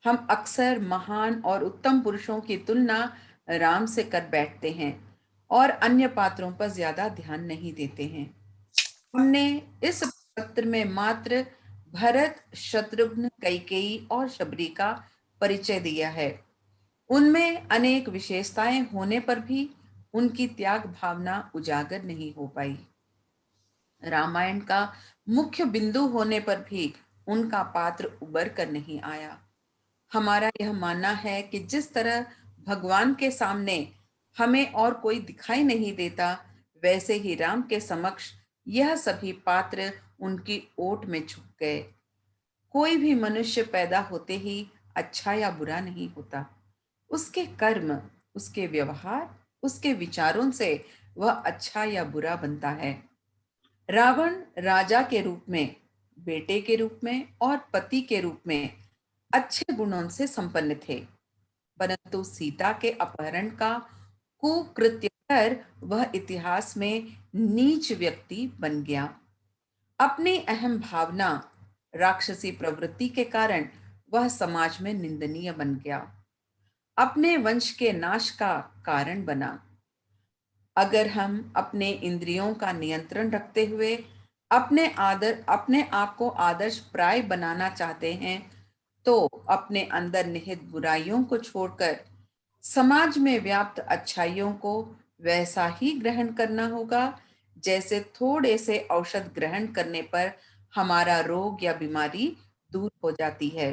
Speaker 18: हम अक्सर महान और उत्तम पुरुषों की तुलना राम से कर बैठते हैं और अन्य पात्रों पर ज्यादा ध्यान नहीं देते हैं। हमने इस पत्र में मात्र भरत, शत्रुघ्न, कैकेयी और शबरी का परिचय दिया है। उनमें अनेक विशेषताएं होने पर भी उनकी त्याग भावना उजागर नहीं हो पाई। रामायण का मुख्य बिंदु होने पर भी उनका पात्र उबर कर नहीं आया। हमारा यह मानना है कि जिस तरह भगवान के सामने हमें और कोई दिखाई नहीं देता, वैसे ही राम के समक्ष यह सभी पात्र उनकी ओट में छुप गए। कोई भी मनुष्य पैदा होते ही अच्छा या बुरा नहीं होता। उसके कर्म, उसके व्यवहार, उसके विचारों से वह अच्छा या बुरा बनता है। रावण राजा के रूप में, बेटे के रूप में और पति के रूप में अच्छे गुणों से संपन्न थे, परंतु सीता के अपहरण का कुकृत्य कर वह इतिहास में नीच व्यक्ति बन गया। अपनी अहम भावना, राक्षसी प्रवृत्ति के कारण वह समाज में निंदनीय बन गया, अपने वंश के नाश का कारण बना। अगर हम अपने इंद्रियों का नियंत्रण रखते हुए अपने आप को आदर्श प्राय बनाना चाहते हैं तो अपने अंदर निहित बुराइयों को छोड़कर समाज में व्याप्त अच्छाइयों को वैसा ही ग्रहण करना होगा जैसे थोड़े से औषध ग्रहण करने पर हमारा रोग या बीमारी दूर हो जाती है।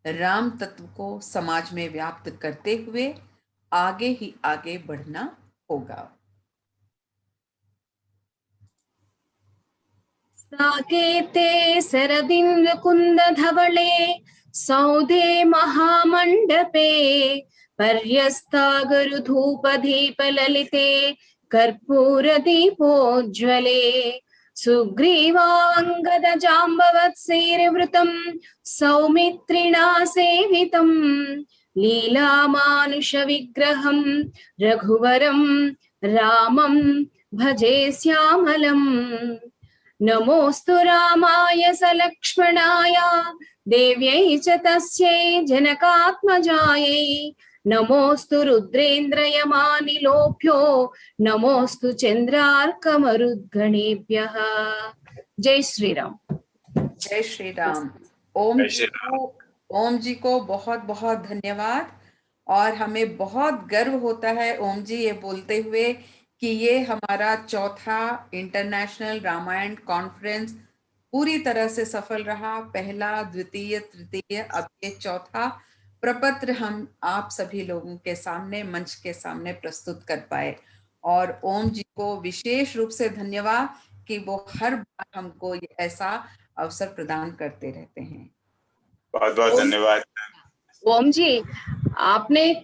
Speaker 18: राम तत्व को समाज में व्याप्त करते हुए आगे ही आगे बढ़ना होगा।
Speaker 5: साकेते शरदिन्दुकुन्दधवले सौधे महामण्डपे पर्यस्तागरुधूपदीपललिते कर्पूरदीपोज्ज्वले सुग्रीवाङ्गदजाम्बवत्सेरवृतं सौमित्रिणा सेवितं लीलामानुषविग्रहं रघुवरं रामं भजे श्यामलम्। नमोऽस्तु रामाय सलक्ष्मणाय देव्यै च तस्यै जनकात्मजायै नमोऽस्तु रुद्रेन्द्रयमानिलोभ्यो नमोऽस्तु चन्द्रार्कमरुद्गणेभ्यः। जय श्री राम।
Speaker 18: जय श्री राम। ओम जी को बहुत बहुत धन्यवाद। और हमें बहुत गर्व होता है ओम जी ये बोलते हुए कि ये हमारा चौथा इंटरनेशनल रामायण कॉन्फ्रेंस पूरी तरह से सफल रहा। पहला, द्वितीय, तृतीय, अब ये चौथा प्रपत्र हम आप सभी लोगों के सामने, मंच के सामने प्रस्तुत कर पाए। और ओम जी को विशेष रूप से धन्यवाद कि वो हर बार हमको ऐसा अवसर प्रदान करते रहते हैं।
Speaker 1: बहुत बहुत धन्यवाद
Speaker 5: ओम जी। आपने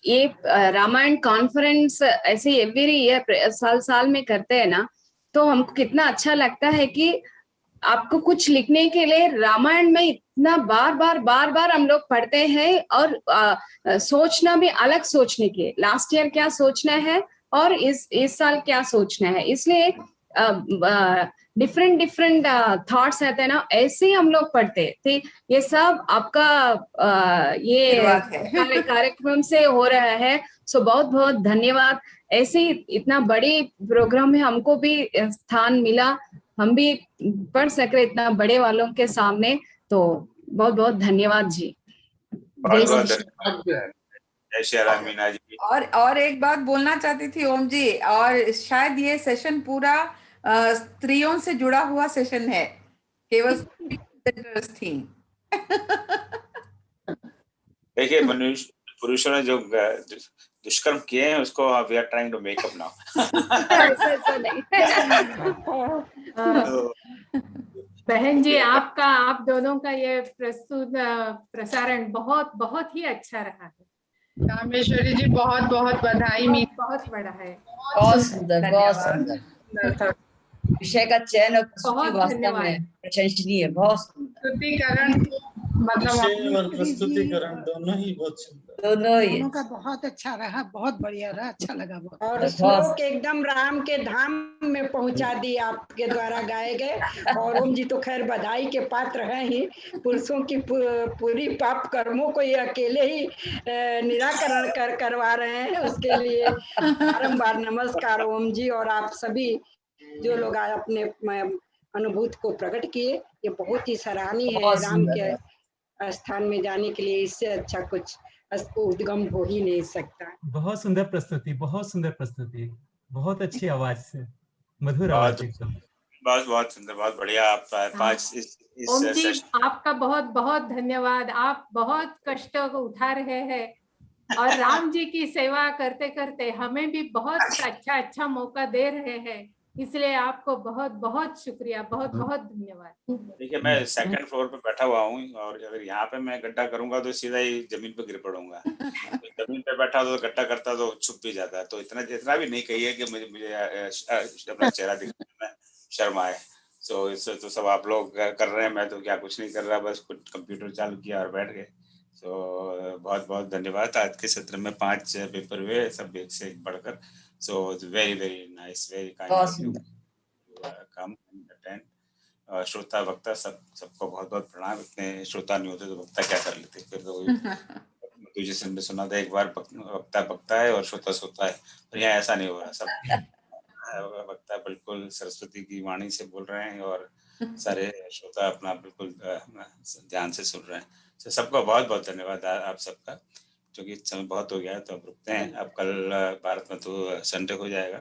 Speaker 5: ये रामायण कॉन्फ्रेंस ऐसे एवरी ईयर साल साल में करते हैं ना, तो हमको कितना अच्छा लगता है कि आपको कुछ लिखने के लिए रामायण में इतना बार बार हम लोग पढ़ते हैं और सोचना भी अलग सोचने के, लास्ट ईयर क्या सोचना है और इस साल क्या सोचना है, इसलिए डिफरेंट थॉट्स रहते हैं ना, ऐसे ही हम लोग पढ़ते थे। ये सब आपका ये कार्यक्रम से हो रहा है, सो बहुत बहुत धन्यवाद। ऐसे ही इतना बड़ी प्रोग्राम में हमको भी स्थान मिला, हम भी पढ़ सके इतना बड़े वालों के सामने, तो बहुत बहुत धन्यवाद जी।
Speaker 1: जय श्री राम मीना जी।
Speaker 18: और एक बात बोलना चाहती थी ओम जी, और शायद ये सेशन पूरा स्त्रियों से जुड़ा हुआ सेशन है, केवल थी।
Speaker 1: देखिए पुरुषों ने जो दुष्कर्म किए हैं उसको we are trying to make up now.
Speaker 11: बहन जी, आपका, आप दोनों का ये प्रसारण बहुत बहुत ही अच्छा रहा है।
Speaker 8: रामेश्वरी जी बहुत बहुत बधाई।
Speaker 11: बहुत बड़ा है,
Speaker 7: बहुत सुंदर, बहुत सुंदर। विषय का चयन और प्रस्तुति वास्तव में प्रशंसनीय, बहुत
Speaker 8: प्रस्तुतिकरण
Speaker 19: मतलब और प्रस्तुतिकरण दोनों ही बहुत सुंदर,
Speaker 6: दोनों का बहुत अच्छा रहा, बहुत बढ़िया रहा, अच्छा लगा बहुत।
Speaker 16: और श्लोक एकदम राम के धाम में पहुंचा दी आपके द्वारा गाए गए। और ओम जी तो खैर बधाई के पात्र हैं ही, पुरुषों की पूरी पाप कर्मों को ये अकेले ही निराकरण करवा रहे हैं, उसके लिए बारंबार नमस्कार ओम जी। और आप सभी जो लोग अपने अनुभूति को प्रकट किए, ये बहुत ही सराहनीय है। राम के स्थान में जाने के लिए इससे अच्छा कुछ उद्गम हो ही नहीं सकता।
Speaker 20: बहुत सुंदर प्रस्तुति, बहुत सुंदर प्रस्तुति, बहुत अच्छी आवाज से, मधुर आवाज एकदम।
Speaker 1: बहुत सुंदर, बहुत बढ़िया। आप पांच
Speaker 11: ओम जी आपका बहुत बहुत धन्यवाद। आप बहुत कष्ट को उठा रहे हैं और राम जी की सेवा करते करते हमें भी बहुत अच्छा मौका दे रहे हैं, इसलिए आपको बहुत बहुत शुक्रिया, बहुत बहुत धन्यवाद।
Speaker 1: देखिए मैं सेकंड फ्लोर पे बैठा हुआ हूँ और अगर यहाँ पे मैं गड्ढा करूंगा तो सीधा ही जमीन पे गिर पड़ूंगा। तो जमीन पे बैठा तो गड्ढा करता तो छुप भी जाता, तो इतना भी नहीं कहिए कि मुझे अपना चेहरा दिखने में शर्म आए। तो सब आप लोग कर रहे हैं, मैं तो क्या कुछ नहीं कर रहा, बस कुछ कंप्यूटर चालू किया और बैठ गए। तो बहुत बहुत धन्यवाद। आज के सत्र में 5 पेपर हुए, सब एक से एक बढ़कर। So it's very nice, very kind of you come and attend। श्रोता वक्ता सबको बहुत बहुत प्रणाम। इतने श्रोता नहीं होते तो वक्ता क्या कर लेते, फिर तो तुझे से सुना था एक बार वक्ता बकता है और श्रोता सोता है, पर यहाँ ऐसा नहीं हो रहा। सब वक्ता बिल्कुल सरस्वती की वाणी से बोल रहे हैं और सारे श्रोता अपना बिल्कुल ध्यान से सुन रहे हैं। तो सबको बहुत बहुत धन्यवाद आप सबका। क्योंकि समय बहुत हो गया है तो अब रुकते हैं। अब कल भारत में तो संडे हो जाएगा,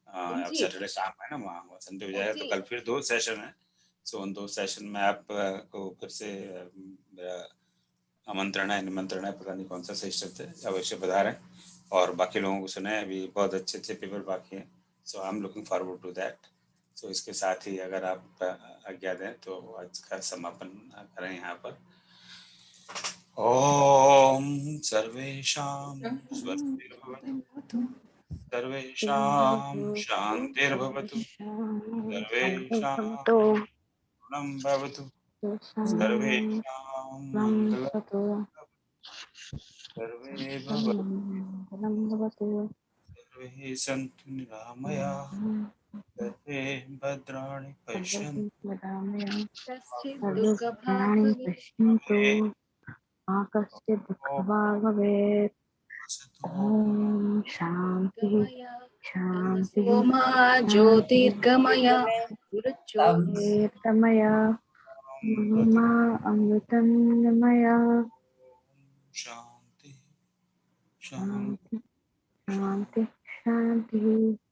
Speaker 1: अब सैटरडे काम है ना, वहाँ संडे हो जाएगा, तो कल फिर 2 सेशन है। सो उन 2 सेशन में आपको फिर से मेरा आमंत्रण है, निमंत्रण है, पता नहीं कौन सा सही शब्द है, अवश्य पधारें और बाकी लोगों को सुने। अभी बहुत अच्छे पेपर बाकी हैं, so I am looking forward to that. तो इसके साथ ही अगर आप आज्ञा दें तो आज का समापन करें यहाँ पर। ओम सर्वेषां स्वस्तिर्भवतु, सर्वेषां शान्तिर्भवतु, सर्वेषां पूर्णं भवतु, सर्वेषां मङ्गलं भवतु, सर्वे भवन्तु, सर्वे सन्तु निरामयाः, सर्वे भद्राणि पश्यन्तु,
Speaker 21: कश्चित् दुःखभाग् भवेत्। ॐ शान्तिः शान्तिः
Speaker 5: सोमा ज्योतिर्गमय
Speaker 21: ज्योतिर्गमय महिमा अमृतं गमय।
Speaker 1: शान्ति
Speaker 21: शान्ति शान्ति शान्तिः।